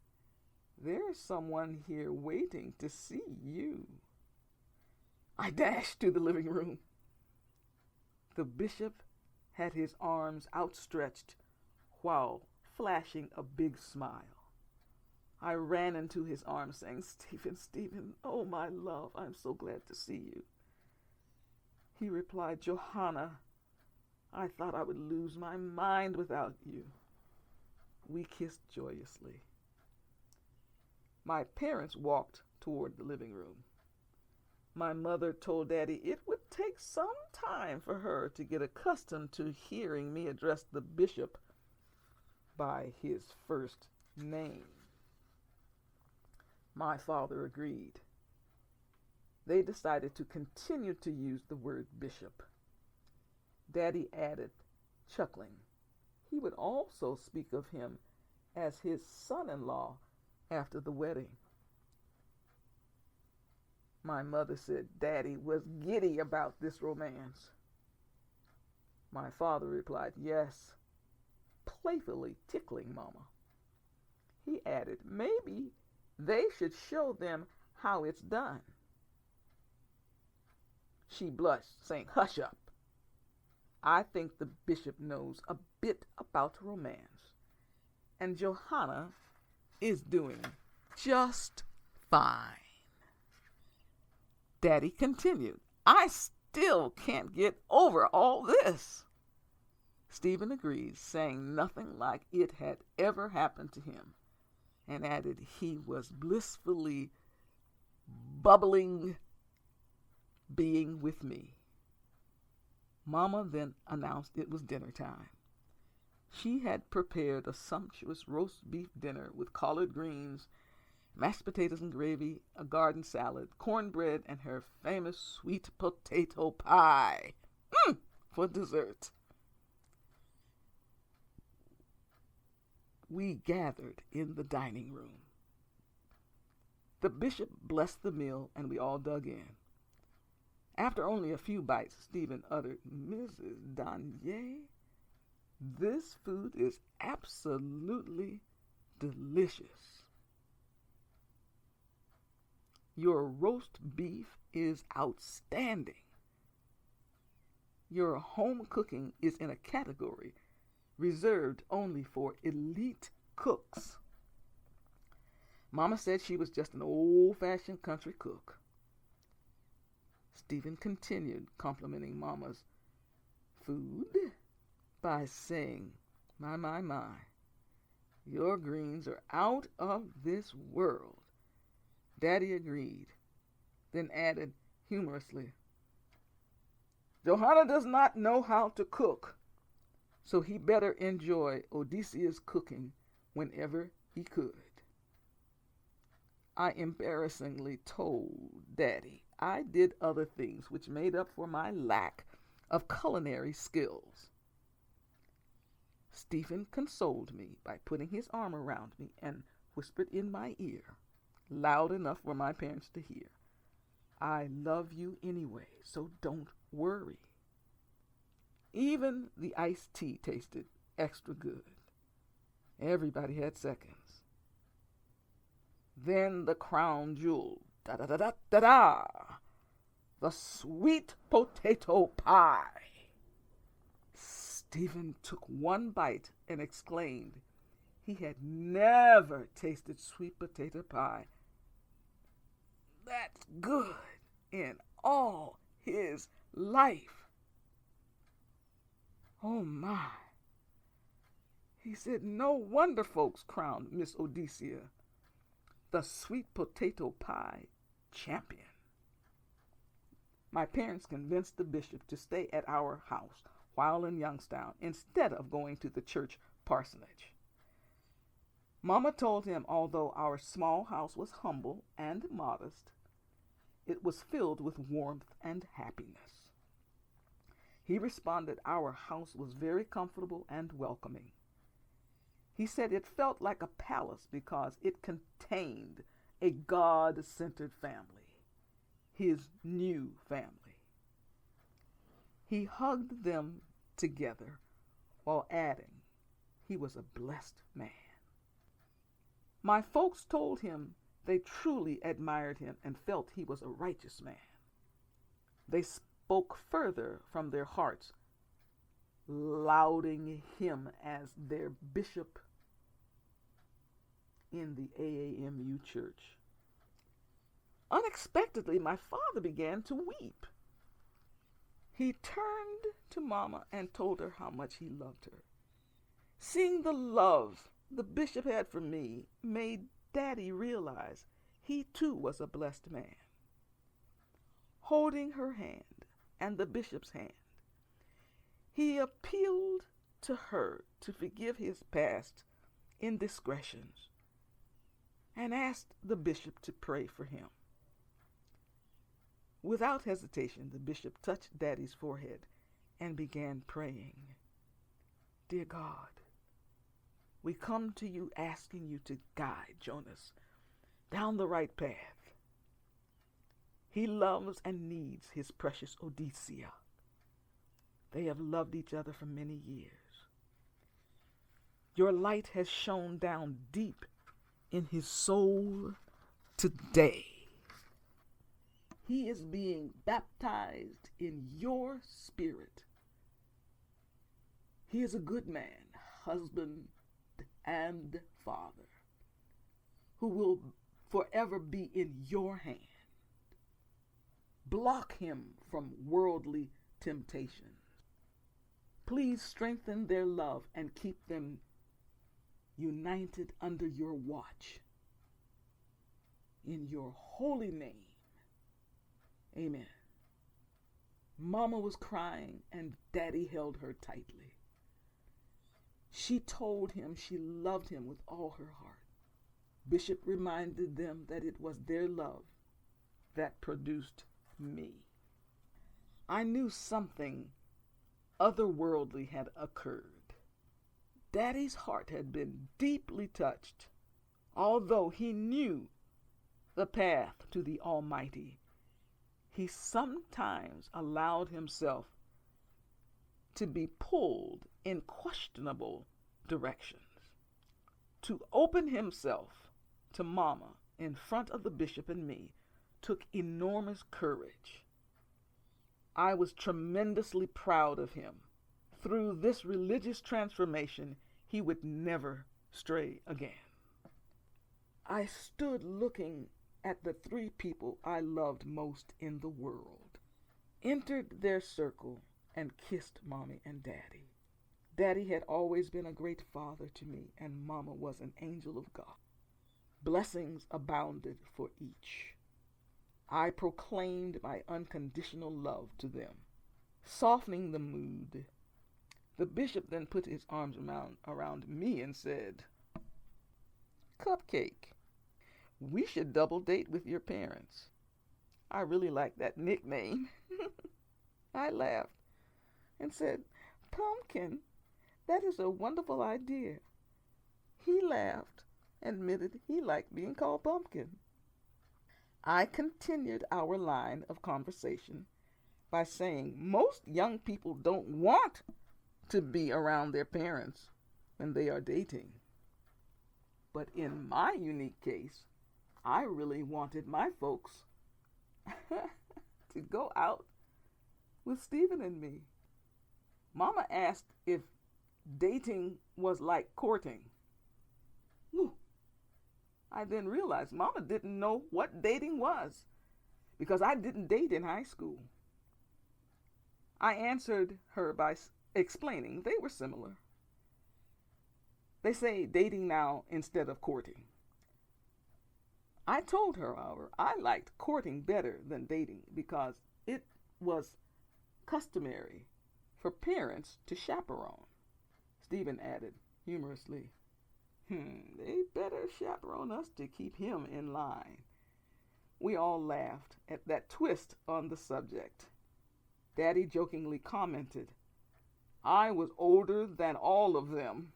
"There's someone here waiting to see you." I dashed to the living room. The bishop had his arms outstretched while flashing a big smile. I ran into his arms saying, "Stephen, Stephen, oh my love, I'm so glad to see you." He replied, "Johanna, I thought I would lose my mind without you." We kissed joyously. My parents walked toward the living room. My mother told Daddy it would take some time for her to get accustomed to hearing me address the bishop by his first name. My father agreed. They decided to continue to use the word bishop. Daddy added, chuckling, he would also speak of him as his son-in-law after the wedding. My mother said Daddy was giddy about this romance. My father replied, "Yes," playfully tickling Mama. He added, "Maybe they should show them how it's done." She blushed, saying, "Hush up. I think the bishop knows a bit about romance, and Johanna is doing just fine." Daddy continued, "I still can't get over all this." Stephen agreed, saying nothing like it had ever happened to him, and added he was blissfully bubbling being with me. Mama then announced it was dinner time. She had prepared a sumptuous roast beef dinner with collard greens, mashed potatoes and gravy, a garden salad, cornbread, and her famous sweet potato pie for dessert. We gathered in the dining room. The bishop blessed the meal, and we all dug in. After only a few bites, Stephen uttered, "Mrs. LanYe, this food is absolutely delicious. Your roast beef is outstanding. Your home cooking is in a category reserved only for elite cooks." Mama said she was just an old-fashioned country cook. Stephen continued complimenting Mama's food by saying, my, your greens are out of this world. Daddy agreed, then added humorously, Johanna does not know how to cook, so he better enjoy Odyssea's cooking whenever he could. I embarrassingly told Daddy I did other things which made up for my lack of culinary skills. Stephen consoled me by putting his arm around me and whispered in my ear, loud enough for my parents to hear, I love you anyway, so don't worry. Even the iced tea tasted extra good. Everybody had seconds. Then the crown jewel, da-da-da-da-da-da, the sweet potato pie. Stephen took one bite and exclaimed he had never tasted sweet potato pie that's good in all his life. Oh my. He said, no wonder folks crowned Miss Odyssea the sweet potato pie champion. My parents convinced the bishop to stay at our house while in Youngstown instead of going to the church parsonage. Mama told him although our small house was humble and modest, it was filled with warmth and happiness. He responded our house was very comfortable and welcoming. He said it felt like a palace because it contained a God-centered family, his new family. He hugged them together while adding he was a blessed man. My folks told him they truly admired him and felt he was a righteous man. They spoke further from their hearts, lauding him as their bishop in the AAMU church. Unexpectedly, my father began to weep. He turned to Mama and told her how much he loved her. Seeing the love the bishop had for me made Daddy realize he too was a blessed man. Holding her hand and the bishop's hand, he appealed to her to forgive his past indiscretions and asked the bishop to pray for him. Without hesitation, the bishop touched Daddy's forehead and began praying. Dear God, we come to you asking you to guide Jonas down the right path. He loves and needs his precious Odyssea. They have loved each other for many years. Your light has shone down deep in his soul today. He is being baptized in your spirit. He is a good man, husband, and father, who will forever be in your hand. Block him from worldly temptations. Please strengthen their love and keep them united under your watch. In your holy name, amen. Mama was crying and Daddy held her tightly. She told him she loved him with all her heart. Bishop reminded them that it was their love that produced me. I knew something otherworldly had occurred. Daddy's heart had been deeply touched, although he knew the path to the Almighty. He sometimes allowed himself to be pulled in questionable directions. To open himself to Mama in front of the bishop and me took enormous courage. I was tremendously proud of him. Through this religious transformation, he would never stray again. I stood looking at the three people I loved most in the world, entered their circle, and kissed Mommy and Daddy. Daddy had always been a great father to me, and Mama was an angel of God. Blessings abounded for each. I proclaimed my unconditional love to them. Softening the mood, the bishop then put his arms around me and said, "Cupcake, we should double date with your parents." I really liked that nickname. I laughed and said, "Pumpkin, that is a wonderful idea." He laughed and admitted he liked being called Pumpkin. I continued our line of conversation by saying most young people don't want to be around their parents when they are dating. But in my unique case, I really wanted my folks to go out with Stephen and me. Mama asked if dating was like courting. Whew. I then realized Mama didn't know what dating was because I didn't date in high school. I answered her by explaining they were similar. They say dating now instead of courting. I told her, however, I liked courting better than dating because it was customary for parents to chaperone. Stephen added humorously, they better chaperone us to keep him in line. We all laughed at that twist on the subject. Daddy jokingly commented, I was older than all of them.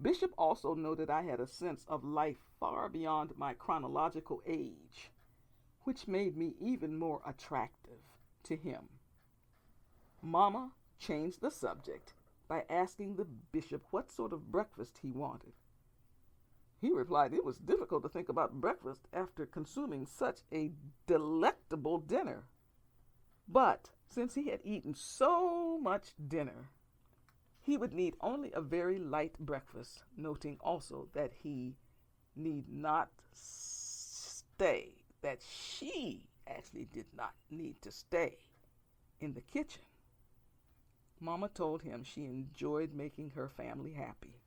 Bishop also noted I had a sense of life far beyond my chronological age, which made me even more attractive to him. Mama changed the subject by asking the bishop what sort of breakfast he wanted. He replied it was difficult to think about breakfast after consuming such a delectable dinner. But since he had eaten so much dinner, he would need only a very light breakfast, noting also that he need not stay, that she actually did not need to stay in the kitchen. Mama told him she enjoyed making her family happy.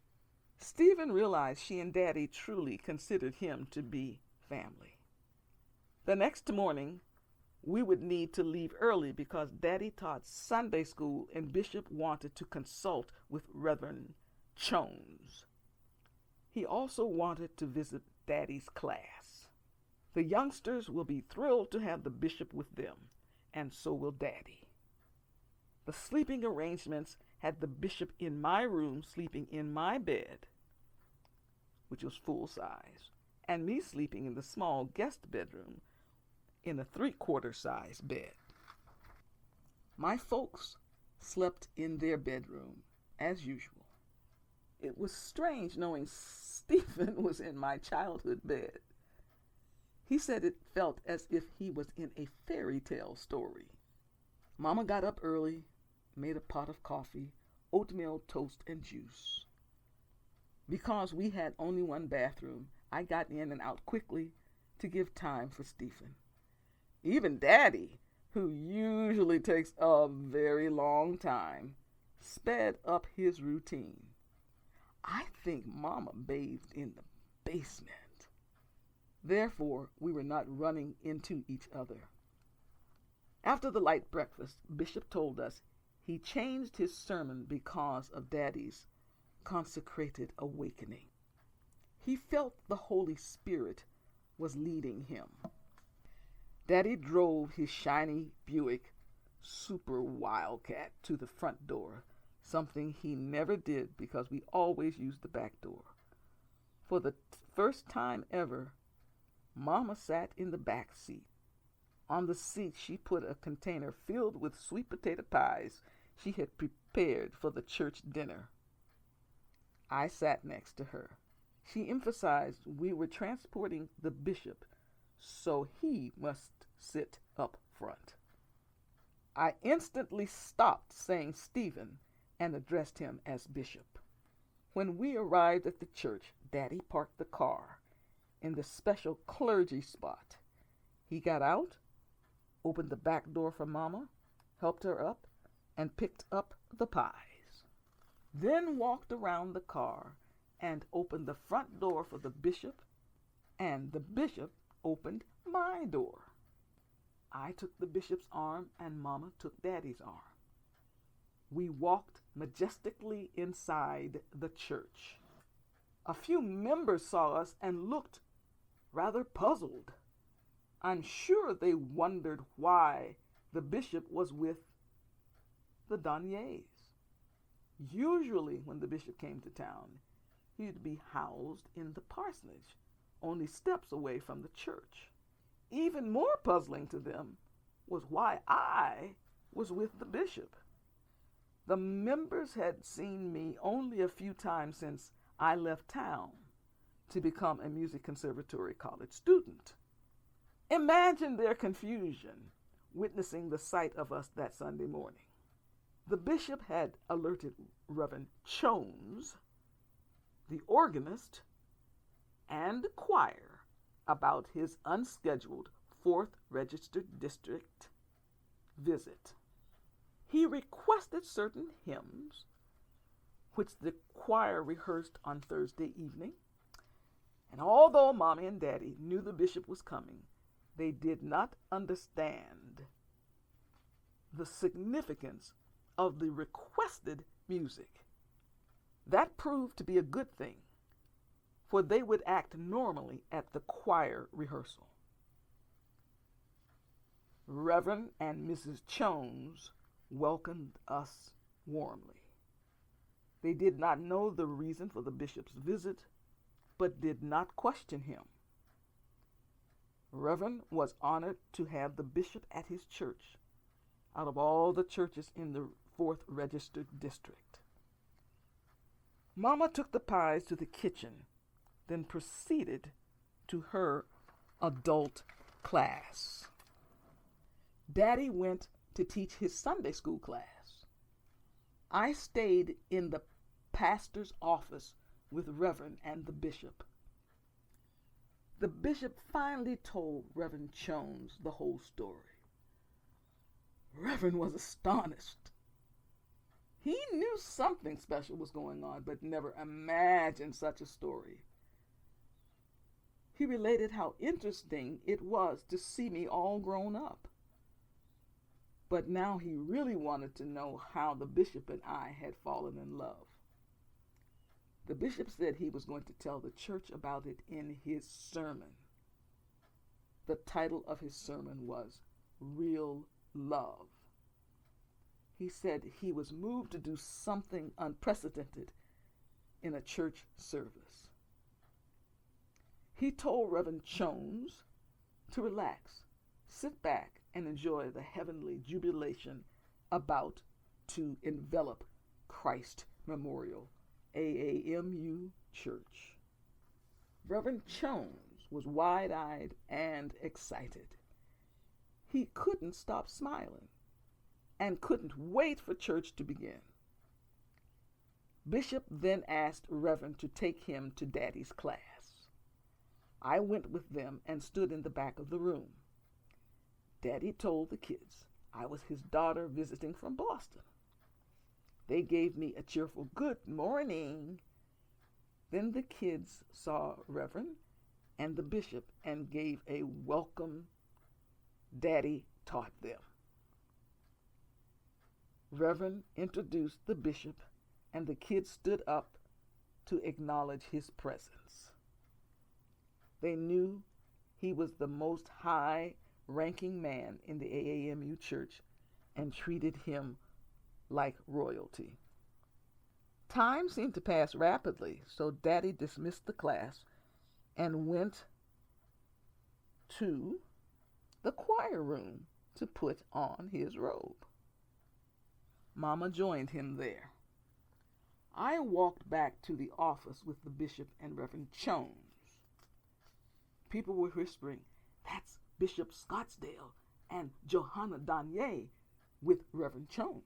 Stephen realized she and Daddy truly considered him to be family. The next morning, we would need to leave early because Daddy taught Sunday school and Bishop wanted to consult with Reverend Jones. He also wanted to visit Daddy's class. The youngsters will be thrilled to have the bishop with them, and so will Daddy. The sleeping arrangements had the bishop in my room sleeping in my bed, which was full size, and me sleeping in the small guest bedroom in a 3/4 size bed. My folks slept in their bedroom as usual. It was strange knowing Stephen was in my childhood bed. He said it felt as if he was in a fairy tale story. Mama got up early, made a pot of coffee, oatmeal toast, and juice. Because we had only one bathroom, I got in and out quickly to give time for Stephen. Even Daddy, who usually takes a very long time, sped up his routine. I think Mama bathed in the basement. Therefore, we were not running into each other. After the light breakfast, Bishop told us he changed his sermon because of Daddy's consecrated awakening. He felt the Holy Spirit was leading him. Daddy drove his shiny Buick Super Wildcat to the front door, something he never did because we always used the back door. For the first time ever, Mama sat in the back seat. On the seat, she put a container filled with sweet potato pies she had prepared for the church dinner. I sat next to her. She emphasized we were transporting the bishop, so he must sit up front. I instantly stopped saying Stephen and addressed him as Bishop. When we arrived at the church, Daddy parked the car in the special clergy spot. He got out, opened the back door for Mama, helped her up, and picked up the pies. Then walked around the car and opened the front door for the bishop, and the bishop opened my door. I took the bishop's arm and Mama took Daddy's arm. We walked majestically inside the church. A few members saw us and looked rather puzzled. I'm sure they wondered why the bishop was with the LanYes. Usually when the bishop came to town, he'd be housed in the parsonage, only steps away from the church. Even more puzzling to them was why I was with the bishop. The members had seen me only a few times since I left town to become a music conservatory college student. Imagine their confusion witnessing the sight of us that Sunday morning. The bishop had alerted Reverend Jones, the organist, and the choir about his unscheduled 4th Registered District visit. He requested certain hymns, which the choir rehearsed on Thursday evening, and although Mommy and Daddy knew the bishop was coming, they did not understand the significance of the requested music. That proved to be a good thing, for they would act normally at the choir rehearsal. Reverend and Mrs. Jones welcomed us warmly. They did not know the reason for the bishop's visit, but did not question him. Reverend was honored to have the bishop at his church out of all the churches in the 4th Registered District. Mama took the pies to the kitchen, then proceeded to her adult class. Daddy went to teach his Sunday school class. I stayed in the pastor's office with Reverend and the bishop. The bishop finally told Reverend Jones the whole story. Reverend was astonished. He knew something special was going on, but never imagined such a story. He related how interesting it was to see me all grown up. But now he really wanted to know how the bishop and I had fallen in love. The bishop said he was going to tell the church about it in his sermon. The title of his sermon was Real Love. He said he was moved to do something unprecedented in a church service. He told Reverend Jones to relax, sit back, and enjoy the heavenly jubilation about to envelop Christ Memorial AAMU Church. Reverend Jones was wide-eyed and excited. He couldn't stop smiling and couldn't wait for church to begin. Bishop then asked Reverend to take him to Daddy's class. I went with them and stood in the back of the room. Daddy told the kids I was his daughter visiting from Boston. They gave me a cheerful good morning. Then the kids saw Reverend and the bishop and gave a welcome Daddy taught them. Reverend introduced the bishop and the kids stood up to acknowledge his presence. They knew he was the most high-ranking man in the AAMU church and treated him like royalty. Time seemed to pass rapidly, so Daddy dismissed the class and went to the choir room to put on his robe. Mama joined him there. I walked back to the office with the bishop and Reverend Jones. People were whispering, "That's Bishop Scottsdale and Johanna LanYe with Reverend Jones."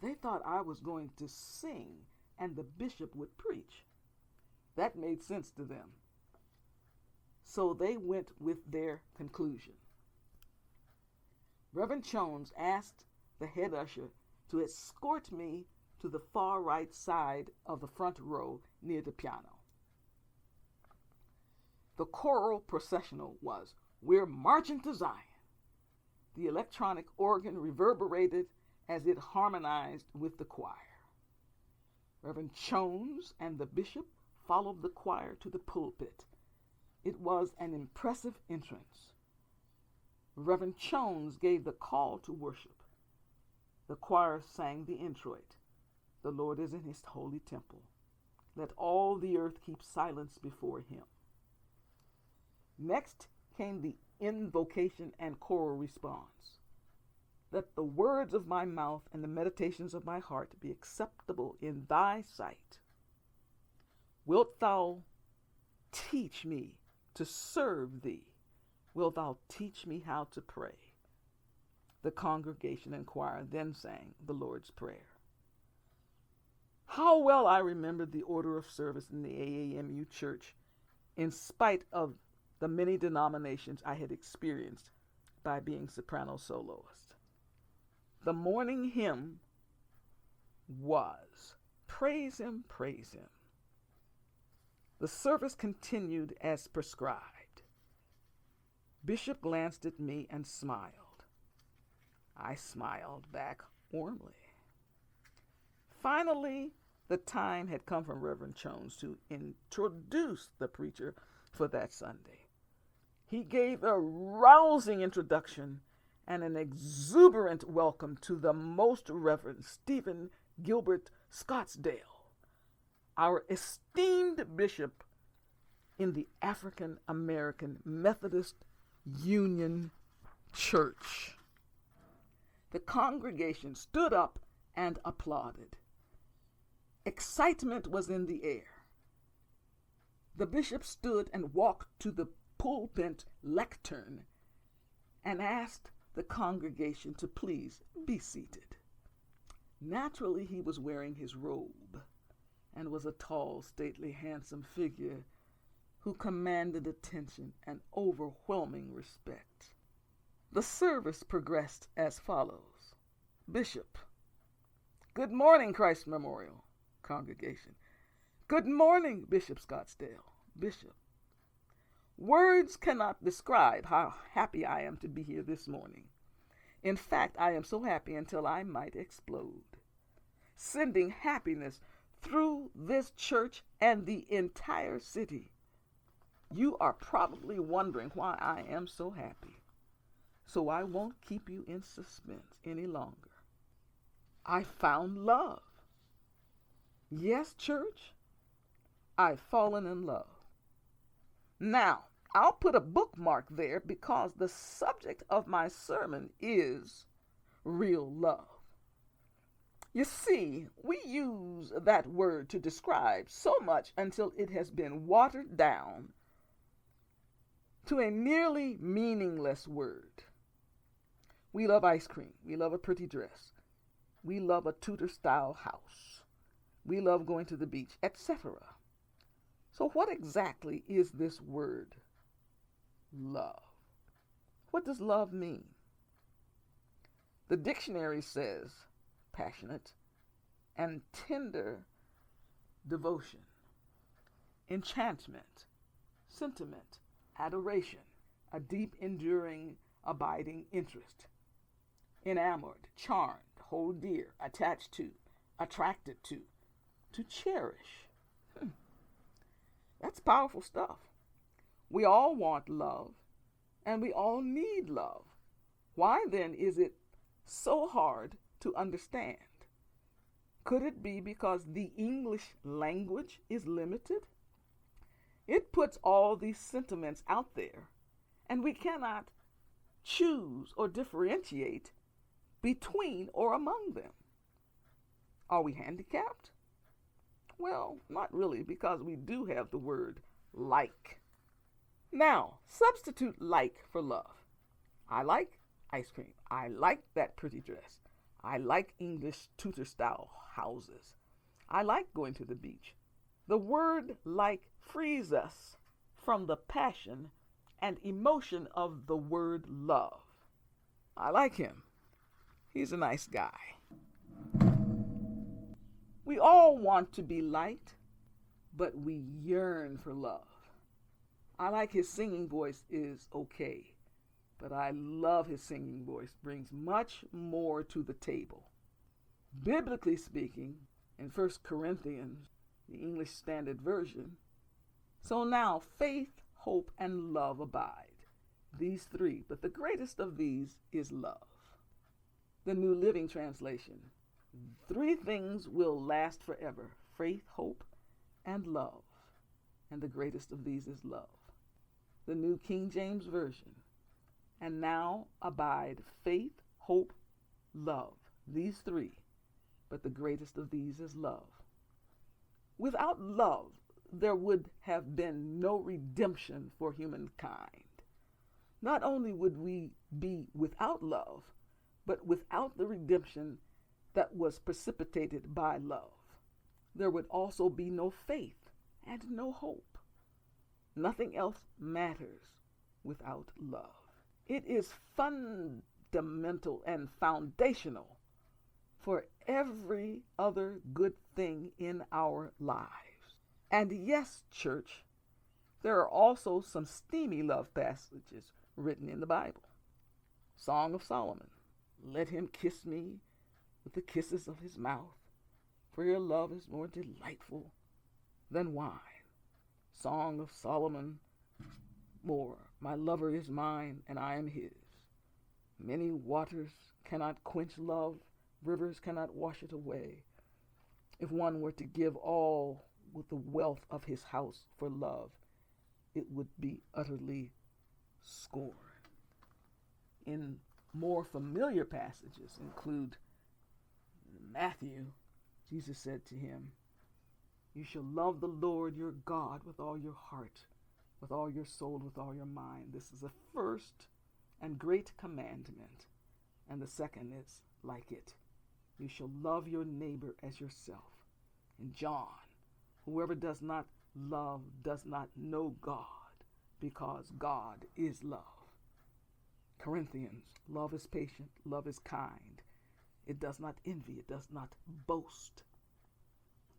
They thought I was going to sing and the bishop would preach. That made sense to them. So they went with their conclusion. Reverend Jones asked the head usher to escort me to the far right side of the front row near the piano. The choral processional was "We're Marching to Zion." The electronic organ reverberated as it harmonized with the choir. Reverend Jones and the bishop followed the choir to the pulpit. It was an impressive entrance. Reverend Jones gave the call to worship. The choir sang the introit, "The Lord is in his holy temple. Let all the earth keep silence before him." Next came the invocation and choral response. "Let the words of my mouth and the meditations of my heart be acceptable in thy sight. Wilt thou teach me to serve thee? Wilt thou teach me how to pray?" The congregation and choir then sang the Lord's Prayer. How well I remembered the order of service in the AAMU church, in spite of the many denominations I had experienced by being soprano soloist. The morning hymn was "Praise Him, Praise Him." The service continued as prescribed. Bishop glanced at me and smiled. I smiled back warmly. Finally, the time had come for Reverend Jones to introduce the preacher for that Sunday. He gave a rousing introduction and an exuberant welcome to the Most Reverend Stephen Gilbert Scottsdale, our esteemed bishop in the African American Methodist Union Church. The congregation stood up and applauded. Excitement was in the air. The bishop stood and walked to the pulpit lectern and asked the congregation to please be seated. Naturally, he was wearing his robe and was a tall, stately, handsome figure who commanded attention and overwhelming respect. The service progressed as follows. Bishop: "Good morning, Christ Memorial." Congregation: "Good morning, Bishop Scottsdale." Bishop: "Words cannot describe how happy I am to be here this morning. In fact, I am so happy until I might explode, sending happiness through this church and the entire city. You are probably wondering why I am so happy, so I won't keep you in suspense any longer. I found love. Yes, church, I've fallen in love. Now, I'll put a bookmark there because the subject of my sermon is real love. You see, we use that word to describe so much until it has been watered down to a nearly meaningless word. We love ice cream. We love a pretty dress. We love a Tudor-style house. We love going to the beach, etc. So what exactly is this word, love? What does love mean? The dictionary says passionate and tender devotion, enchantment, sentiment, adoration, a deep, enduring, abiding interest, enamored, charmed, hold dear, attached to, attracted to cherish. That's powerful stuff. We all want love, and we all need love. Why then is it so hard to understand? Could it be because the English language is limited? It puts all these sentiments out there, and we cannot choose or differentiate between or among them. Are we handicapped? Well, not really, because we do have the word like. Now, substitute like for love. I like ice cream. I like that pretty dress. I like English Tudor-style houses. I like going to the beach. The word like frees us from the passion and emotion of the word love. I like him. He's a nice guy. We all want to be liked, but we yearn for love. I like his singing voice is okay, but I love his singing voice. Brings much more to the table. Biblically speaking, in 1 Corinthians, the English Standard Version, so now faith, hope, and love abide, these three, but the greatest of these is love. The New Living Translation, three things will last forever: faith, hope, and love, and the greatest of these is love. The New King James Version, and now abide faith, hope, love, these three, but the greatest of these is love. Without love, there would have been no redemption for humankind. Not only would we be without love, but without the redemption that was precipitated by love, there would also be no faith and no hope. Nothing else matters without love. It is fundamental and foundational for every other good thing in our lives. And yes, church, there are also some steamy love passages written in the Bible. Song of Solomon, let him kiss me with the kisses of his mouth, for your love is more delightful than wine. Song of Solomon, more, my lover is mine and I am his. Many waters cannot quench love, rivers cannot wash it away. If one were to give all with the wealth of his house for love, it would be utterly scorned. In more familiar passages include Matthew. Jesus said to him, you shall love the Lord your God with all your heart, with all your soul, with all your mind. This is the first and great commandment, and the second is like it. You shall love your neighbor as yourself. In John, whoever does not love does not know God, because God is love. Corinthians, love is patient, love is kind. It does not envy, it does not boast.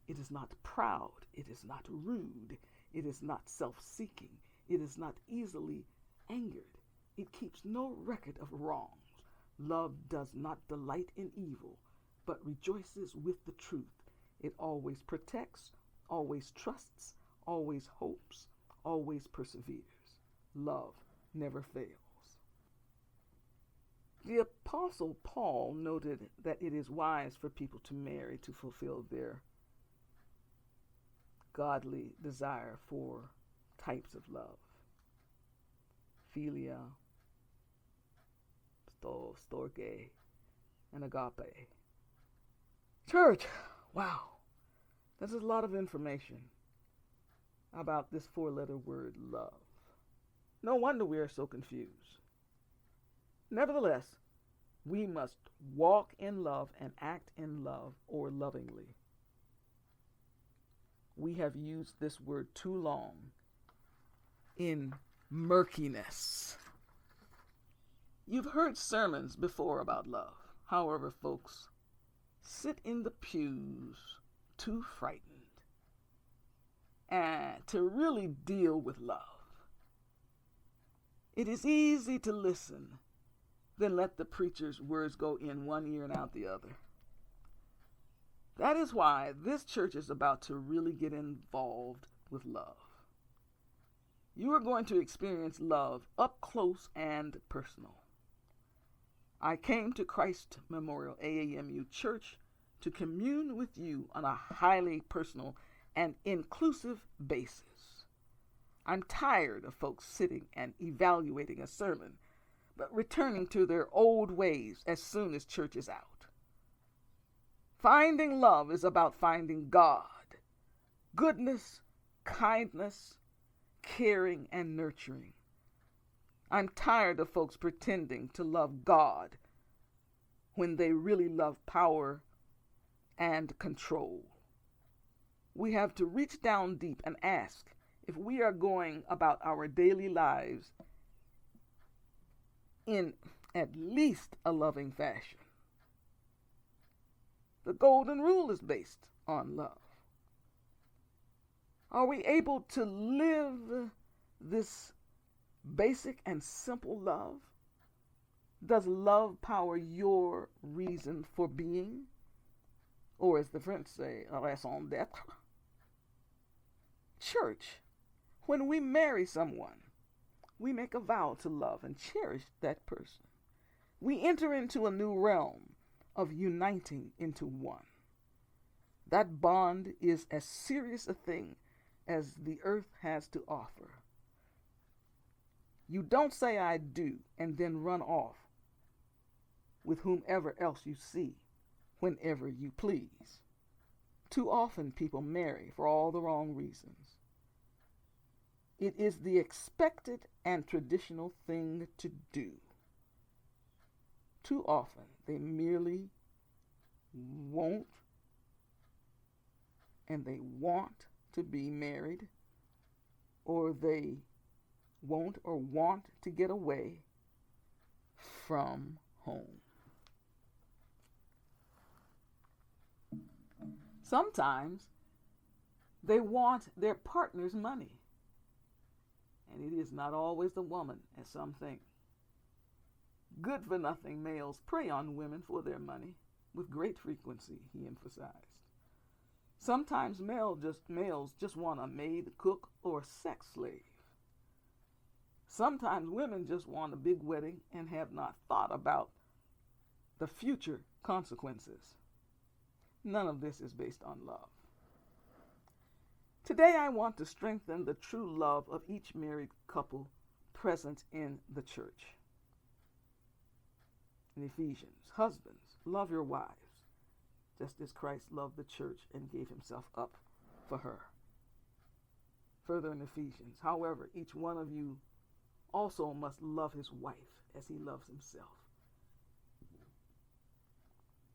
It is not proud, it is not rude, it is not self-seeking, it is not easily angered. It keeps no record of wrongs. Love does not delight in evil, but rejoices with the truth. It always protects, always trusts, always hopes, always perseveres. Love never fails. The Apostle Paul noted that it is wise for people to marry to fulfill their godly desire for types of love: philia, storge, and agape. Church, wow, this is a lot of information about this four-letter word, love. No wonder we are so confused. Nevertheless, we must walk in love and act in love, or lovingly. We have used this word too long in murkiness. You've heard sermons before about love. However, folks, sit in the pews too frightened and to really deal with love. It is easy to listen, then let the preacher's words go in one ear and out the other. That is why this church is about to really get involved with love. You are going to experience love up close and personal. I came to Christ Memorial AAMU Church to commune with you on a highly personal and inclusive basis. I'm tired of folks sitting and evaluating a sermon, but returning to their old ways as soon as church is out. Finding love is about finding God, goodness, kindness, caring, and nurturing. I'm tired of folks pretending to love God when they really love power and control. We have to reach down deep and ask if we are going about our daily lives in at least a loving fashion. The golden rule is based on love. Are we able to live this basic and simple love? Does love power your reason for being? Or as the French say, raison d'être? Church, when we marry someone, we make a vow to love and cherish that person. We enter into a new realm of uniting into one. That bond is as serious a thing as the earth has to offer. You don't say I do and then run off with whomever else you see whenever you please. Too often people marry for all the wrong reasons. It is the expected and traditional thing to do. Too often they merely won't and they want to be married, or they won't or want to get away from home. Sometimes they want their partner's money, and it is not always the woman, as some think. Good-for-nothing males prey on women for their money with great frequency, he emphasized. Sometimes males just want a maid, cook, or sex slave. Sometimes women just want a big wedding and have not thought about the future consequences. None of this is based on love. Today I want to strengthen the true love of each married couple present in the church. In Ephesians, husbands, love your wives, just as Christ loved the church and gave himself up for her. Further in Ephesians, however, each one of you also must love his wife as he loves himself.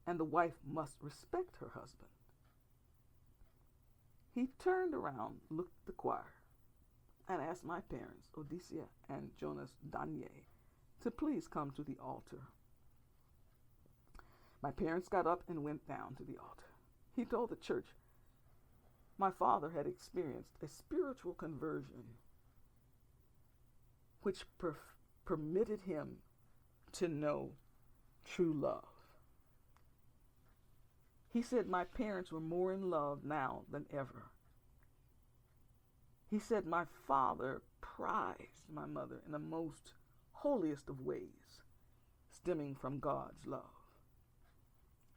And the wife must respect her husband. He turned around, looked at the choir, and asked my parents, Odyssey and Jonas LanYe, to please come to the altar. My parents got up and went down to the altar. He told the church my father had experienced a spiritual conversion which permitted him to know true love. He said my parents were more in love now than ever. He said my father prized my mother in the most holiest of ways, stemming from God's love.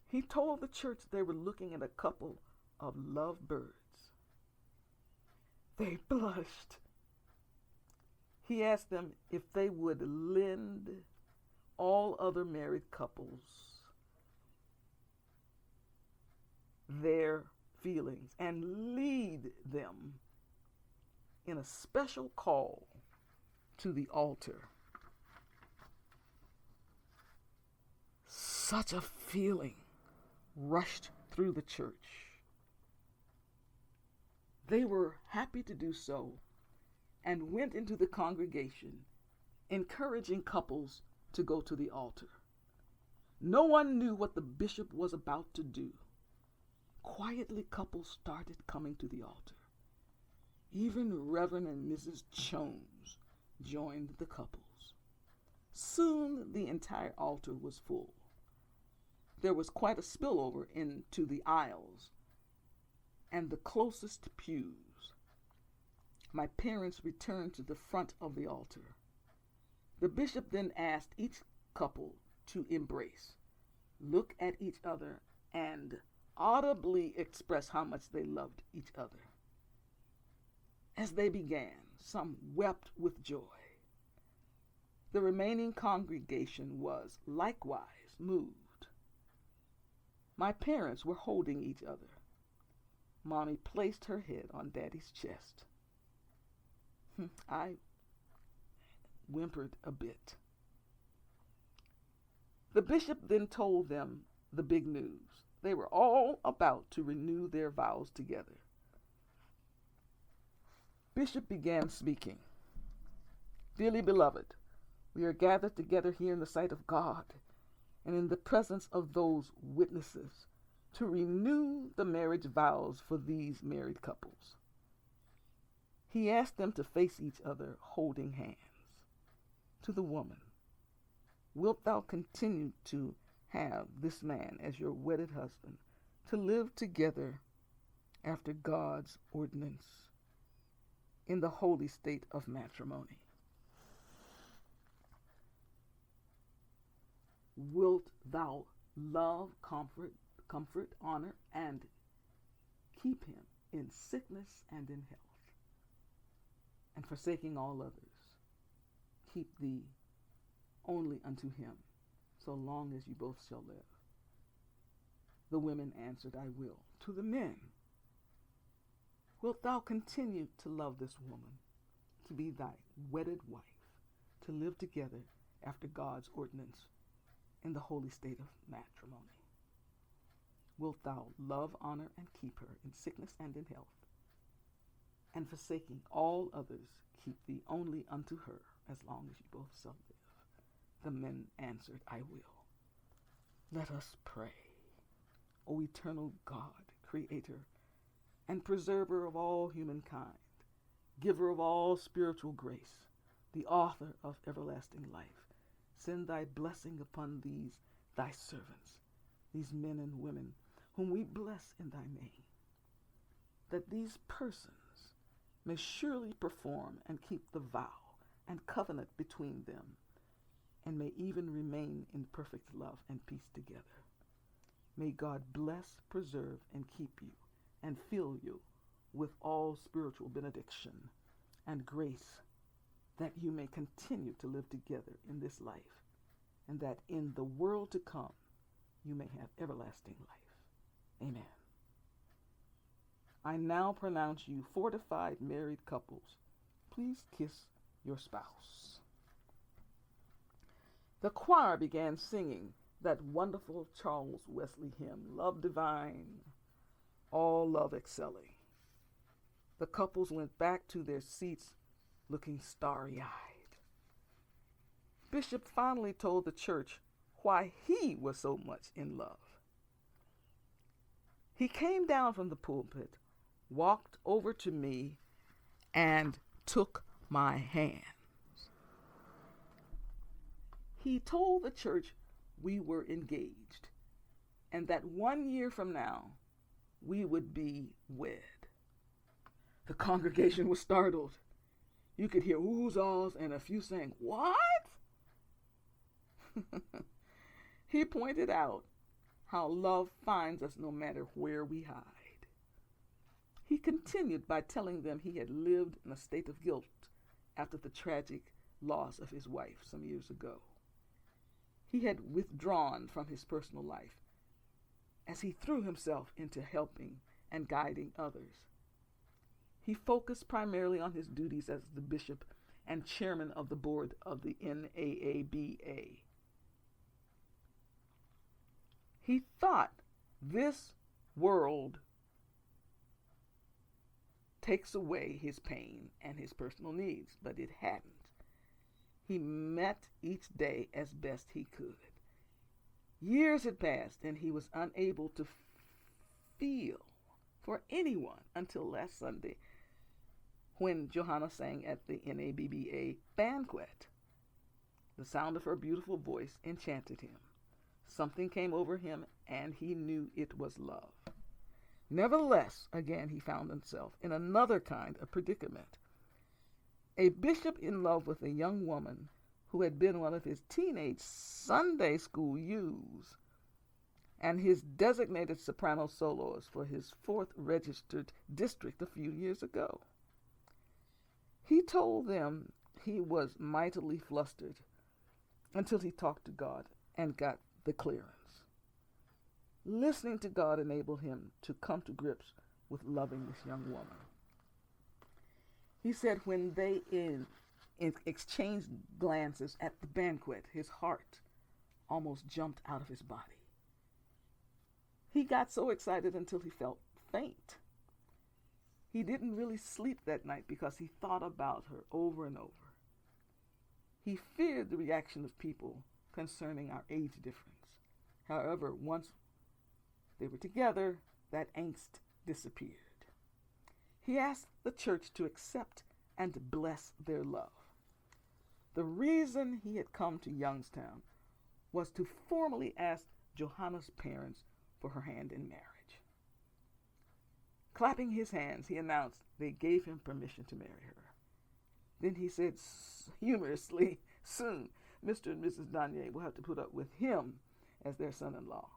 He told the church they were looking at a couple of lovebirds. They blushed. He asked them if they would lend all other married couples their feelings and lead them in a special call to the altar. Such a feeling rushed through the church. They were happy to do so and went into the congregation, encouraging couples to go to the altar. No one knew what the bishop was about to do. Quietly, couples started coming to the altar. Even Reverend and Mrs. Jones joined the couples. Soon the entire altar was full. There was quite a spillover into the aisles and the closest pews. My parents returned to the front of the altar. The bishop then asked each couple to embrace, look at each other, and audibly express how much they loved each other. As they began, some wept with joy. The remaining congregation was likewise moved. My parents were holding each other. Mommy placed her head on Daddy's chest. I whimpered a bit. The bishop then told them the big news. They were all about to renew their vows together. Bishop began speaking. Dearly beloved, we are gathered together here in the sight of God and in the presence of those witnesses to renew the marriage vows for these married couples. He asked them to face each other holding hands. To the woman, wilt thou continue to have this man as your wedded husband, to live together after God's ordinance in the holy state of matrimony? Wilt thou love, comfort, honor, and keep him in sickness and in health, and forsaking all others, keep thee only unto him, so long as you both shall live? The women answered, I will. To the men, wilt thou continue to love this woman, to be thy wedded wife, to live together after God's ordinance in the holy state of matrimony? Wilt thou love, honor, and keep her in sickness and in health, and forsaking all others, keep thee only unto her, as long as you both shall live? The men answered, I will. Let us pray. O eternal God, creator and preserver of all humankind, giver of all spiritual grace, the author of everlasting life, send thy blessing upon these thy servants, these men and women whom we bless in thy name, that these persons may surely perform and keep the vow and covenant between them, and may even remain in perfect love and peace together. May God bless, preserve, and keep you, and fill you with all spiritual benediction and grace, that you may continue to live together in this life, and that in the world to come you may have everlasting life. Amen. I now pronounce you fortified married couples. Please kiss your spouse. The choir began singing that wonderful Charles Wesley hymn, Love Divine, All Love Excelling. The couples went back to their seats looking starry-eyed. Bishop finally told the church why he was so much in love. He came down from the pulpit, walked over to me, and took my hand. He told the church we were engaged, and that 1 year from now we would be wed. The congregation was startled. You could hear oohs, ahs, and a few saying, "What?" He pointed out how love finds us no matter where we hide. He continued by telling them he had lived in a state of guilt after the tragic loss of his wife some years ago. He had withdrawn from his personal life as he threw himself into helping and guiding others. He focused primarily on his duties as the bishop and chairman of the board of the NAABA. He thought this world takes away his pain and his personal needs, but it hadn't. He met each day as best he could. Years had passed and he was unable to feel for anyone until last Sunday when Johanna sang at the NABBA banquet. The sound of her beautiful voice enchanted him. Something came over him and he knew it was love. Nevertheless, again he found himself in another kind of predicament. A bishop in love with a young woman who had been one of his teenage Sunday school youths and his designated soprano soloist for his 4th registered district a few years ago. He told them he was mightily flustered until he talked to God and got the clearance. Listening to God enabled him to come to grips with loving this young woman. He said when they exchanged glances at the banquet, his heart almost jumped out of his body. He got so excited until he felt faint. He didn't really sleep that night because he thought about her over and over. He feared the reaction of people concerning our age difference. However, once they were together, that angst disappeared. He asked the church to accept and bless their love. The reason he had come to Youngstown was to formally ask Johanna's parents for her hand in marriage. Clapping his hands, he announced they gave him permission to marry her. Then he said humorously, soon Mr. and Mrs. LanYe will have to put up with him as their son-in-law.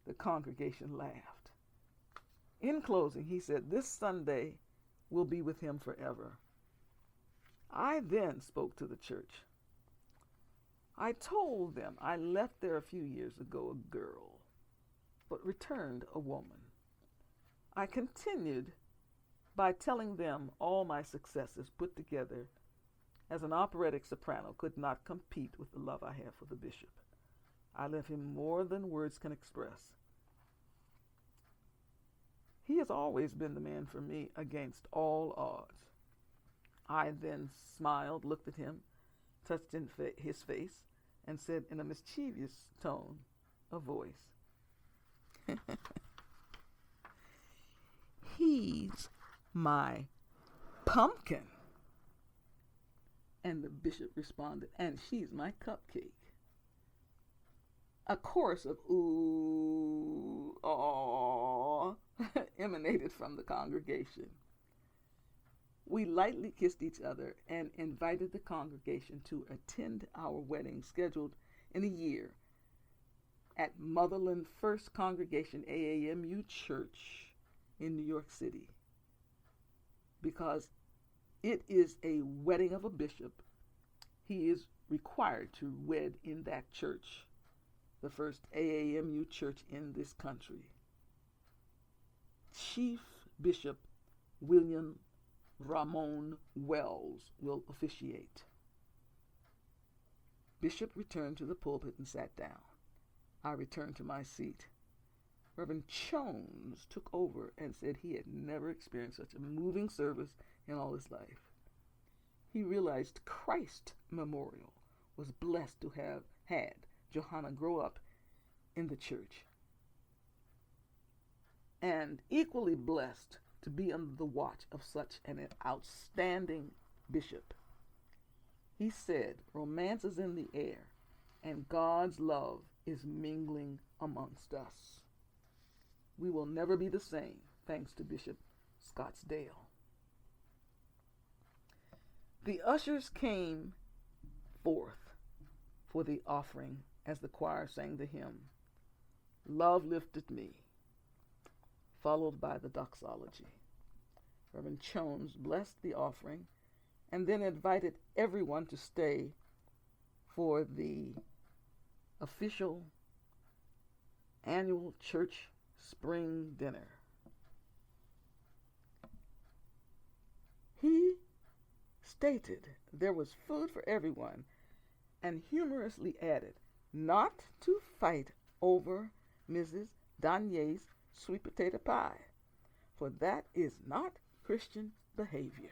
The congregation laughed. In closing, he said, this Sunday will be with him forever. I then spoke to the church. I told them I left there a few years ago a girl, but returned a woman. I continued by telling them all my successes put together as an operatic soprano could not compete with the love I have for the bishop. I left him more than words can express. He has always been the man for me against all odds. I then smiled, looked at him, touched his face, and said in a mischievous tone of voice, he's my pumpkin. And the bishop responded, and she's my cupcake. A chorus of ooh, aww emanated from the congregation. We lightly kissed each other and invited the congregation to attend our wedding scheduled in a year at Motherland First Congregation AAMU Church in New York City. Because it is a wedding of a bishop, he is required to wed in that church, the first AAMU church in this country. Chief Bishop William Ramon Wells will officiate. Bishop returned to the pulpit and sat down. I returned to my seat. Reverend Jones took over and said he had never experienced such a moving service in all his life. He realized Christ Memorial was blessed to have had Johanna grow up in the church, and equally blessed to be under the watch of such an outstanding bishop. He said, romance is in the air, and God's love is mingling amongst us. We will never be the same, thanks to Bishop Scottsdale. The ushers came forth for the offering as the choir sang the hymn, Love Lifted Me, followed by the doxology. Reverend Jones blessed the offering and then invited everyone to stay for the official annual church spring dinner. He stated there was food for everyone and humorously added, not to fight over Mrs. LanYe's sweet potato pie, for that is not Christian behavior.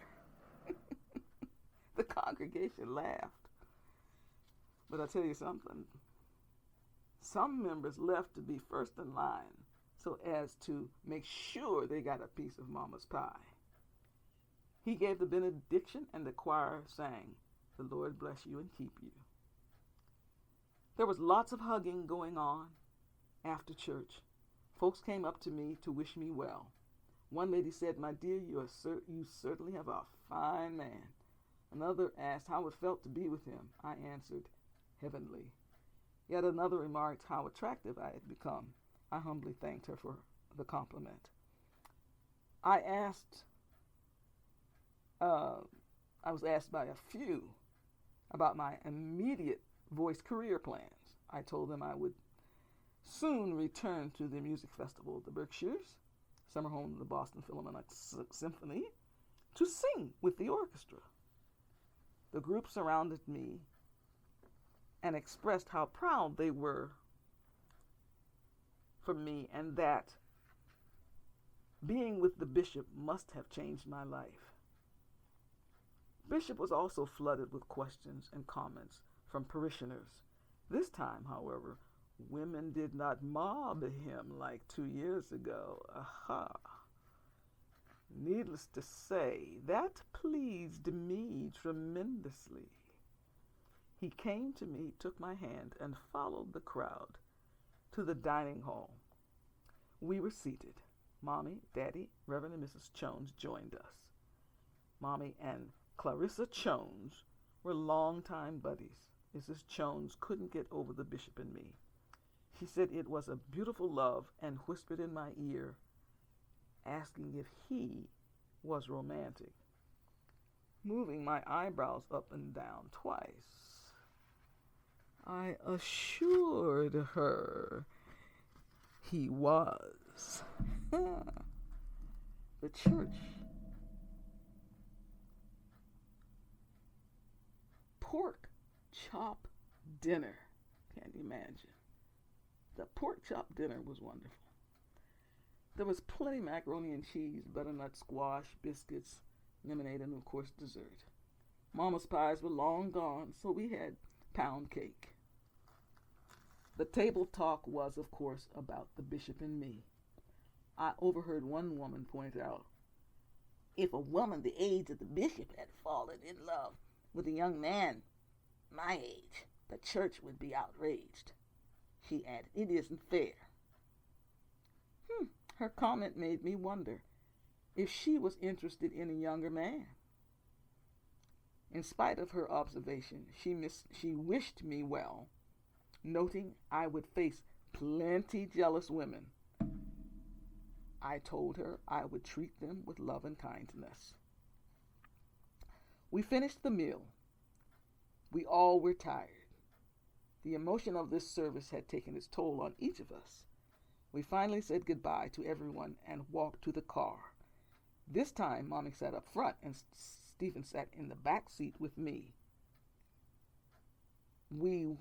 The congregation laughed. But I'll tell you something. Some members left to be first in line so as to make sure they got a piece of Mama's pie. He gave the benediction and the choir sang, The Lord bless you and keep you. There was lots of hugging going on after church. Folks came up to me to wish me well. One lady said, my dear, you certainly have a fine man. Another asked how it felt to be with him. I answered, heavenly. Yet another remarked how attractive I had become. I humbly thanked her for the compliment. I was asked by a few about my immediate voice career plans. I told them I would soon return to the music festival of the Berkshires, summer home of the Boston Philharmonic Symphony, to sing with the orchestra. The group surrounded me and expressed how proud they were for me and that Being with the bishop must have changed my life. Bishop was also flooded with questions and comments from parishioners. This time, however, women did not mob him like 2 years ago. Aha! Needless to say, that pleased me tremendously. He came to me, took my hand, and followed the crowd to the dining hall. We were seated. Mommy, Daddy, Reverend and Mrs. Jones joined us. Mommy and Clarissa Jones were longtime buddies. Mrs. Jones couldn't get over the bishop and me. She said it was a beautiful love and whispered in my ear, asking if he was romantic, moving my eyebrows up and down twice. I assured her he was. The church pork chop dinner. Can't imagine. The pork chop dinner was wonderful. There was plenty of macaroni and cheese, butternut squash, biscuits, lemonade, and of course dessert. Mama's pies were long gone, so we had pound cake. The table talk was, of course, about the bishop and me. I overheard one woman point out, if a woman the age of the bishop had fallen in love with a young man my age, the church would be outraged. She added, it isn't fair. Her comment made me wonder if she was interested in a younger man. In spite of her observation, she wished me well, noting I would face plenty jealous women. I told her I would treat them with love and kindness. We finished the meal. We all were tired. The emotion of this service had taken its toll on each of us. We finally said goodbye to everyone and walked to the car. This time, Mommy sat up front and Stephen sat in the back seat with me. We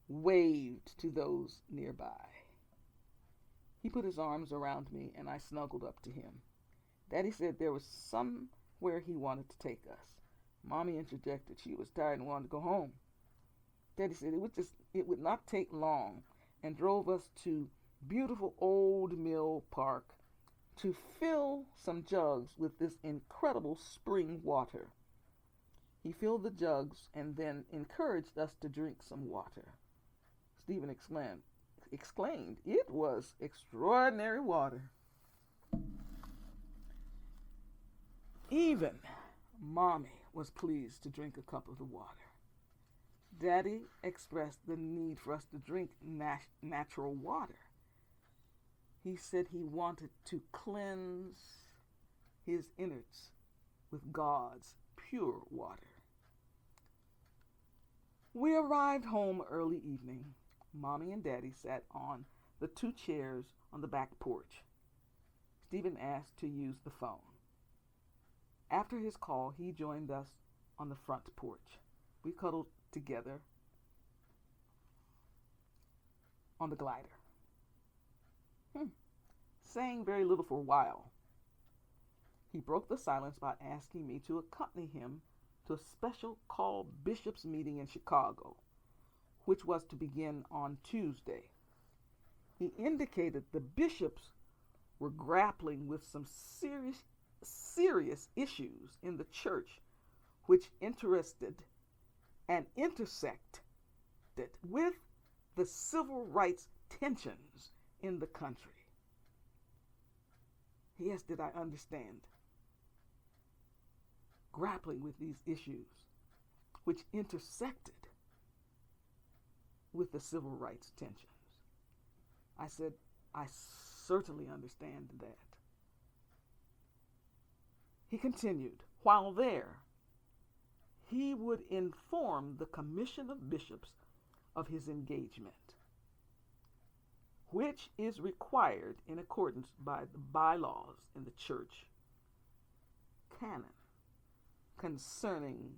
waved to those nearby. He put his arms around me and I snuggled up to him. Daddy said there was somewhere he wanted to take us. Mommy interjected she was tired and wanted to go home. Daddy said it would not take long and drove us to beautiful Old Mill Park to fill some jugs with this incredible spring water. He filled the jugs and then encouraged us to drink some water. Stephen exclaimed, it was extraordinary water. Even Mommy was pleased to drink a cup of the water. Daddy expressed the need for us to drink natural water. He said he wanted to cleanse his innards with God's pure water. We arrived home early evening. Mommy and Daddy sat on the 2 chairs on the back porch. Stephen asked to use the phone. After his call, he joined us on the front porch. We cuddled together on the glider. Saying very little for a while. He broke the silence by asking me to accompany him to a special called Bishops' meeting in Chicago, which was to begin on Tuesday. He indicated the bishops were grappling with some serious issues in the church which interested and intersected with the civil rights tensions in the country. Yes, did I understand? Grappling with these issues which intersected with the civil rights tensions. I said, I certainly understand that. He continued, while there, he would inform the Commission of Bishops of his engagement, which is required in accordance by the bylaws in the church canon concerning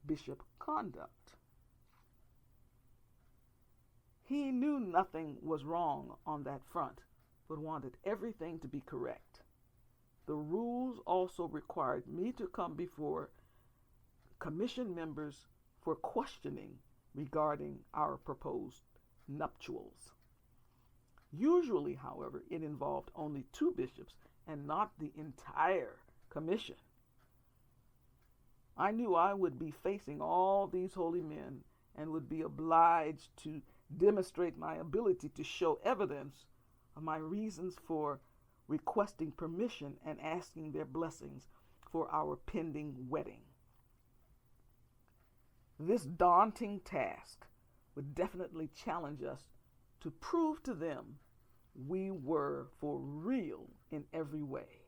bishop conduct. He knew nothing was wrong on that front, but wanted everything to be correct. The rules also required me to come before commission members for questioning regarding our proposed nuptials. Usually, however, it involved only two bishops and not the entire commission. I knew I would be facing all these holy men and would be obliged to demonstrate my ability to show evidence of my reasons for requesting permission and asking their blessings for our pending wedding. This daunting task would definitely challenge us to prove to them we were for real in every way.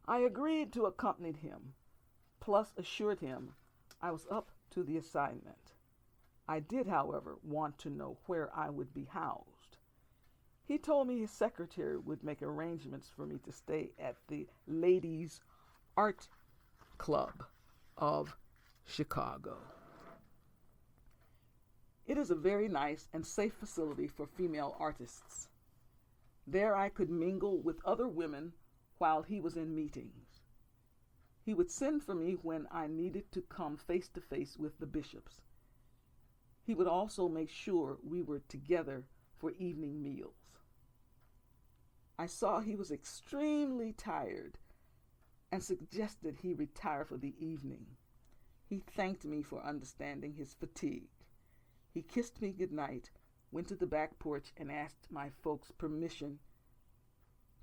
I agreed to accompany him, plus assured him I was up to the assignment. I did, however, want to know where I would be housed. He told me his secretary would make arrangements for me to stay at the Ladies' Art Club of Chicago. It is a very nice and safe facility for female artists. There I could mingle with other women while he was in meetings. He would send for me when I needed to come face to face with the bishops. He would also make sure we were together for evening meals. I saw he was extremely tired and suggested he retire for the evening. He thanked me for understanding his fatigue. He kissed me goodnight, went to the back porch, and asked my folks' permission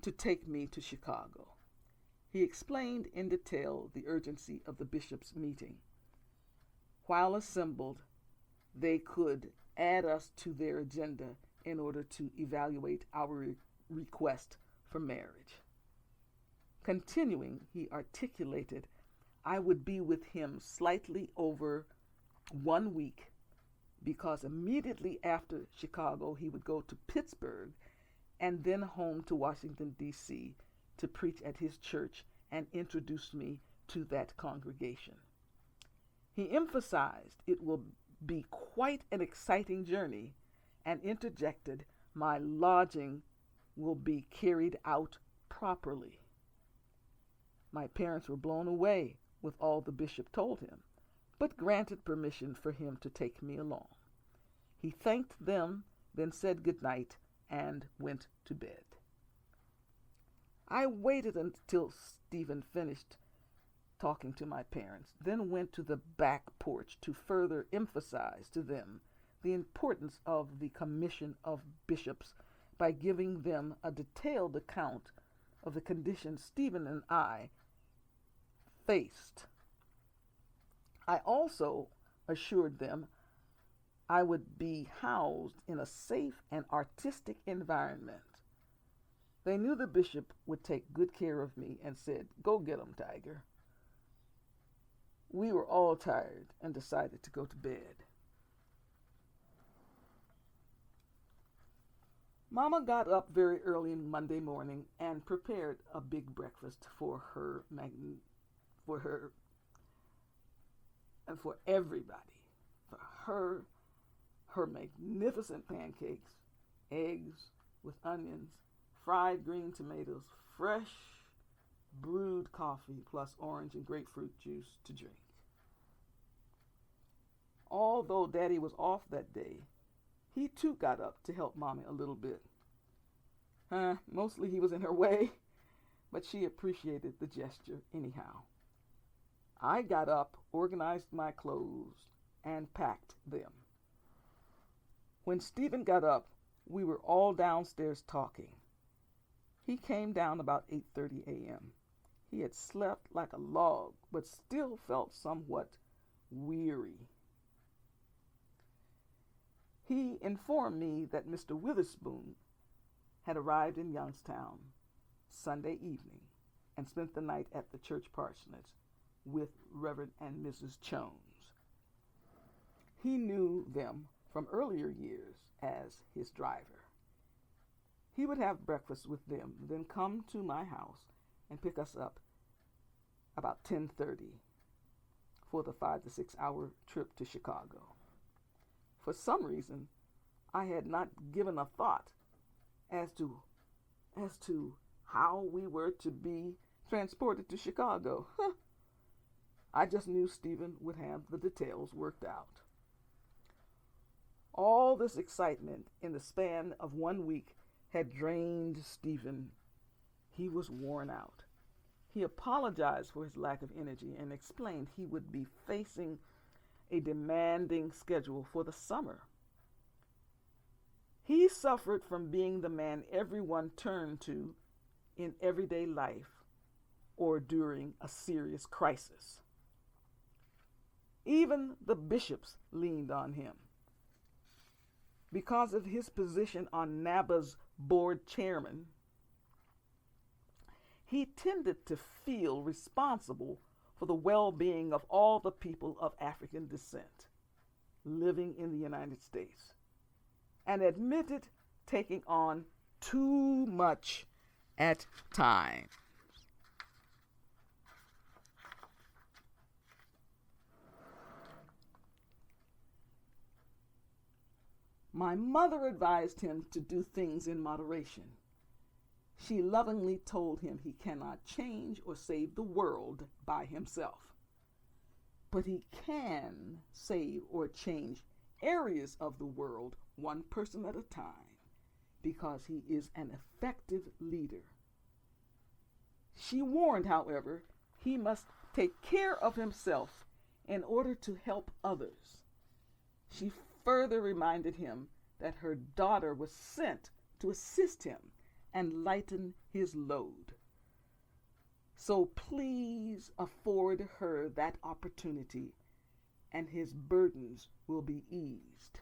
to take me to Chicago. He explained in detail the urgency of the bishops' meeting. While assembled, they could add us to their agenda in order to evaluate our request for marriage. Continuing, he articulated I would be with him slightly over 1 week because immediately after Chicago he would go to Pittsburgh and then home to Washington, D.C. to preach at his church and introduce me to that congregation. He emphasized it will be quite an exciting journey and interjected my lodging will be carried out properly. My parents were blown away with all the bishop told him, but granted permission for him to take me along. He thanked them, then said good night, and went to bed. I waited until Stephen finished talking to my parents, then went to the back porch to further emphasize to them the importance of the commission of bishops by giving them a detailed account of the conditions Stephen and I faced. I also assured them I would be housed in a safe and artistic environment. They knew the bishop would take good care of me and said, "Go get 'em, Tiger." We were all tired and decided to go to bed. Mama got up very early Monday morning and prepared a big breakfast for her and for everybody. For her magnificent pancakes, eggs with onions, fried green tomatoes, fresh brewed coffee, plus orange and grapefruit juice to drink. Although Daddy was off that day, he too got up to help Mommy a little bit. Mostly he was in her way, but she appreciated the gesture anyhow. I got up, organized my clothes, and packed them. When Stephen got up, we were all downstairs talking. He came down about 8:30 a.m. He had slept like a log, but still felt somewhat weary. He informed me that Mr. Witherspoon had arrived in Youngstown Sunday evening and spent the night at the church parsonage with Reverend and Mrs. Jones. He knew them from earlier years as his driver. He would have breakfast with them, then come to my house and pick us up about 10:30 for the 5 to 6 hour trip to Chicago. For some reason, I had not given a thought as to how we were to be transported to Chicago. I just knew Stephen would have the details worked out. All this excitement in the span of 1 week had drained Stephen. He was worn out. He apologized for his lack of energy and explained he would be facing a demanding schedule for the summer. He suffered from being the man everyone turned to in everyday life or during a serious crisis. Even the bishops leaned on him. Because of his position on NABA's board chairman, he tended to feel responsible for the well-being of all the people of African descent living in the United States, and admitted taking on too much at times. My mother advised him to do things in moderation. She lovingly told him he cannot change or save the world by himself, but he can save or change areas of the world one person at a time because he is an effective leader. She warned, however, he must take care of himself in order to help others. She further reminded him that her daughter was sent to assist him and lighten his load. So please afford her that opportunity, and his burdens will be eased.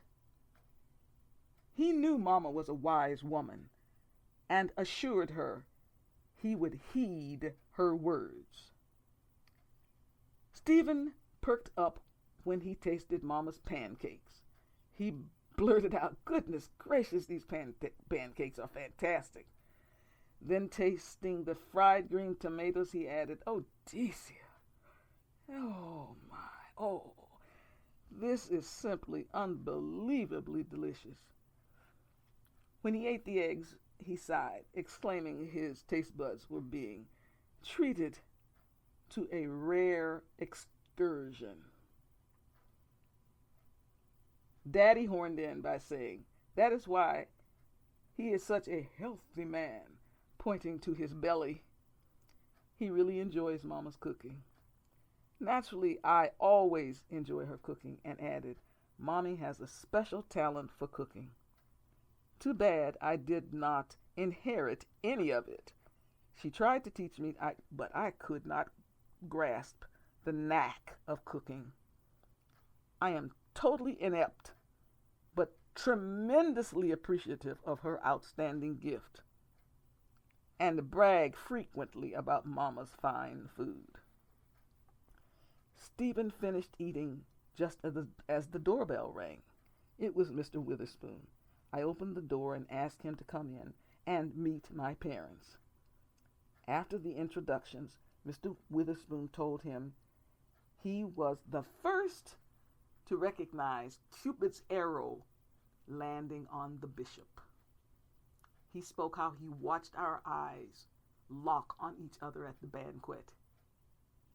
He knew Mama was a wise woman and assured her he would heed her words. Stephen perked up when he tasted Mama's pancakes. He blurted out, "Goodness gracious, these pancakes are fantastic." Then, tasting the fried green tomatoes, he added, "Oh, Decia, oh my, oh, this is simply unbelievably delicious." When he ate the eggs, he sighed, exclaiming his taste buds were being treated to a rare excursion. Daddy horned in by saying, "That is why he is such a healthy man," pointing to his belly. He really enjoys Mama's cooking. Naturally, I always enjoy her cooking, and added, "Mommy has a special talent for cooking. Too bad I did not inherit any of it. She tried to teach me, but I could not grasp the knack of cooking. I am totally inept, but tremendously appreciative of her outstanding gift, and brag frequently about Mama's fine food." Stephen finished eating just as the doorbell rang. It was Mr. Witherspoon. I opened the door and asked him to come in and meet my parents. After the introductions, Mr. Witherspoon told him he was the first to recognize Cupid's arrow landing on the bishop. He spoke how he watched our eyes lock on each other at the banquet.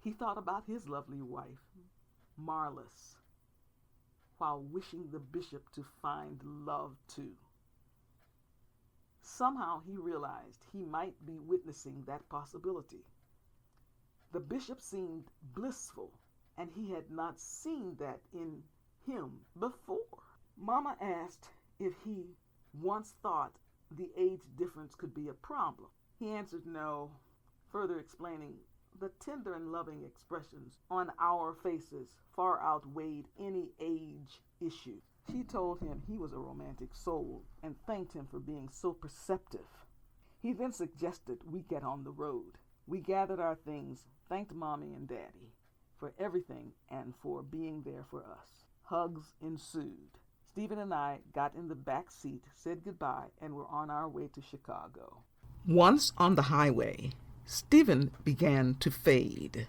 He thought about his lovely wife, Marlis, while wishing the bishop to find love too. Somehow he realized he might be witnessing that possibility. The bishop seemed blissful, and he had not seen that in him before. Mama asked if he once thought the age difference could be a problem. He answered no, further explaining the tender and loving expressions on our faces far outweighed any age issue. She told him he was a romantic soul and thanked him for being so perceptive. He then suggested we get on the road. We gathered our things, thanked Mommy and Daddy for everything and for being there for us. Hugs ensued. Stephen and I got in the back seat, said goodbye, and were on our way to Chicago. Once on the highway, Stephen began to fade.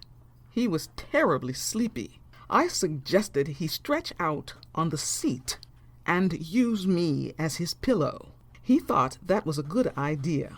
He was terribly sleepy. I suggested he stretch out on the seat and use me as his pillow. He thought that was a good idea.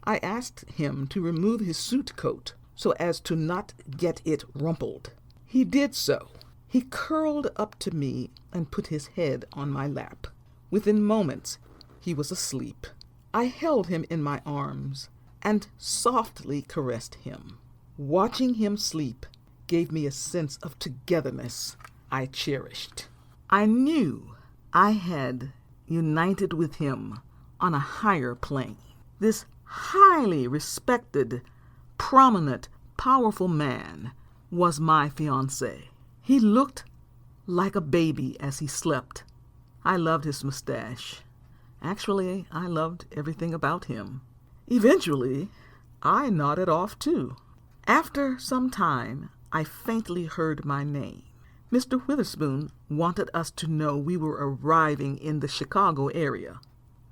I asked him to remove his suit coat so as to not get it rumpled. He did so. He curled up to me and put his head on my lap. Within moments, he was asleep. I held him in my arms and softly caressed him. Watching him sleep gave me a sense of togetherness I cherished. I knew I had united with him on a higher plane. This highly respected, prominent, powerful man was my fiancé. He looked like a baby as he slept. I loved his mustache. Actually, I loved everything about him. Eventually, I nodded off too. After some time, I faintly heard my name. Mr. Witherspoon wanted us to know we were arriving in the Chicago area.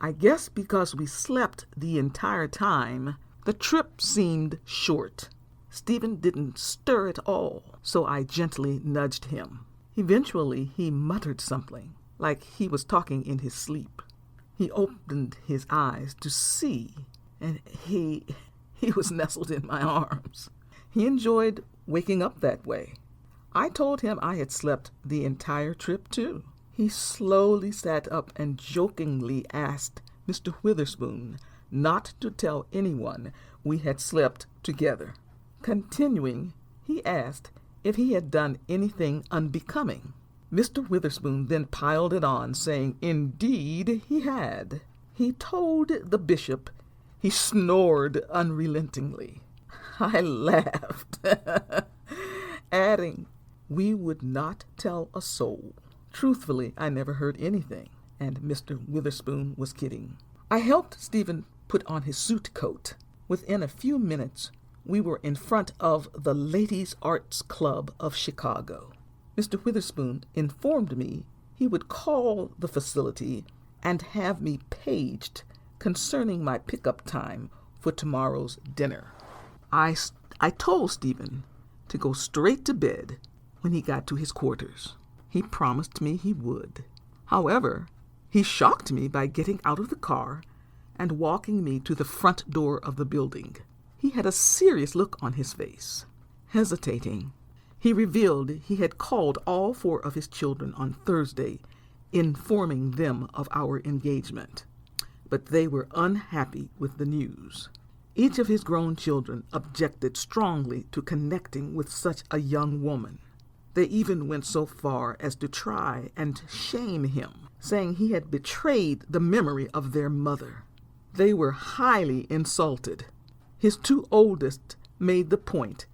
I guess because we slept the entire time, the trip seemed short. Stephen didn't stir at all, so I gently nudged him. Eventually, he muttered something, like he was talking in his sleep. He opened his eyes to see, and he was nestled in my arms. He enjoyed waking up that way. I told him I had slept the entire trip, too. He slowly sat up and jokingly asked Mr. Witherspoon not to tell anyone we had slept together. Continuing, he asked if he had done anything unbecoming. Mr. Witherspoon then piled it on, saying indeed he had. He told the bishop he snored unrelentingly. I laughed, adding we would not tell a soul. Truthfully, I never heard anything, and Mr. Witherspoon was kidding. I helped Stephen put on his suit coat. Within a few minutes, we were in front of the Ladies' Arts Club of Chicago. Mr. Witherspoon informed me he would call the facility and have me paged concerning my pickup time for tomorrow's dinner. I told Stephen to go straight to bed when he got to his quarters. He promised me he would. However, he shocked me by getting out of the car and walking me to the front door of the building. He had a serious look on his face. Hesitating, he revealed he had called all 4 of his children on Thursday, informing them of our engagement. But they were unhappy with the news. Each of his grown children objected strongly to connecting with such a young woman. They even went so far as to try and shame him, saying he had betrayed the memory of their mother. They were highly insulted. His 2 oldest made the point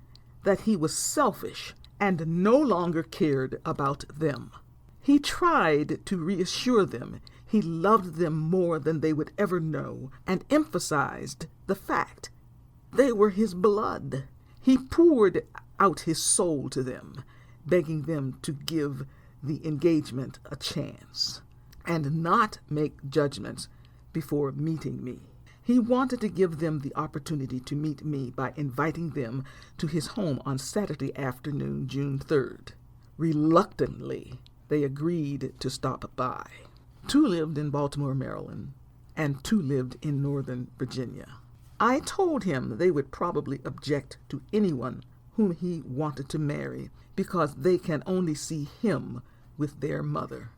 that he was selfish and no longer cared about them. He tried to reassure them he loved them more than they would ever know and emphasized the fact they were his blood. He poured out his soul to them, begging them to give the engagement a chance and not make judgments before meeting me. He wanted to give them the opportunity to meet me by inviting them to his home on Saturday afternoon, June 3rd. Reluctantly, they agreed to stop by. 2 lived in Baltimore, Maryland, and 2 lived in Northern Virginia. I told him they would probably object to anyone whom he wanted to marry because they can only see him with their mother.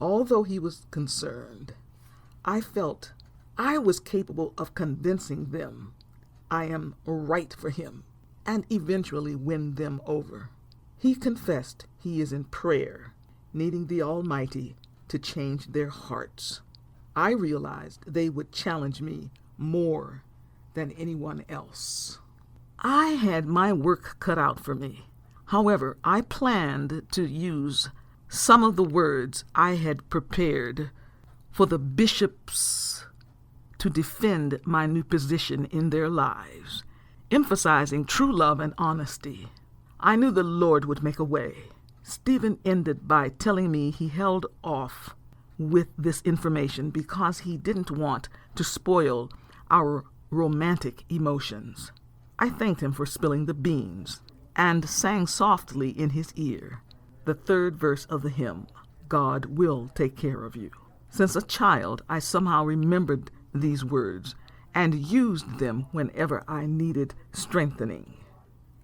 Although he was concerned, I felt I was capable of convincing them I am right for him and eventually win them over. He confessed he is in prayer, needing the Almighty to change their hearts. I realized they would challenge me more than anyone else. I had my work cut out for me. However, I planned to use some of the words I had prepared for the bishops to defend my new position in their lives, emphasizing true love and honesty. I knew the Lord would make a way. Stephen ended by telling me he held off with this information because he didn't want to spoil our romantic emotions. I thanked him for spilling the beans and sang softly in his ear the 3rd verse of the hymn, God Will Take Care of You. Since a child, I somehow remembered these words and used them whenever I needed strengthening.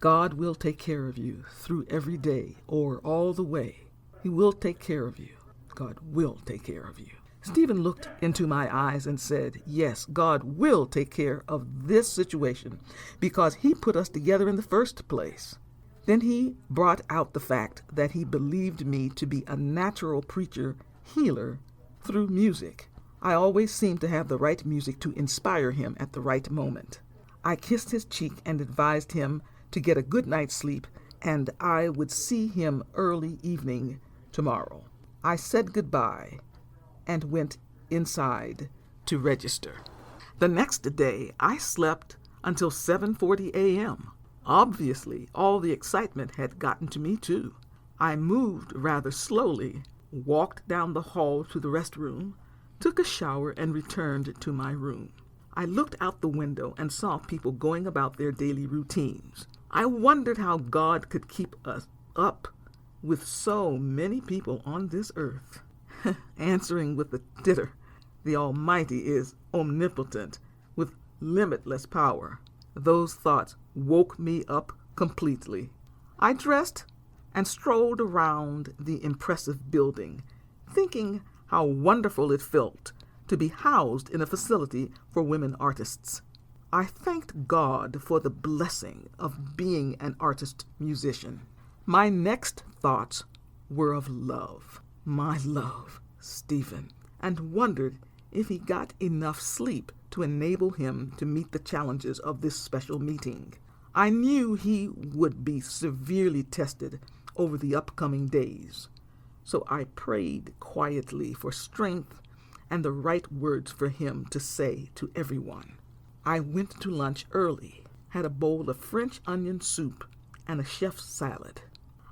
God will take care of you through every day or all the way. He will take care of you. God will take care of you. Stephen looked into my eyes and said, yes, God will take care of this situation because he put us together in the first place. Then he brought out the fact that he believed me to be a natural preacher, healer, through music. I always seemed to have the right music to inspire him at the right moment. I kissed his cheek and advised him to get a good night's sleep, and I would see him early evening tomorrow. I said goodbye and went inside to register. The next day, I slept until 7:40 a.m. Obviously, all the excitement had gotten to me too. I moved rather slowly, walked down the hall to the restroom, took a shower, and returned to my room. I looked out the window and saw people going about their daily routines. I wondered how God could keep us up with so many people on this earth. Answering with a titter, the Almighty is omnipotent with limitless power. Those thoughts woke me up completely. I dressed and strolled around the impressive building, thinking how wonderful it felt to be housed in a facility for women artists. I thanked God for the blessing of being an artist-musician. My next thoughts were of love. My love, Stephen, and wondered if he got enough sleep to enable him to meet the challenges of this special meeting. I knew he would be severely tested over the upcoming days, so I prayed quietly for strength and the right words for him to say to everyone. I went to lunch early, had a bowl of French onion soup and a chef's salad.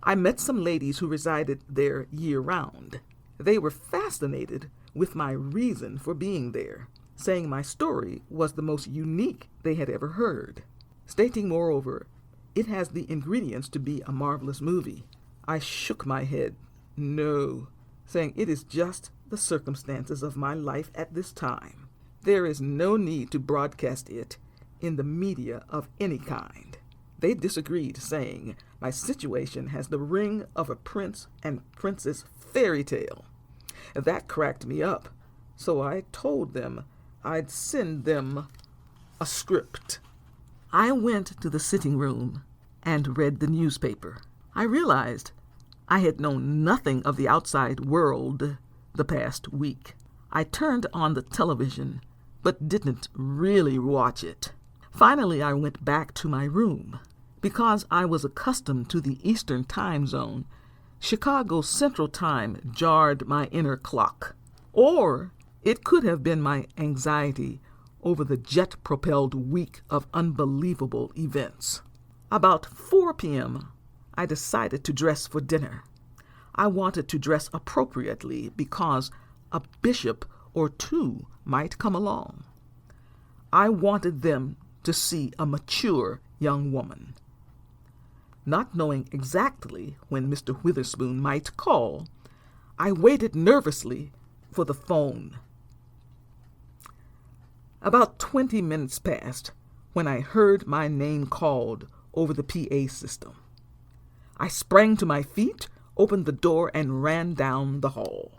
I met some ladies who resided there year-round. They were fascinated with my reason for being there, saying my story was the most unique they had ever heard, stating, moreover, it has the ingredients to be a marvelous movie. I shook my head, no, saying it is just the circumstances of my life at this time. There is no need to broadcast it in the media of any kind. They disagreed, saying my situation has the ring of a prince and princess fairy tale. That cracked me up, so I told them I'd send them a script. I went to the sitting room and read the newspaper. I realized I had known nothing of the outside world the past week. I turned on the television, but didn't really watch it. Finally, I went back to my room. Because I was accustomed to the Eastern time zone, Chicago Central Time jarred my inner clock. Or it could have been my anxiety over the jet-propelled week of unbelievable events. About 4 p.m., I decided to dress for dinner. I wanted to dress appropriately because a bishop or two might come along. I wanted them to see a mature young woman. Not knowing exactly when Mr. Witherspoon might call, I waited nervously for the phone. About 20 minutes passed when I heard my name called over the PA system. I sprang to my feet, opened the door, and ran down the hall.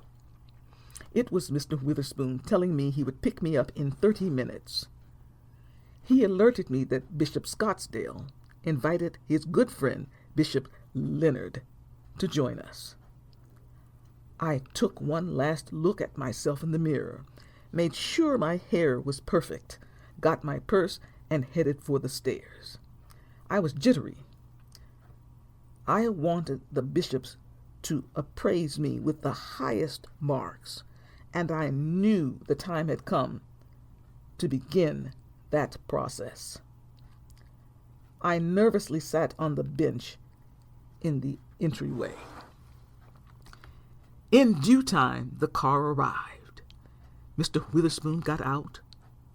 It was Mr. Witherspoon telling me he would pick me up in 30 minutes. He alerted me that Bishop Scottsdale invited his good friend, Bishop Leonard, to join us. I took one last look at myself in the mirror, made sure my hair was perfect, got my purse, and headed for the stairs. I was jittery. I wanted the bishops to appraise me with the highest marks, and I knew the time had come to begin that process. I nervously sat on the bench in the entryway. In due time, the car arrived. Mr. Witherspoon got out,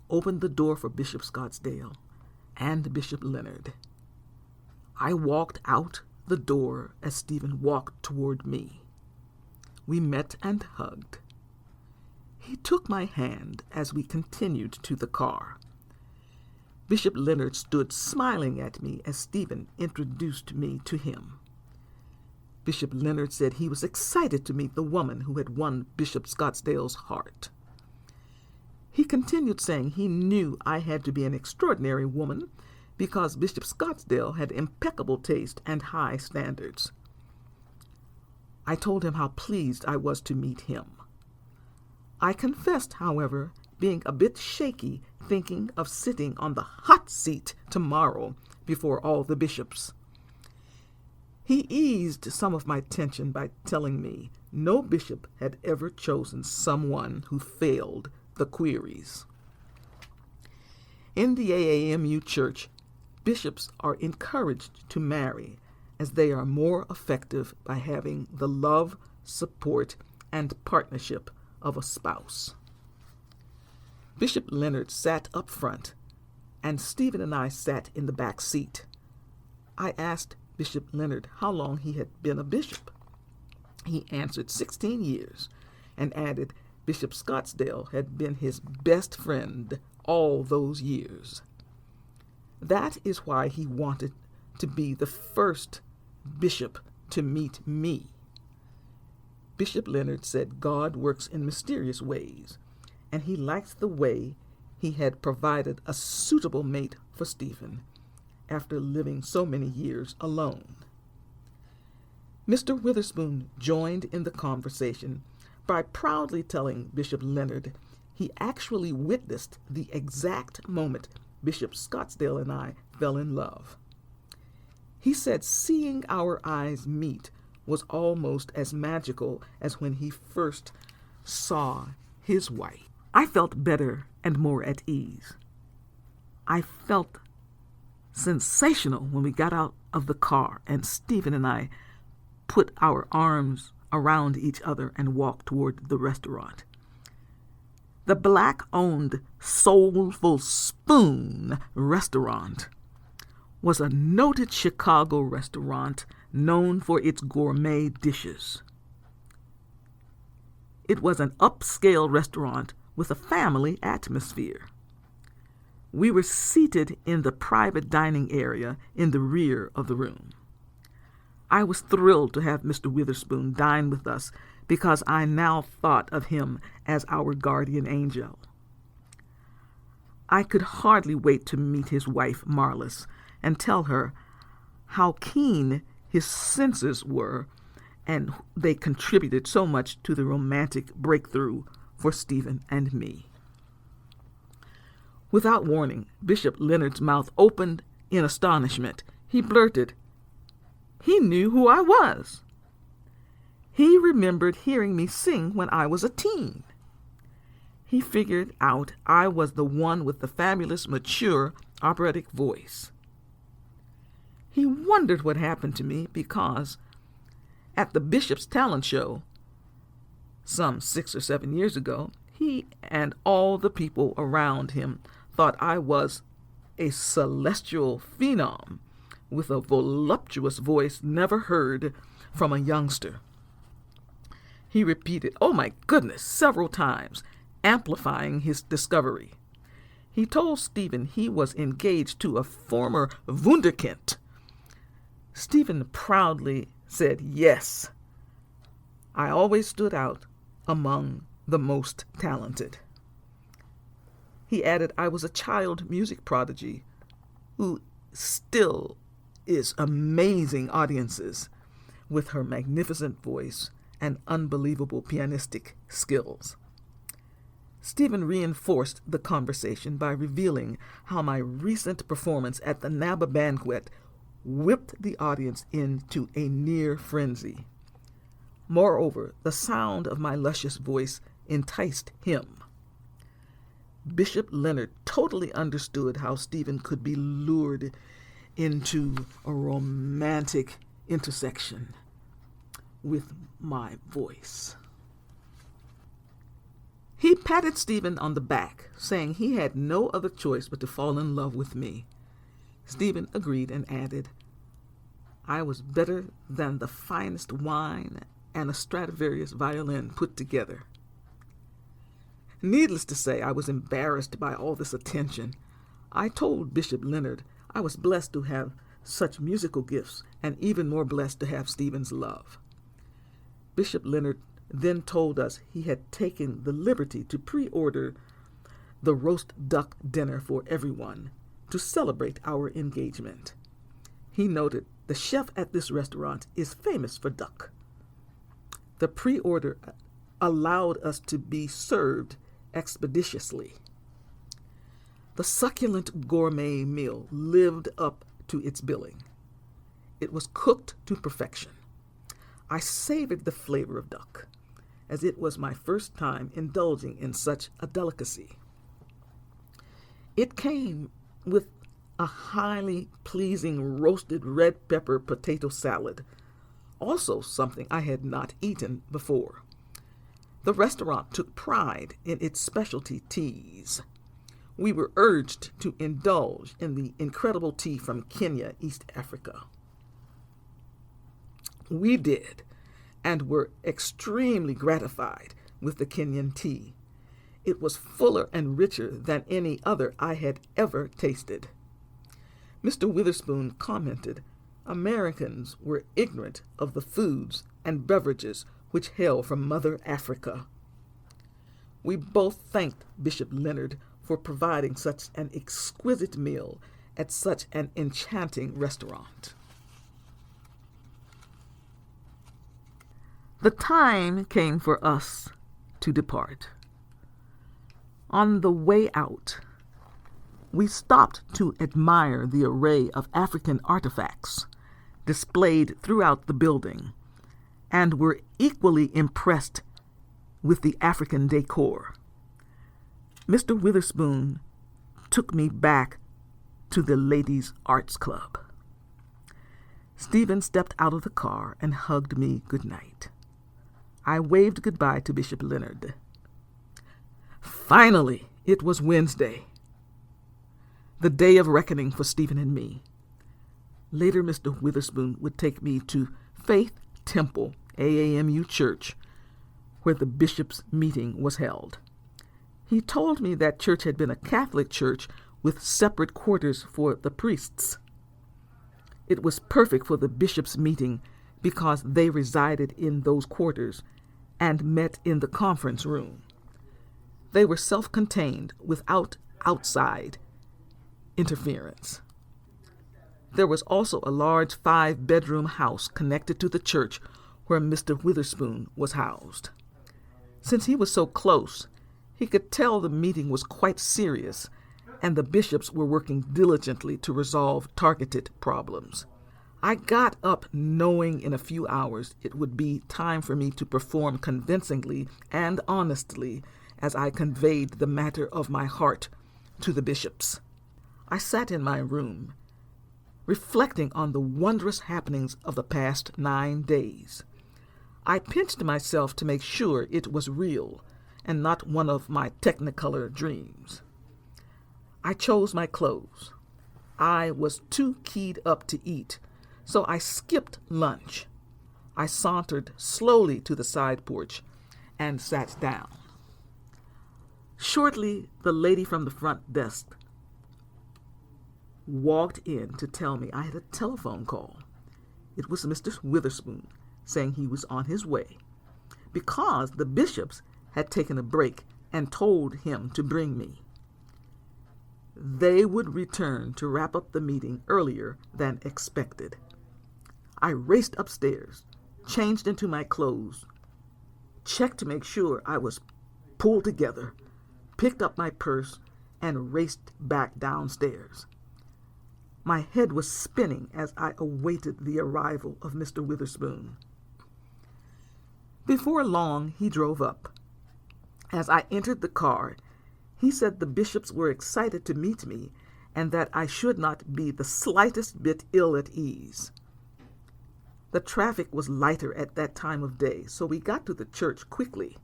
opened the door for Bishop Scottsdale and Bishop Leonard. I walked out the door as Stephen walked toward me. We met and hugged. He took my hand as we continued to the car. Bishop Leonard stood smiling at me as Stephen introduced me to him. Bishop Leonard said he was excited to meet the woman who had won Bishop Scottsdale's heart. He continued saying he knew I had to be an extraordinary woman because Bishop Scottsdale had impeccable taste and high standards. I told him how pleased I was to meet him. I confessed, however, being a bit shaky, thinking of sitting on the hot seat tomorrow before all the bishops. He eased some of my tension by telling me no bishop had ever chosen someone who failed the queries. In the AAMU Church, bishops are encouraged to marry as they are more effective by having the love, support, and partnership of a spouse. Bishop Leonard sat up front, and Stephen and I sat in the back seat. I asked Bishop Leonard how long he had been a bishop. He answered 16 years and added Bishop Scottsdale had been his best friend all those years. That is why he wanted to be the first bishop to meet me. Bishop Leonard said God works in mysterious ways, and he liked the way he had provided a suitable mate for Stephen after living so many years alone. Mr. Witherspoon joined in the conversation by proudly telling Bishop Leonard he actually witnessed the exact moment Bishop Scottsdale and I fell in love. He said seeing our eyes meet was almost as magical as when he first saw his wife. I felt better and more at ease. I felt sensational when we got out of the car and Stephen and I put our arms around each other and walked toward the restaurant. The Black-owned Soulful Spoon restaurant was a noted Chicago restaurant known for its gourmet dishes. It was an upscale restaurant with a family atmosphere. We were seated in the private dining area in the rear of the room. I was thrilled to have Mr. Witherspoon dine with us because I now thought of him as our guardian angel. I could hardly wait to meet his wife, Marlis, and tell her how keen his senses were, and they contributed so much to the romantic breakthrough for Stephen and me. Without warning, Bishop Leonard's mouth opened in astonishment. He blurted, "He knew who I was." He remembered hearing me sing when I was a teen. He figured out I was the one with the fabulous, mature, operatic voice. He wondered what happened to me because at the Bishop's Talent Show, some 6 or 7 years ago, he and all the people around him thought I was a celestial phenom with a voluptuous voice never heard from a youngster. He repeated, "Oh my goodness," several times, amplifying his discovery. He told Stephen he was engaged to a former wunderkind. Stephen proudly said yes. I always stood out among the most talented. He added I was a child music prodigy who still is amazing audiences with her magnificent voice and unbelievable pianistic skills. Stephen reinforced the conversation by revealing how my recent performance at the NABA banquet whipped the audience into a near frenzy. Moreover, the sound of my luscious voice enticed him. Bishop Leonard totally understood how Stephen could be lured into a romantic intersection with my voice. He patted Stephen on the back, saying he had no other choice but to fall in love with me. Stephen agreed and added, I was better than the finest wine and a Stradivarius violin put together. Needless to say, I was embarrassed by all this attention. I told Bishop Leonard I was blessed to have such musical gifts and even more blessed to have Stephen's love. Bishop Leonard then told us he had taken the liberty to pre-order the roast duck dinner for everyone to celebrate our engagement. He noted the chef at this restaurant is famous for duck. The pre-order allowed us to be served expeditiously. The succulent gourmet meal lived up to its billing. It was cooked to perfection. I savored the flavor of duck, as it was my first time indulging in such a delicacy. It came with a highly pleasing roasted red pepper potato salad, also something I had not eaten before. The restaurant took pride in its specialty teas. We were urged to indulge in the incredible tea from Kenya, East Africa. We did, and were extremely gratified with the Kenyan tea. It was fuller and richer than any other I had ever tasted. Mr. Witherspoon commented, Americans were ignorant of the foods and beverages which hail from Mother Africa. We both thanked Bishop Leonard for providing such an exquisite meal at such an enchanting restaurant. The time came for us to depart. On the way out, we stopped to admire the array of African artifacts displayed throughout the building and were equally impressed with the African decor. Mr. Witherspoon took me back to the Ladies' Arts Club. Stephen stepped out of the car and hugged me goodnight. I waved goodbye to Bishop Leonard. Finally, it was Wednesday, the day of reckoning for Stephen and me. Later, Mr. Witherspoon would take me to Faith Temple, AAMU Church, where the bishop's meeting was held. He told me that church had been a Catholic church with separate quarters for the priests. It was perfect for the bishop's meeting because they resided in those quarters and met in the conference room. They were self-contained without outside interference. There was also a large 5-bedroom house connected to the church where Mr. Witherspoon was housed. Since he was so close, he could tell the meeting was quite serious, and the bishops were working diligently to resolve targeted problems. I got up knowing in a few hours it would be time for me to perform convincingly and honestly as I conveyed the matter of my heart to the bishops. I sat in my room, reflecting on the wondrous happenings of the past 9 days. I pinched myself to make sure it was real and not one of my technicolor dreams. I chose my clothes. I was too keyed up to eat, so I skipped lunch. I sauntered slowly to the side porch and sat down. Shortly, the lady from the front desk walked in to tell me I had a telephone call. It was Mr. Witherspoon saying he was on his way because the bishops had taken a break and told him to bring me. They would return to wrap up the meeting earlier than expected. I raced upstairs, changed into my clothes, checked to make sure I was pulled together, picked up my purse, and raced back downstairs. My head was spinning as I awaited the arrival of Mr. Witherspoon. Before long, he drove up. As I entered the car, he said the bishops were excited to meet me and that I should not be the slightest bit ill at ease. The traffic was lighter at that time of day, so we got to the church quickly.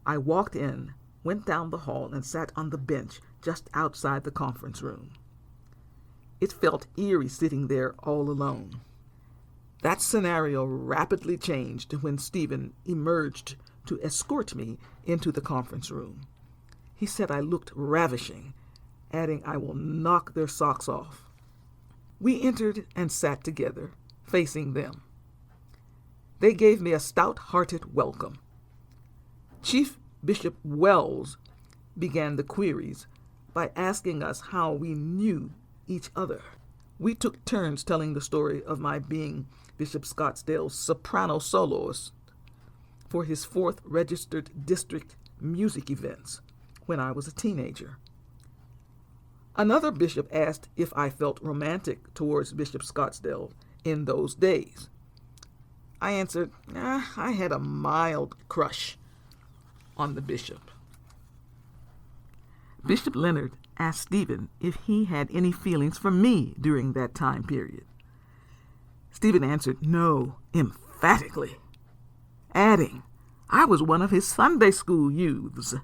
I walked in, went down the hall, and sat on the bench just outside the conference room. It felt eerie sitting there all alone. That scenario rapidly changed when Stephen emerged to escort me into the conference room. He said I looked ravishing, adding, "I will knock their socks off." We entered and sat together, facing them. They gave me a stout-hearted welcome. Chief Bishop Wells began the queries by asking us how we knew each other. We took turns telling the story of my being Bishop Scottsdale's soprano soloist for his 4th registered district music events when I was a teenager. Another bishop asked if I felt romantic towards Bishop Scottsdale in those days. I answered, I had a mild crush on the bishop. Bishop Leonard asked Stephen if he had any feelings for me during that time period. Stephen answered no, emphatically, adding, I was one of his Sunday school youths.